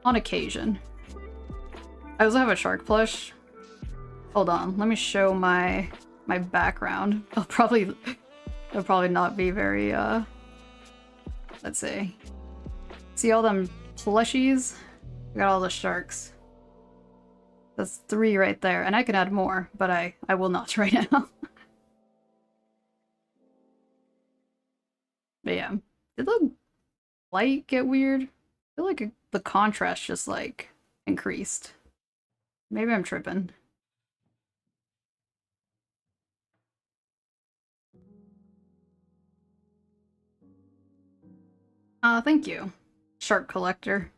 On occasion. I also have a shark plush. Hold on, let me show my background. It'll probably not be very, let's see. See all them plushies? We got all the sharks. That's 3 right there, and I can add more, but I will not right now. But yeah, did the light get weird? I feel like the contrast just like increased. Maybe I'm tripping. Thank you, shark collector.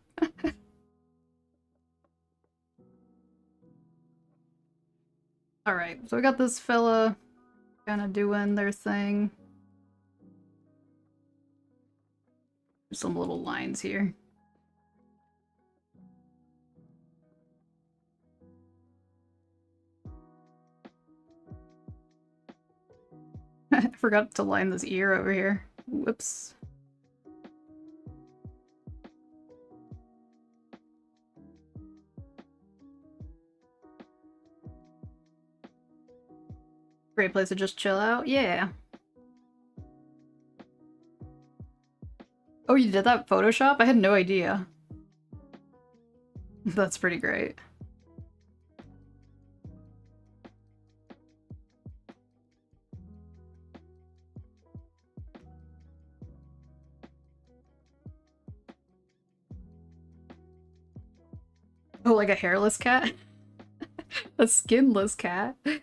Alright, so we got this fella kind of doing their thing. There's some little lines here. I forgot to line this ear over here. Whoops. Great place to just chill out? Yeah. Oh, you did that Photoshop? I had no idea. That's pretty great. Oh, like a hairless cat? A skinless cat? I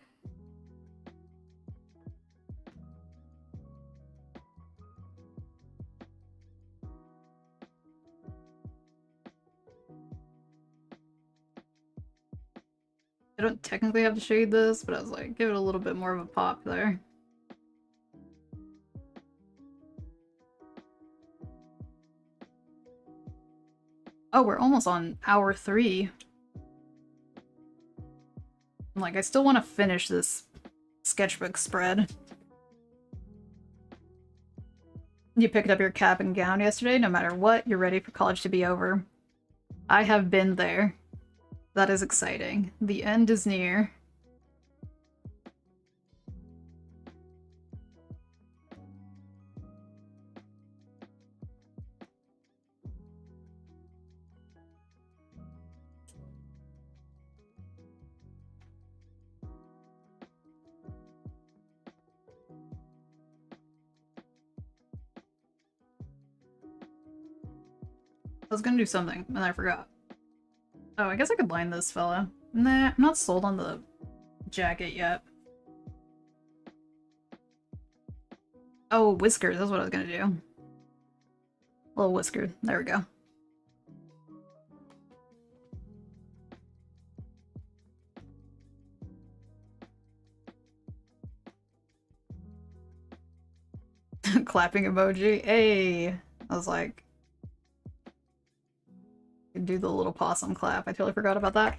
don't technically have to shade this, but I was like, give it a little bit more of a pop there. Oh, we're almost on hour 3. Like, I still want to finish this sketchbook spread. You picked up your cap and gown yesterday. No matter what, you're ready for college to be over. I have been there. That is exciting. The end is near. I was gonna do something, and I forgot. Oh, I guess I could line this fella. Nah, I'm not sold on the jacket yet. Oh, whiskers, that's what I was gonna do. A little whisker. There we go. Clapping emoji. Hey! I was like... do the little possum clap. I totally forgot about that.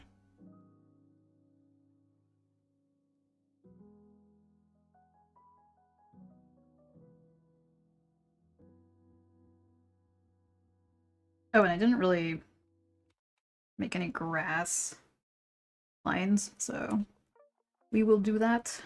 Oh, and I didn't really make any grass lines, so we will do that.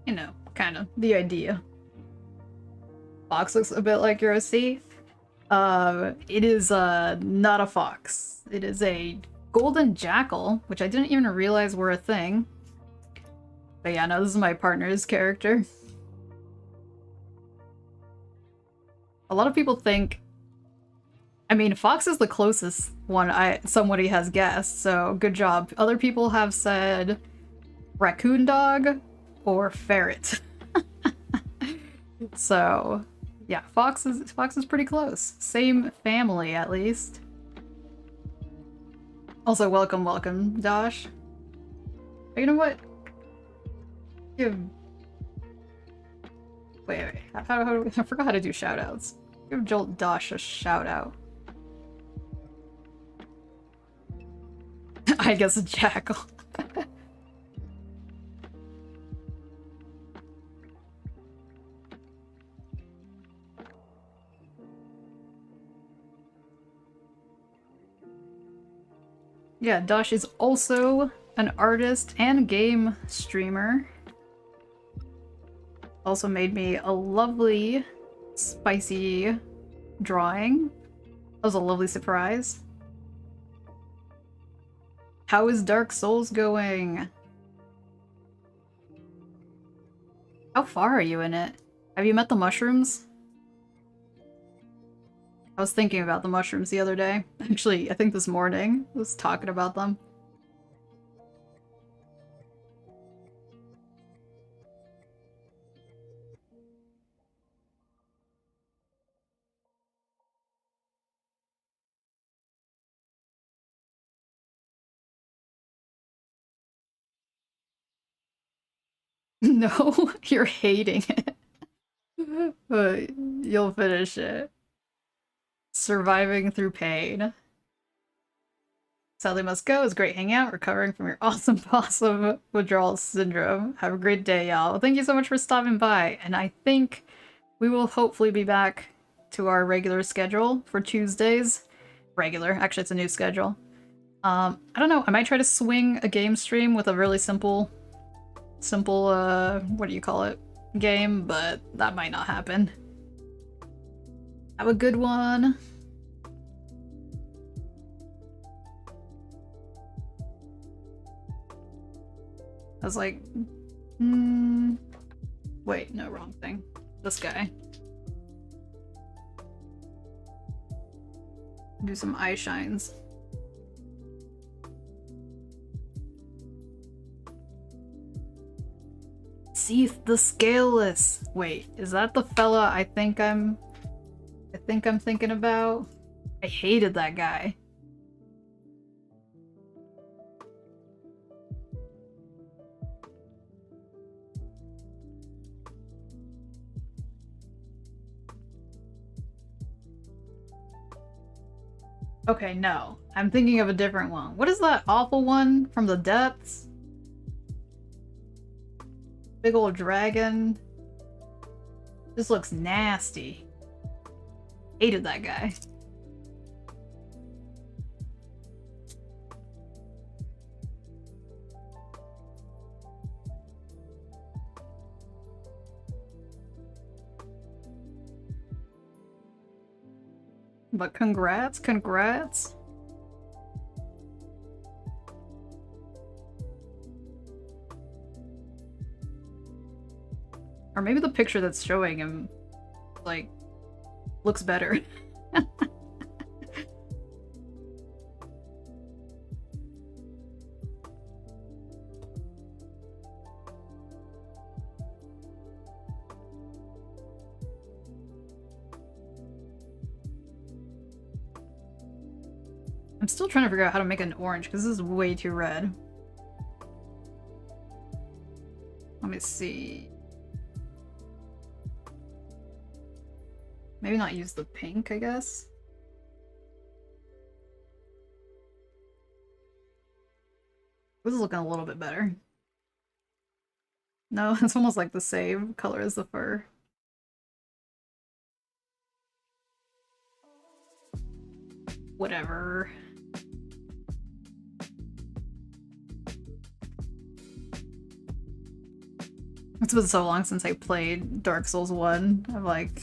You know, kind of the idea. Fox looks a bit like your OC. It is not a fox. It is a golden jackal, which I didn't even realize were a thing. But yeah, no, this is my partner's character. A lot of people think... I mean, fox is the closest one somebody has guessed, so good job. Other people have said raccoon dog or ferret. So, yeah, fox is pretty close. Same family, at least. Also, welcome, Dosh. But you know what? Give... Wait. How do I forgot how to do shoutouts. Give Jolt Dosh a shout out. I guess a jackal. Yeah, Dosh is also an artist and game streamer. Also made me a lovely spicy drawing. That was a lovely surprise. How is Dark Souls going? How far are you in it? Have you met the mushrooms? I was thinking about the mushrooms the other day. Actually, I think this morning I was talking about them. No, you're hating it. But you'll finish it. Surviving through pain. Sadly must go. It was great hanging out, recovering from your awesome possum withdrawal syndrome. Have a great day, y'all. Thank you so much for stopping by. And I think we will hopefully be back to our regular schedule for Tuesdays. Regular. Actually, it's a new schedule. I don't know. I might try to swing a game stream with a really simple, what do you call it? Game, but that might not happen. Have a good one. I was like, wait, no, wrong thing. This guy. Do some eye shines. Seath the Scaleless. Wait, is that the fella I think I'm thinking about? I hated that guy. Okay, no. I'm thinking of a different one. What is that awful one from the depths? Big old dragon. This looks nasty. Hated that guy. But congrats, congrats. Or maybe the picture that's showing him, like, looks better. I'm still trying to figure out how to make an orange, because this is way too red. Let me see. Maybe not use the pink, I guess? This is looking a little bit better. No, it's almost like the same color as the fur. Whatever. It's been so long since I played Dark Souls 1. I'm like,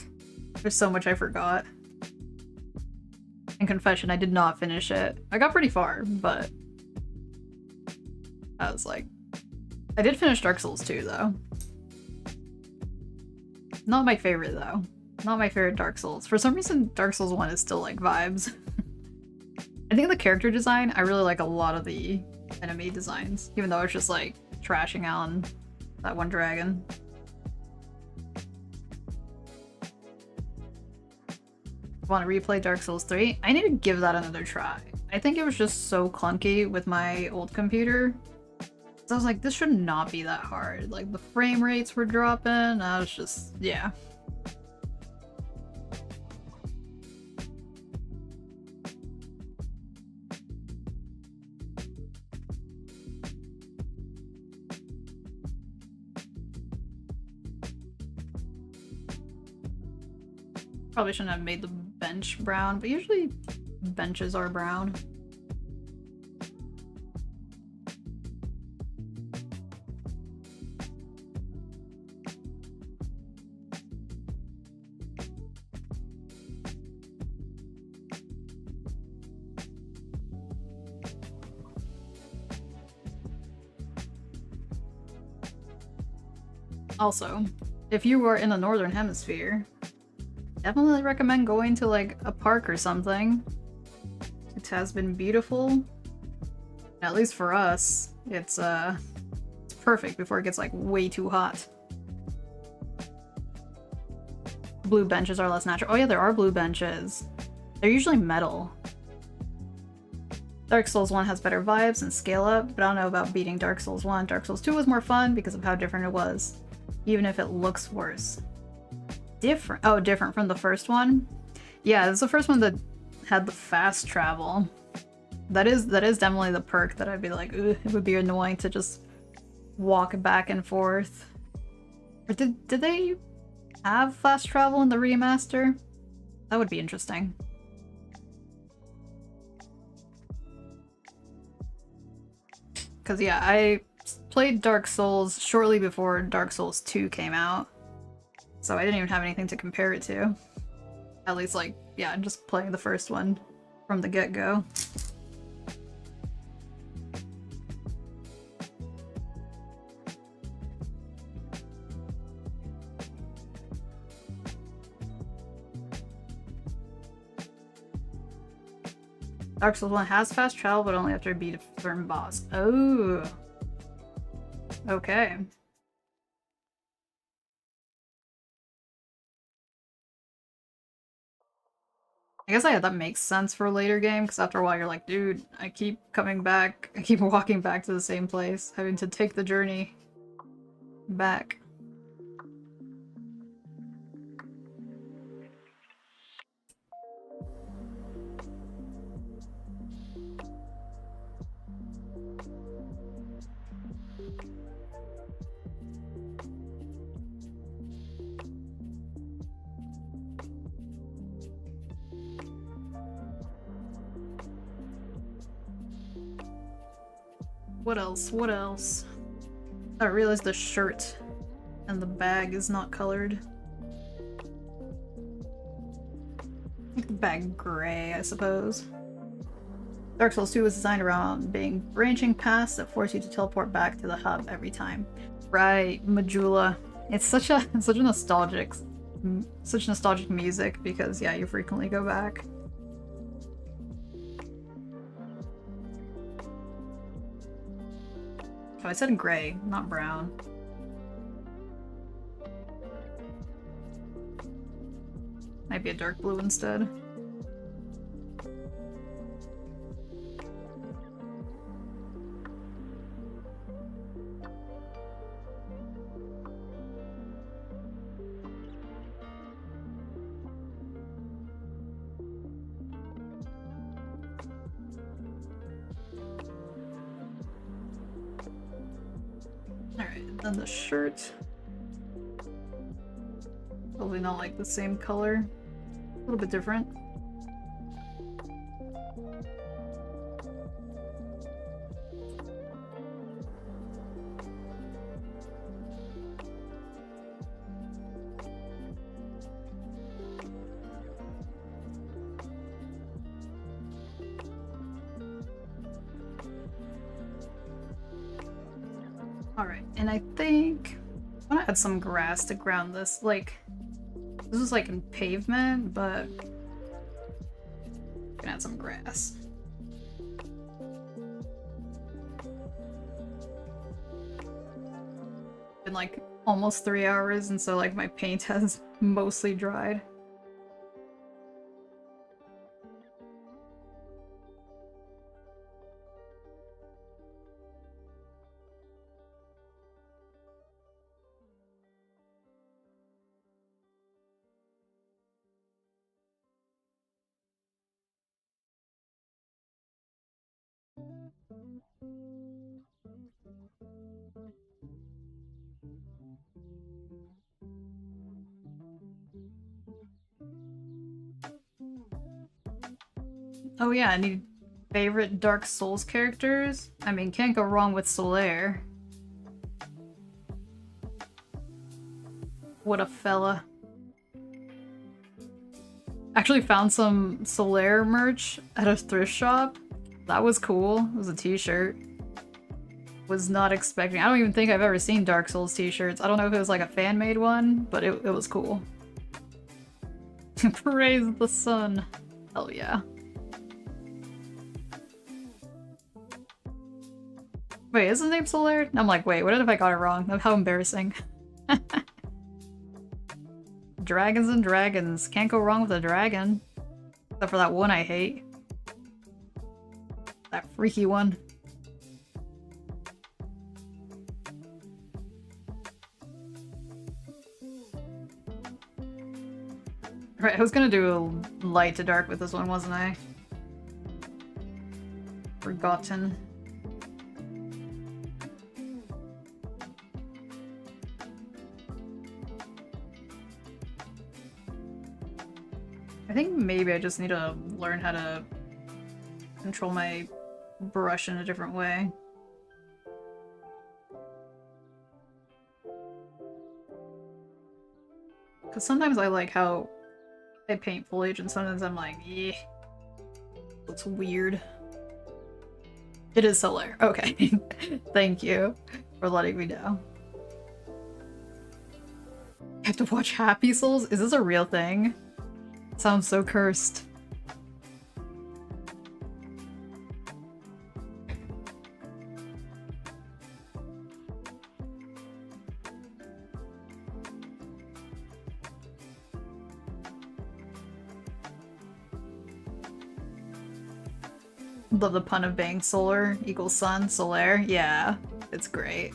there's so much I forgot. In confession, I did not finish it. I got pretty far, but I was like, I did finish Dark Souls 2 though. Not my favorite though. Not my favorite Dark Souls. For some reason, Dark Souls 1 is still like vibes. I think the character design, I really like a lot of the enemy designs, even though it's just like trashing out on that one dragon. Want to replay Dark Souls 3? I need to give that another try. I think it was just so clunky with my old computer. So I was like, this should not be that hard. Like, the frame rates were dropping. I was just, yeah. Probably shouldn't have made the bench brown, but usually benches are brown. Also, if you are in the northern hemisphere, definitely recommend going to like a park or something. It has been beautiful. At least for us, it's perfect before it gets like way too hot. Blue benches are less natural. Oh yeah, there are blue benches. They're usually metal. Dark Souls 1 has better vibes and scale up, but I don't know about beating Dark Souls 1. Dark Souls 2 was more fun because of how different it was, even if it looks worse. Different? Oh, different from the first one? Yeah, it's the first one that had the fast travel. That is definitely the perk that I'd be like, ugh, it would be annoying to just walk back and forth. Or did they have fast travel in the remaster? That would be interesting. Because yeah, I played Dark Souls shortly before Dark Souls 2 came out, so I didn't even have anything to compare it to. At least, like, yeah, just playing the first one from the get-go. Dark Souls 1 has fast travel, but only after you beat a certain boss. Oh. Okay. I guess that makes sense for a later game, because after a while you're like, dude, I keep coming back, I keep walking back to the same place, having to take the journey back. What else? What else? I realized the shirt and the bag is not colored. Make the bag gray, I suppose. Dark Souls 2 was designed around being branching paths that force you to teleport back to the hub every time. Right, Majula. It's such nostalgic music because yeah, you frequently go back. Oh, I said gray, not brown. Might be a dark blue instead. Then the shirt. Probably not like the same color. A little bit different. Alright, and I think I want to add some grass to ground this. Like, this is like in pavement, but I'm gonna add some grass. Been like almost 3 hours, and so like my paint has mostly dried. Oh yeah, I need favorite Dark Souls characters. I mean, can't go wrong with Solaire. What a fella. Actually found some Solaire merch at a thrift shop. That was cool. It was a t-shirt was not expecting. I don't even think I've ever seen Dark Souls t-shirts. I don't know if it was like a fan-made one, but it was cool. Praise the sun. Hell yeah. Wait, is his name Solar? I'm like, wait, what if I got it wrong? How embarrassing. Dragons and dragons. Can't go wrong with a dragon. Except for that one I hate. That freaky one. Right, I was gonna do a light to dark with this one, wasn't I? Forgotten. I think maybe I just need to learn how to control my brush in a different way. Because sometimes I like how I paint foliage and sometimes I'm like, yeah, looks weird. It is Solar. Okay. Thank you for letting me know. I have to watch Happy Souls? Is this a real thing? Sounds so cursed. Love the pun of being solar equals sun, solaire. Yeah, it's great.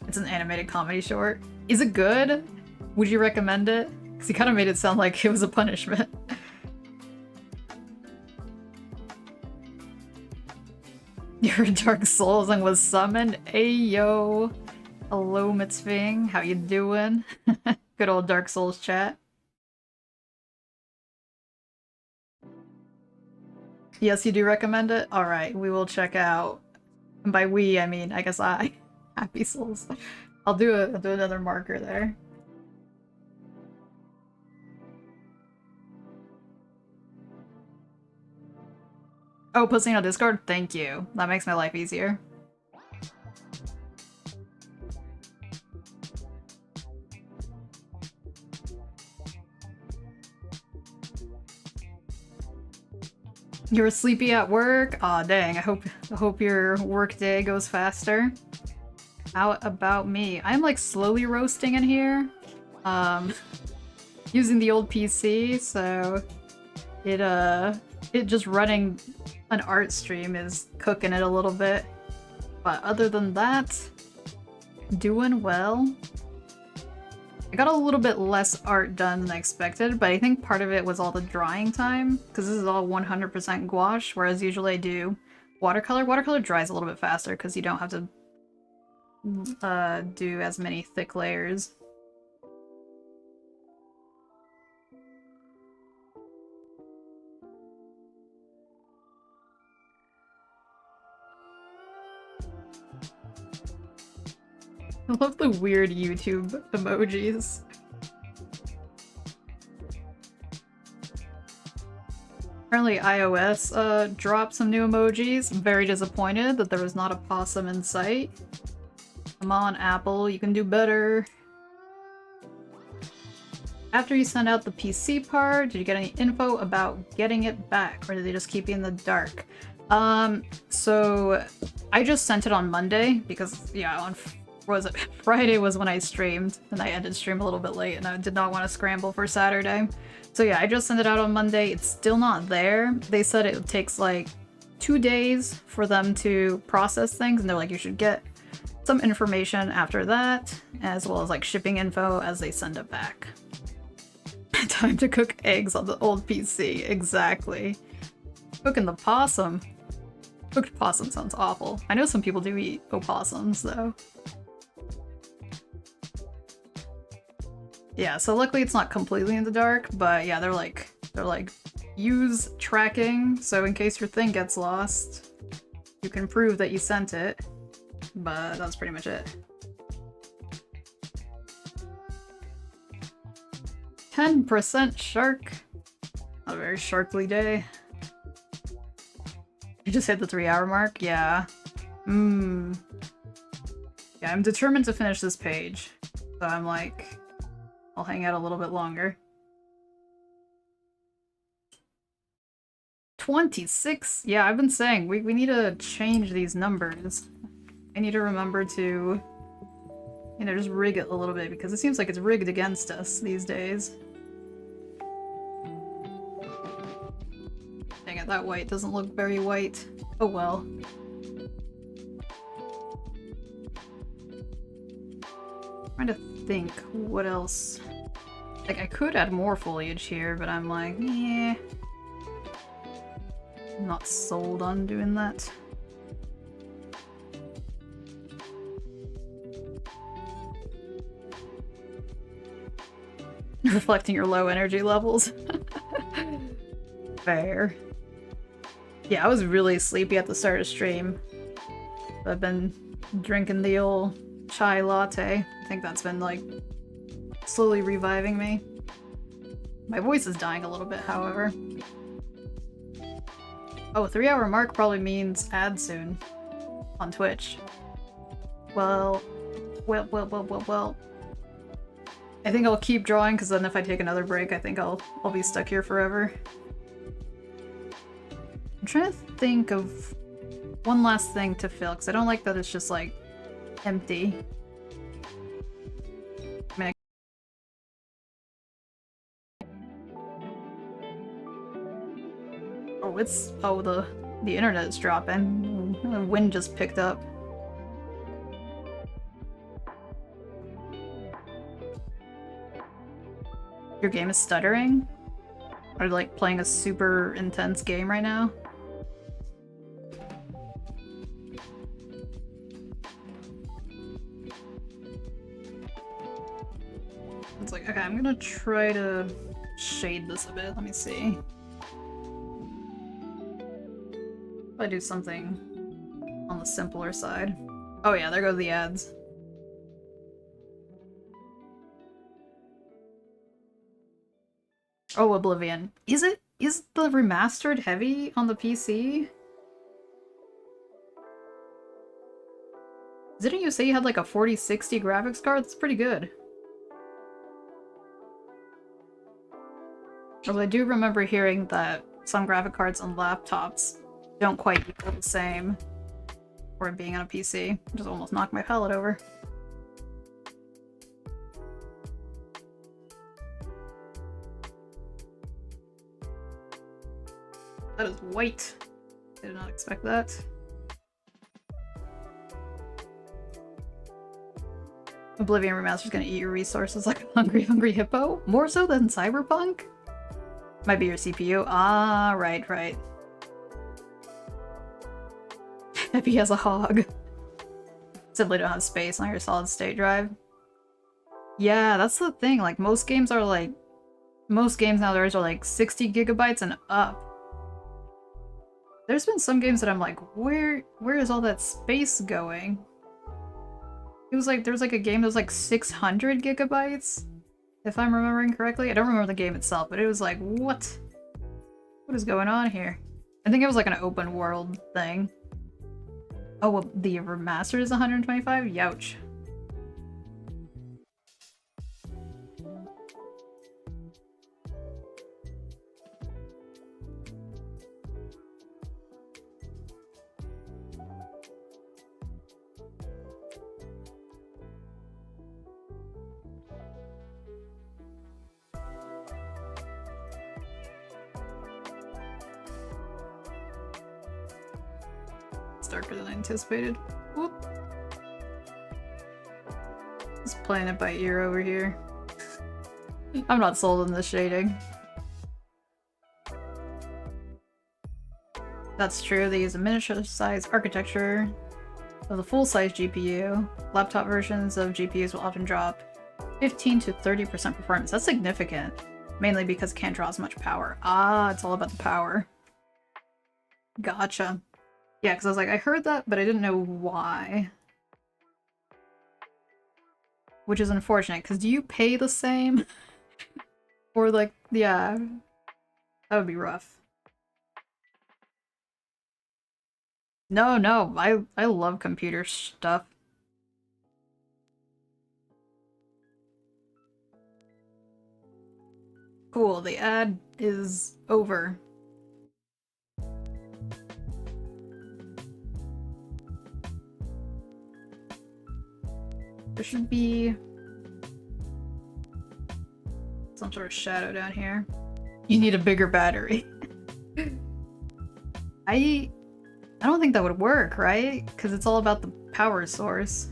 It's an animated comedy short. Is it good? Would you recommend it? Because he kind of made it sound like it was a punishment. Your Dark Souls and was summoned. Ayo. Hello, Mitzving. How you doing? Good old Dark Souls chat. Yes, you do recommend it? Alright, we will check out. And by we, I mean, I guess I. Happy Souls. I'll do another marker there. Oh, posting on Discord? Thank you. That makes my life easier. You're sleepy at work? Aw, dang. I hope your work day goes faster. How about me? I'm like slowly roasting in here. Using the old PC, so it just running an art stream is cooking it a little bit. But other than that, doing well. I got a little bit less art done than I expected, but I think part of it was all the drying time, because this is all 100% gouache, whereas usually I do watercolor. Watercolor dries a little bit faster because you don't have to do as many thick layers. I love the weird YouTube emojis. Apparently iOS dropped some new emojis. I'm very disappointed that there was not a possum in sight. Come on, Apple, you can do better. After you send out the PC part, did you get any info about getting it back, or did they just keep you in the dark? So I just sent it on Monday because, yeah, on was it Friday was when I streamed, and I ended stream a little bit late, and I did not want to scramble for Saturday. So yeah, I just sent it out on Monday. It's still not there. They said it takes like 2 days for them to process things, and they're like, you should get some information after that, as well as like shipping info as they send it back. Time to cook eggs on the old PC. Exactly. Cooking the possum. Cooked possum sounds awful. I know some people do eat opossums though. Yeah, so luckily it's not completely in the dark, but yeah, they're like use tracking, so in case your thing gets lost, you can prove that you sent it. But that's pretty much it. 10% shark. Not a very sharkly day. You just hit the 3-hour mark? Yeah. Yeah, I'm determined to finish this page. So I'm like, I'll hang out a little bit longer. 26? Yeah, I've been saying, we need to change these numbers. I need to remember to, you know, just rig it a little bit, because it seems like it's rigged against us these days. Dang it, that white doesn't look very white. Oh well. Trying to think what else. Like, I could add more foliage here, but I'm like, yeah. I'm not sold on doing that. Reflecting your low energy levels. Fair. Yeah, I was really sleepy at the start of stream. I've been drinking the old chai latte. I think that's been, like, slowly reviving me. My voice is dying a little bit, however. Oh, 3-hour mark probably means ad soon. On Twitch. Well. I think I'll keep drawing, because then if I take another break, I think I'll be stuck here forever. I'm trying to think of one last thing to fill, because I don't like that it's just, like, empty. I mean, oh, it's... oh, the internet's dropping. The wind just picked up. Your game is stuttering? Are you, like, playing a super intense game right now? It's like, okay, I'm gonna try to shade this a bit. Let me see. If I do something on the simpler side. Oh yeah, there go the ads. Oh, Oblivion. Is the remastered heavy on the PC? Didn't you say you had like a 4060 graphics card? That's pretty good. Although I do remember hearing that some graphic cards on laptops don't quite equal the same for it being on a PC. Just almost knocked my palette over. That is white. I did not expect that. Oblivion Remaster's gonna eat your resources like a hungry hippo? More so than Cyberpunk? Might be your CPU. Ah, right. Maybe has a hog. Simply don't have space on your solid state drive. Yeah, that's the thing. Like, most games nowadays are like 60 gigabytes and up. There's been some games that I'm like, where is all that space going? It was like, there was like a game that was like 600 gigabytes, if I'm remembering correctly. I don't remember the game itself, but it was like, what? What is going on here? I think it was like an open world thing. Oh, well, the remastered is 125? Youch. It's darker than I anticipated. Whoop. Just playing it by ear over here. I'm not sold on this shading. That's true, they use a miniature-sized architecture of the full-size GPU. Laptop versions of GPUs will often drop 15 to 30% performance. That's significant. Mainly because it can't draw as much power. Ah, it's all about the power. Gotcha. Yeah, because I was like, I heard that, but I didn't know why. Which is unfortunate, because do you pay the same? Or like, yeah. That would be rough. No, no, I love computer stuff. Cool, the ad is over. There should be some sort of shadow down here. You need a bigger battery. I don't think that would work, right? Because it's all about the power source.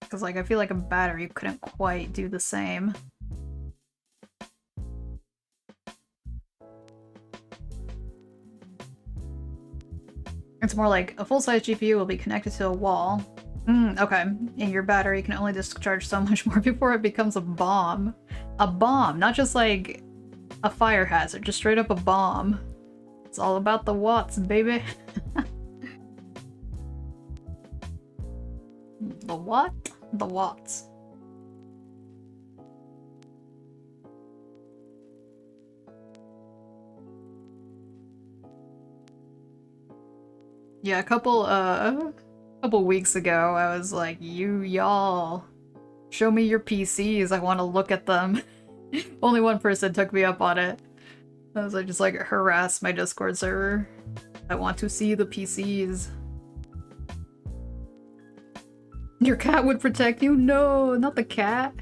Because, like, I feel like a battery couldn't quite do the same. It's more like a full-size GPU will be connected to a wall. Okay. And your battery can only discharge so much more before it becomes a bomb. A bomb, not just like a fire hazard, just straight up a bomb. It's all about the watts, baby. The what? The watts. Yeah, a couple weeks ago, I was like, y'all, show me your PCs, I want to look at them. Only one person took me up on it. I was like, just like, harass my Discord server. I want to see the PCs. Your cat would protect you? No, not the cat.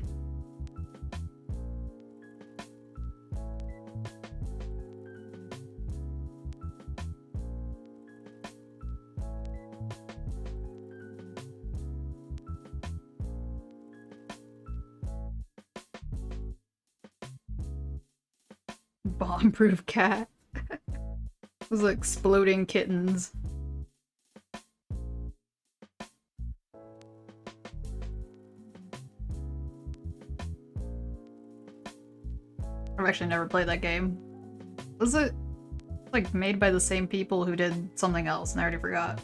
Bomb-proof cat. Those like exploding kittens. I've actually never played that game. Was it like made by the same people who did something else and I already forgot?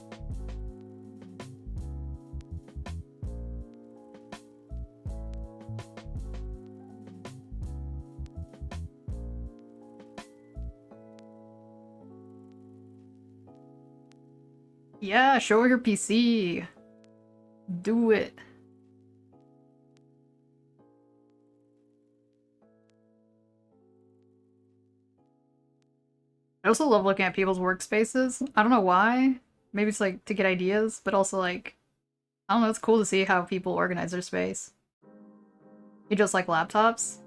Yeah, show her your PC. Do it. I also love looking at people's workspaces. I don't know why. Maybe it's like to get ideas, but also like, I don't know, it's cool to see how people organize their space. You just like laptops?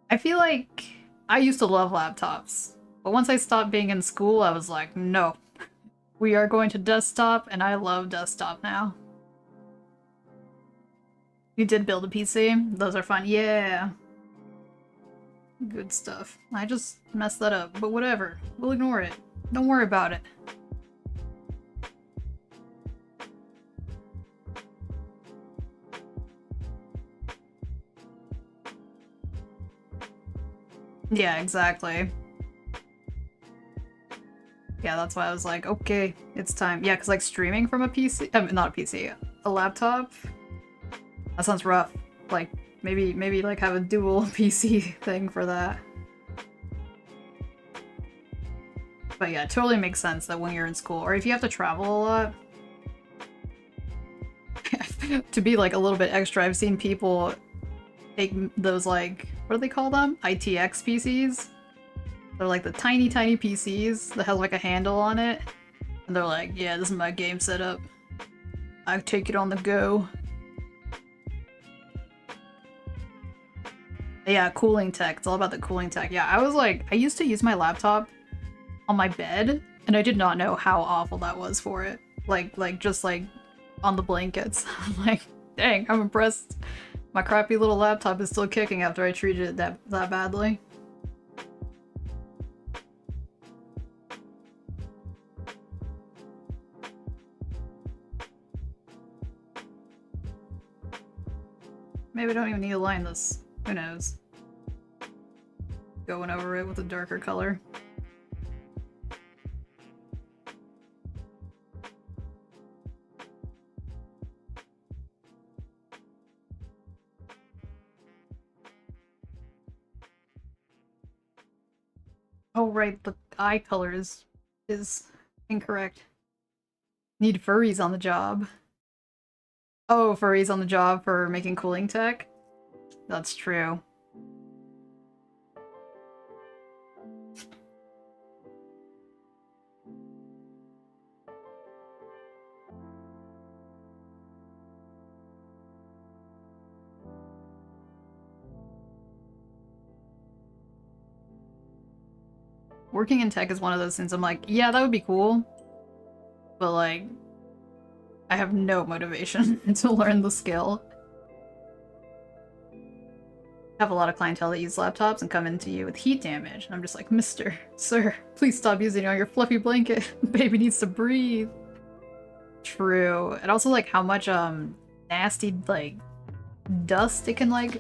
I feel like I used to love laptops, but once I stopped being in school, I was like, no. We are going to desktop, and I love desktop now. You did build a PC? Those are fun. Yeah. Good stuff. I just messed that up, but whatever. We'll ignore it. Don't worry about it. Yeah, exactly. Yeah, that's why I was like, okay, it's time. Yeah, because like streaming from a PC, not a PC, a laptop, that sounds rough. Like, maybe like have a dual PC thing for that. But yeah, it totally makes sense that when you're in school, or if you have to travel a lot, to be like a little bit extra, I've seen people take those like, what do they call them? ITX PCs? They're like the tiny PCs that has like a handle on it. And they're like, yeah, this is my game setup. I take it on the go. Yeah, cooling tech. It's all about the cooling tech. Yeah, I was like, I used to use my laptop on my bed, and I did not know how awful that was for it. Like just like on the blankets. I'm like, dang, I'm impressed. My crappy little laptop is still kicking after I treated it that badly. Maybe I don't even need to line this. Who knows? Going over it with a darker color. Oh right, the eye color is incorrect. Need furries on the job. Oh, furries on the job for making cooling tech? That's true. Working in tech is one of those things I'm like, yeah, that would be cool. But like, I have no motivation to learn the skill. I have a lot of clientele that use laptops and come into you with heat damage. And I'm just like, sir, please stop using it on your fluffy blanket. Baby needs to breathe. True. And also like how much nasty like dust it can like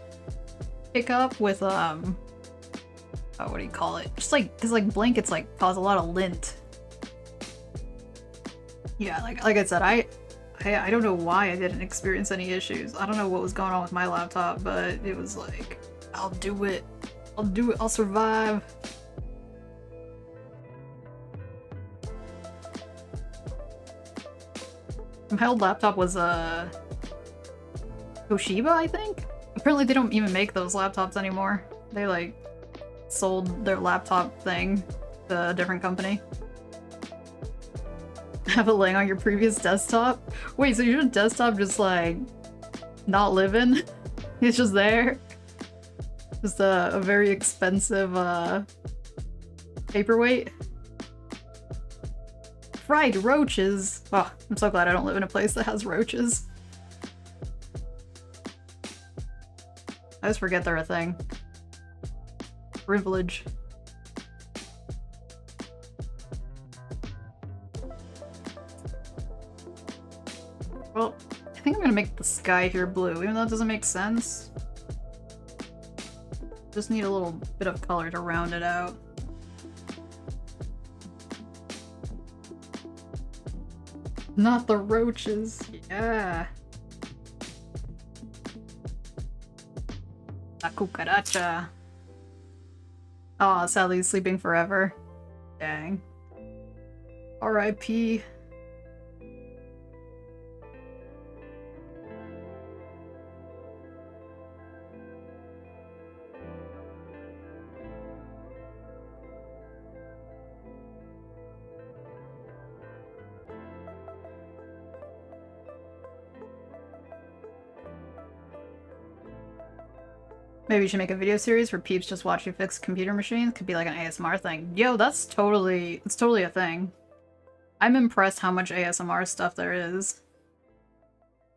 pick up with oh, what do you call it? Just like, cause like blankets like cause a lot of lint. Yeah, like I said, I don't know why I didn't experience any issues. I don't know what was going on with my laptop, but it was like, I'll do it, I'll survive. My old laptop was Toshiba, I think? Apparently they don't even make those laptops anymore. They like sold their laptop thing to a different company. Have it laying on your previous desktop? Wait, so your desktop just like not living? It's just there? Just a very expensive paperweight? Fried roaches! Oh, I'm so glad I don't live in a place that has roaches. I always forget they're a thing. Privilege. Well, I think I'm gonna make the sky here blue, even though it doesn't make sense. Just need a little bit of color to round it out. Not the roaches, yeah. La cucaracha. Aw, sadly he's sleeping forever. Dang. R.I.P. Maybe you should make a video series where peeps just watch you fix computer machines. Could be like an ASMR thing. Yo, it's totally a thing. I'm impressed how much ASMR stuff there is.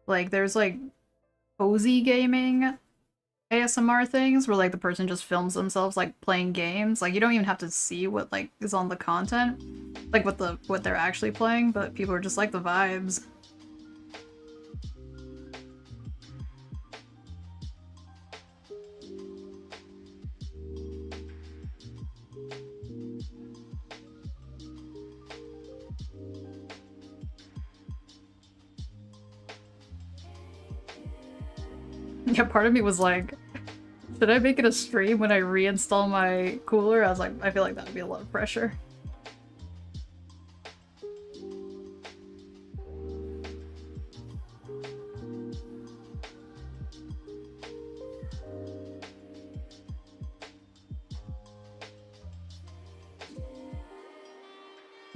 Like, there's like cozy gaming ASMR things where like the person just films themselves like playing games. Like you don't even have to see what like is on the content, like what they're actually playing, but people are just like the vibes. Yeah, part of me was like, should I make it a stream when I reinstall my cooler? I was like, I feel like that would be a lot of pressure.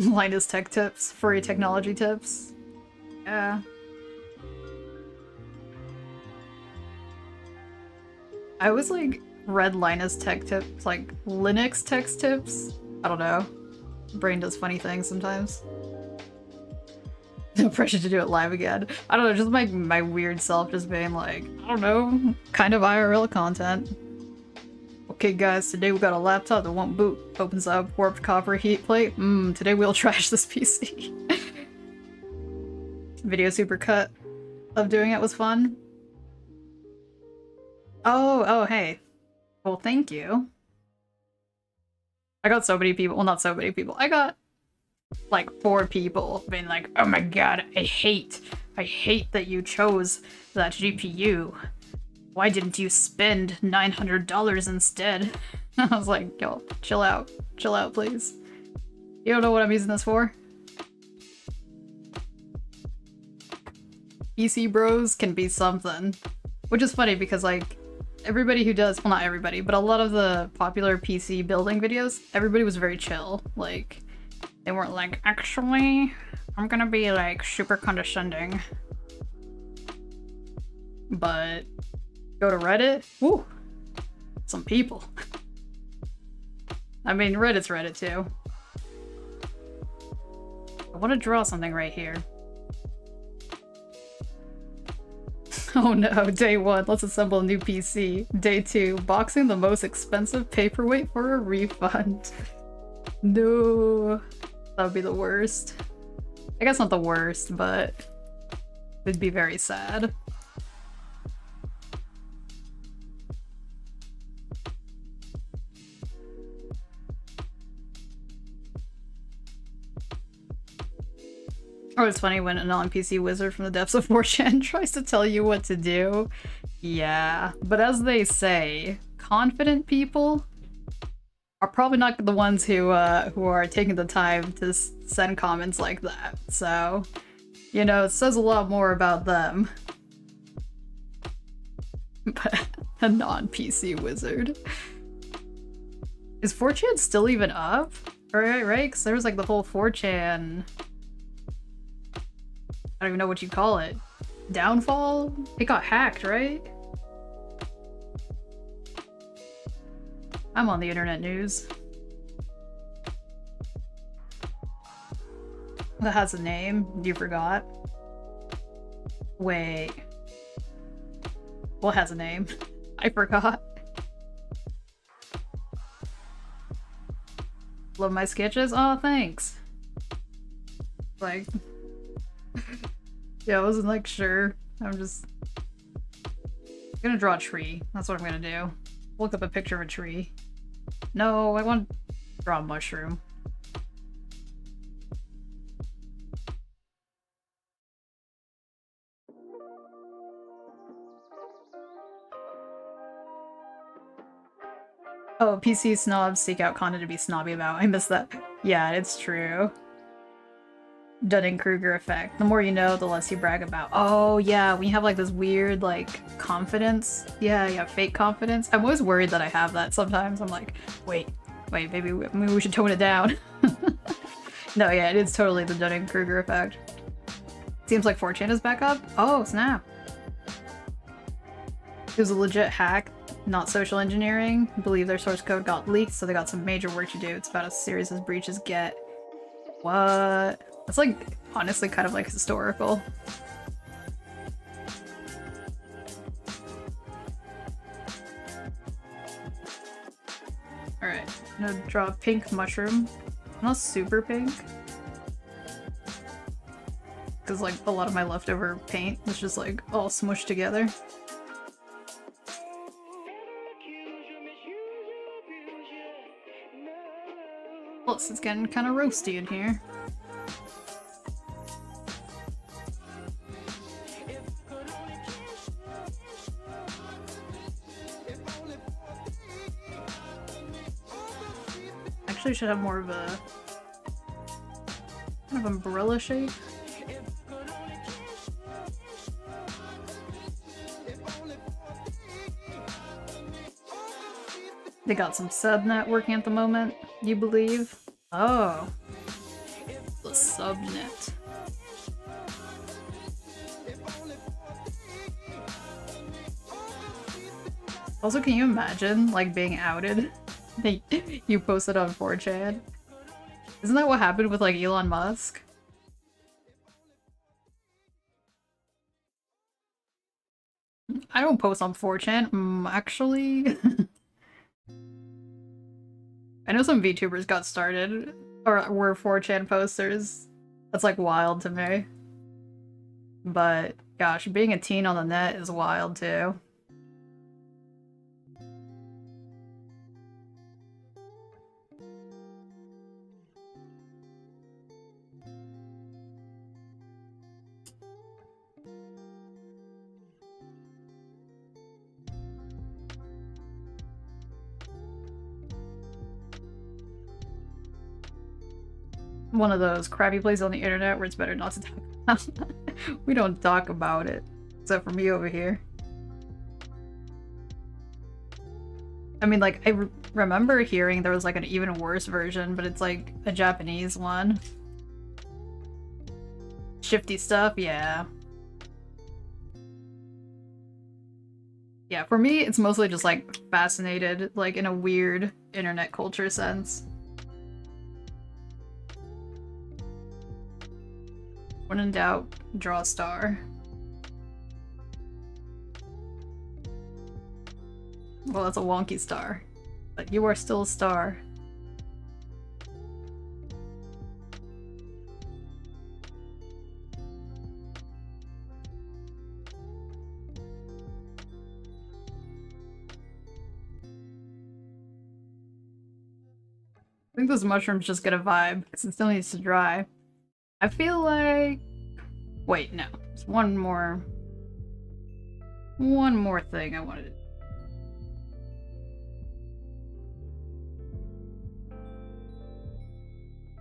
Linus tech tips, furry technology tips. Yeah. I always like read Linus tech tips, like Linux tech tips. I don't know. Brain does funny things sometimes. No pressure to do it live again. I don't know, just my weird self just being like, I don't know, kind of IRL content. Okay guys, today we got a laptop that won't boot. Opens up, warped copper heat plate. Today we'll trash this PC. Video supercut of doing it was fun. Oh, hey. Well, thank you. I got so many people, well, not so many people. I got like 4 people being like, oh my god, I hate that you chose that GPU. Why didn't you spend $900 instead? I was like, yo, chill out. Chill out, please. You don't know what I'm using this for? PC bros can be something. Which is funny because, like, everybody who does- well, not everybody, but a lot of the popular PC building videos, everybody was very chill. Like, they weren't like, actually, I'm gonna be, like, super condescending. But go to Reddit? Woo! Some people. I mean, Reddit's Reddit, too. I want to draw something right here. Oh no, day 1, let's assemble a new PC. Day 2, boxing the most expensive paperweight for a refund. No. That would be the worst. I guess not the worst, but it'd be very sad. Oh, it's funny when a non-PC wizard from the depths of 4chan tries to tell you what to do. Yeah, but as they say, confident people are probably not the ones who are taking the time to send comments like that. So, you know, it says a lot more about them. But a non-PC wizard. Is 4chan still even up? Right? Because there was like the whole 4chan... I don't even know what you call it. Downfall? It got hacked, right? I'm on the internet news. That has a name. You forgot. Wait. What has a name? I forgot. Love my sketches? Oh, thanks. Like... yeah, I wasn't like sure. I'm just gonna draw a tree. That's what I'm gonna do. Look up a picture of a tree. No, I want to draw a mushroom. Oh, PC snobs seek out content to be snobby about. I missed that. Yeah, it's true. Dunning-Kruger effect. The more you know, the less you brag about. Oh yeah, when you have like this weird like confidence. Yeah, fake confidence. I'm always worried that I have that sometimes. I'm like, wait, maybe we should tone it down. No, yeah, it is totally the Dunning-Kruger effect. Seems like 4chan is back up. Oh, snap. It was a legit hack, not social engineering. I believe their source code got leaked, so they got some major work to do. It's about as serious as breaches get. What? That's like, honestly, kind of like historical. Alright, I'm gonna draw a pink mushroom. Not super pink. Because like a lot of my leftover paint was just like all smushed together. Plus, it's getting kind of roasty in here. Actually, should have more of a kind of umbrella shape. They got some subnet working at the moment, you believe? Oh. The subnet. Also, can you imagine, like, being outed? You posted on 4chan? Isn't that what happened with, like, Elon Musk? I don't post on 4chan. Actually... I know some VTubers got started, or were 4chan posters. That's like wild to me. But gosh, being a teen on the net is wild too. one of those crappy places on the internet where it's better not to talk about. We don't talk about it, except for me over here. I mean, like, I remember hearing there was like an even worse version, but it's like a Japanese one. Shifty stuff, yeah. Yeah, for me, it's mostly just like fascinated, like in a weird internet culture sense. When in doubt, draw a star. Well, that's a wonky star, but you are still a star. I think those mushrooms just get a vibe, because it still needs to dry. I feel like... Wait, no. There's one more thing I wanted to do.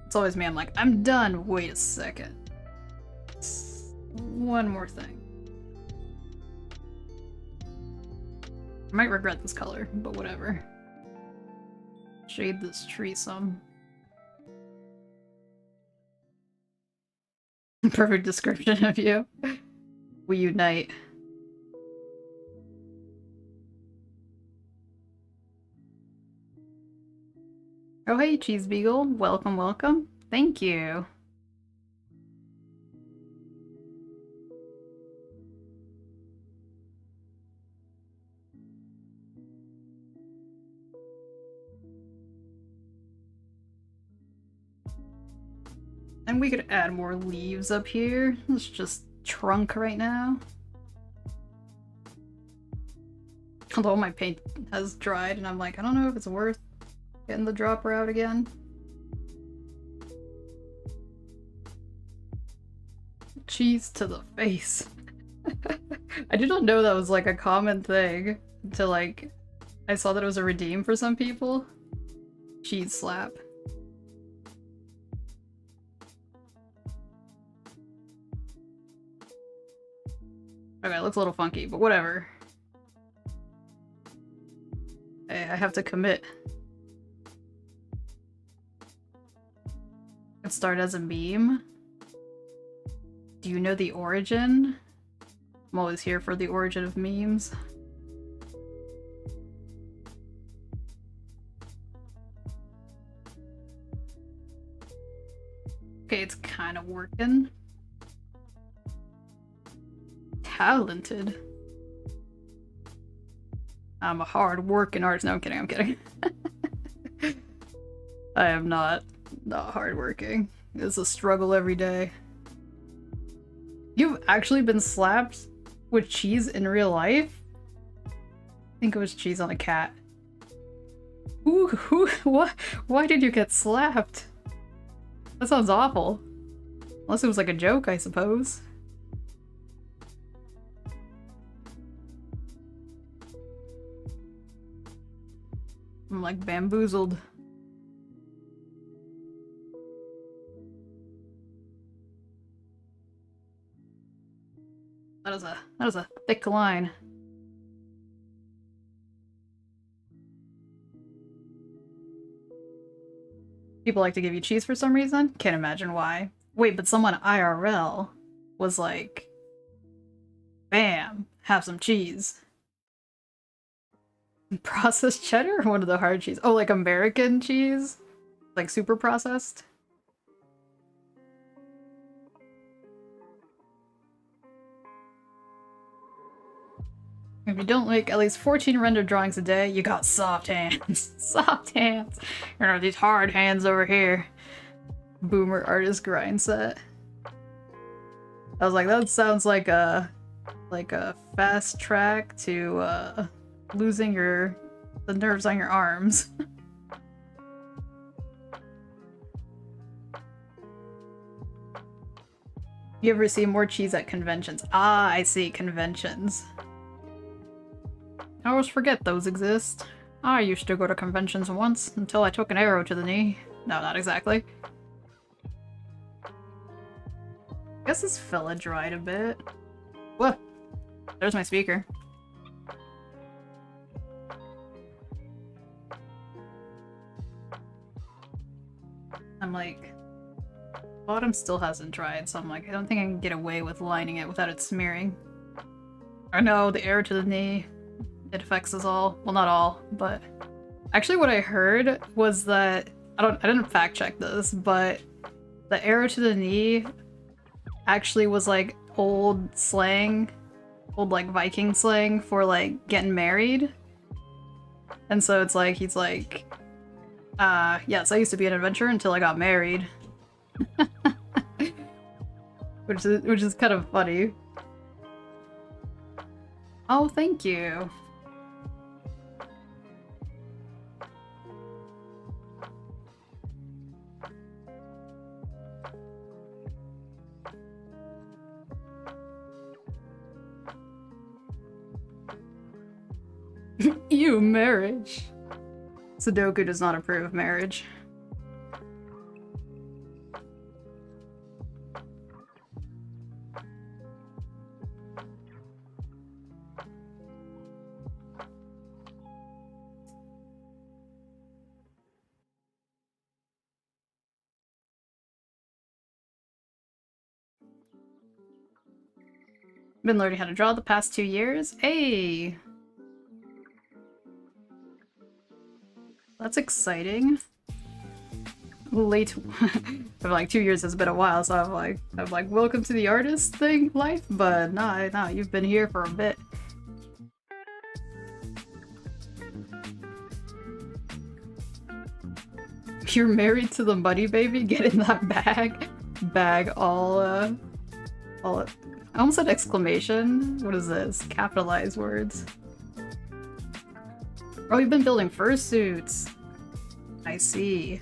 It's always me, I'm like, I'm done! Wait a second. One more thing. I might regret this color, but whatever. Shade this tree some. Perfect description of you. We unite. Oh hey, Cheese Beagle. Welcome, welcome. Thank you. And we could add more leaves up here. It's just trunk right now. Although my paint has dried and I'm like, I don't know if it's worth getting the dropper out again. Cheese to the face. I did not know that was like a common thing until like I saw that it was a redeem for some people. Cheese slap. Okay, it looks a little funky, but whatever. Hey, I have to commit. It started as a meme. Do you know the origin? I'm always here for the origin of memes. Okay, it's kind of working. Talented. I'm a hard-working artist. No, I'm kidding, I'm kidding. I am not hardworking. It's a struggle every day. You've actually been slapped with cheese in real life? I think it was cheese on a cat. Ooh, what? Why did you get slapped? That sounds awful. Unless it was like a joke, I suppose. I'm like bamboozled. That is a thick line. People like to give you cheese for some reason? Can't imagine why. Wait, but someone IRL was like, bam, have some cheese. Processed cheddar or one of the hard cheese? Oh, like American cheese? Like super processed? If you don't make at least 14 rendered drawings a day, you got soft hands. Soft hands. You know, these hard hands over here. Boomer artist grind set. I was like, that sounds like a fast track to losing the nerves on your arms. You ever see more cheese at conventions? Ah, I see, conventions. I always forget those exist. I used to go to conventions once, until I took an arrow to the knee. No, not exactly. I guess this fella dried a bit. Whoa! There's my speaker. I'm like, bottom still hasn't dried, so I'm like, I don't think I can get away with lining it without it smearing. I know, the arrow to the knee, it affects us all. Well, not all, but actually what I heard was that, I didn't fact check this, but the arrow to the knee actually was like old slang, old like Viking slang for like getting married. And so it's like, he's like, yes, I used to be an adventurer until I got married. which is kind of funny. Oh, thank you. Ew, marriage. Sudoku does not approve of marriage. Been learning how to draw the past 2 years. Hey! That's exciting. Late but like 2 years has been a while, so I'm like, welcome to the artist thing life, but nah, you've been here for a bit. You're married to the money baby? Get in that bag. All I almost said exclamation. What is this? Capitalized words. Oh, you've been building fursuits. I see.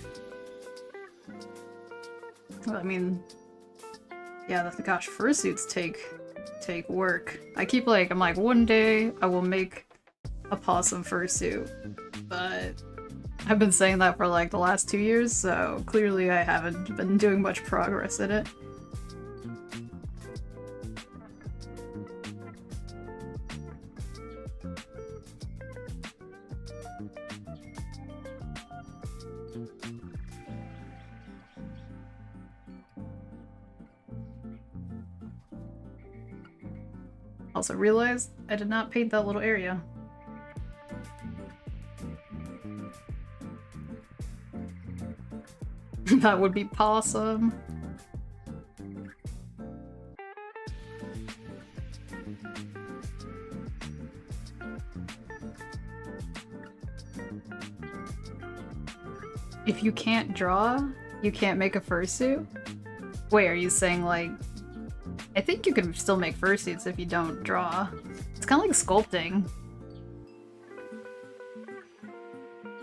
Well, I mean, yeah, gosh, fursuits take work. I'm like, one day I will make a possum fursuit, but I've been saying that for like the last 2 years, so clearly I haven't been doing much progress in it. Also realized I did not paint that little area. That would be possum. If you can't draw, you can't make a fursuit? Wait, are you saying like... I think you can still make fursuits if you don't draw. It's kind of like sculpting.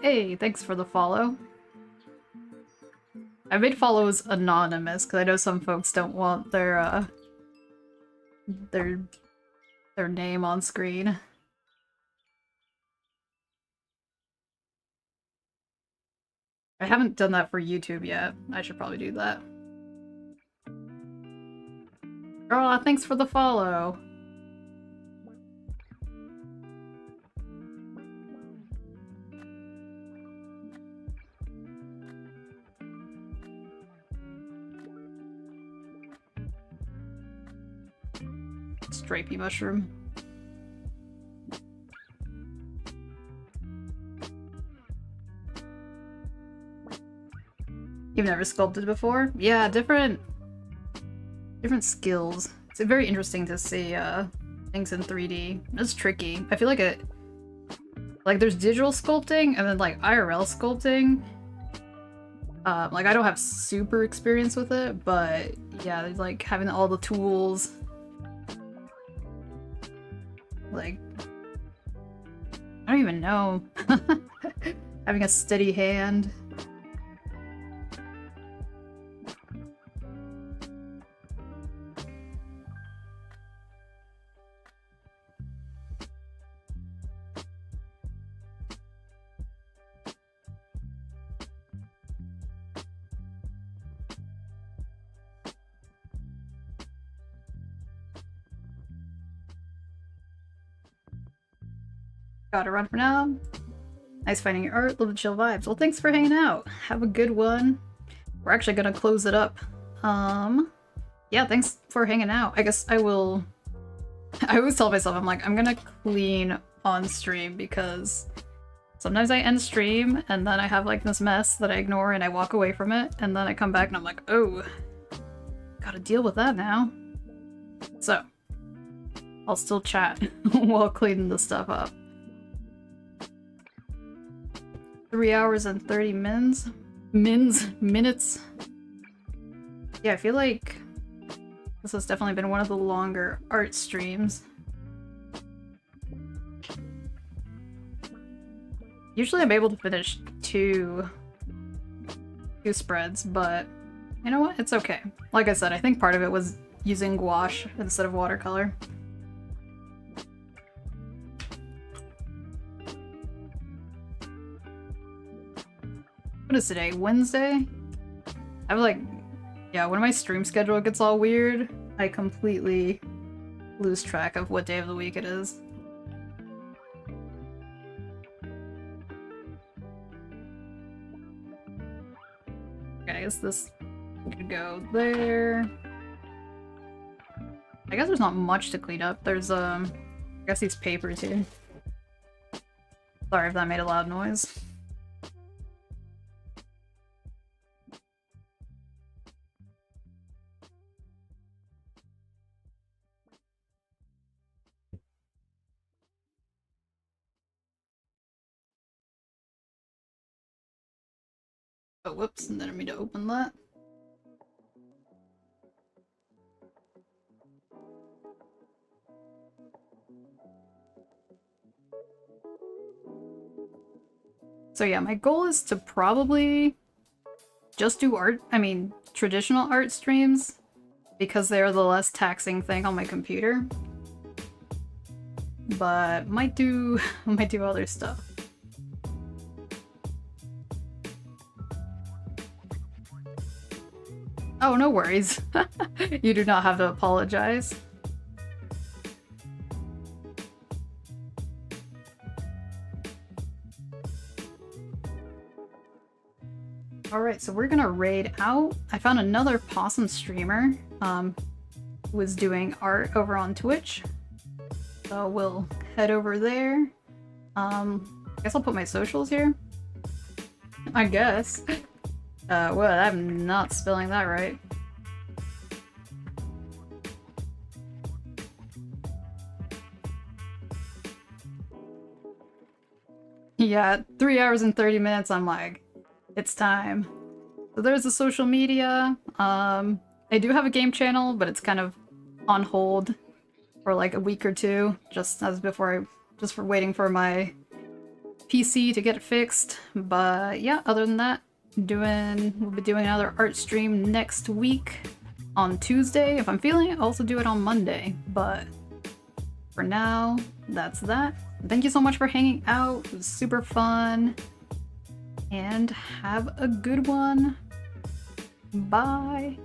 Hey, thanks for the follow. I made follows anonymous because I know some folks don't want their name on screen. I haven't done that for YouTube yet. I should probably do that. Oh, thanks for the follow. Stripey mushroom. You've never sculpted before? Yeah, different skills. It's very interesting to see things in 3D. It's tricky. I feel like there's digital sculpting and then like IRL sculpting. Like I don't have super experience with it, but yeah, like having all the tools. Like, I don't even know. Having a steady hand. Gotta run for now. Nice finding your art. Love the chill vibes. Well, thanks for hanging out. Have a good one. We're actually gonna close it up. Yeah, thanks for hanging out. I guess I will... I always tell myself, I'm like, I'm gonna clean on stream because sometimes I end stream and then I have like this mess that I ignore and I walk away from it and then I come back and I'm like, oh, gotta deal with that now. So, I'll still chat while cleaning the stuff up. 3 hours and 30 minutes. Yeah, I feel like this has definitely been one of the longer art streams. Usually I'm able to finish two spreads, but you know what? It's okay. Like I said, I think part of it was using gouache instead of watercolor. What is today? Wednesday? I have like... Yeah, when my stream schedule gets all weird, I completely lose track of what day of the week it is. Okay, I guess this could go there. I guess there's not much to clean up. There's, I guess these papers here. Sorry if that made a loud noise. Oh, whoops, didn't mean to open that. So yeah, my goal is to probably just do traditional art streams, because they're the less taxing thing on my computer. But might do other stuff. Oh, no worries. You do not have to apologize. Alright, so we're gonna raid out. I found another possum streamer who was doing art over on Twitch. So we'll head over there. I guess I'll put my socials here. I guess. Well, I'm not spelling that right. Yeah, 3 hours and 30 minutes, I'm like, it's time. So there's the social media. I do have a game channel, but it's kind of on hold for like a week or two, just for waiting for my PC to get fixed. But yeah, other than that, we'll be doing another art stream next week on Tuesday. If I'm feeling it, I'll also do it on Monday. But for now, that's that. Thank you so much for hanging out. It was super fun. And have a good one. Bye.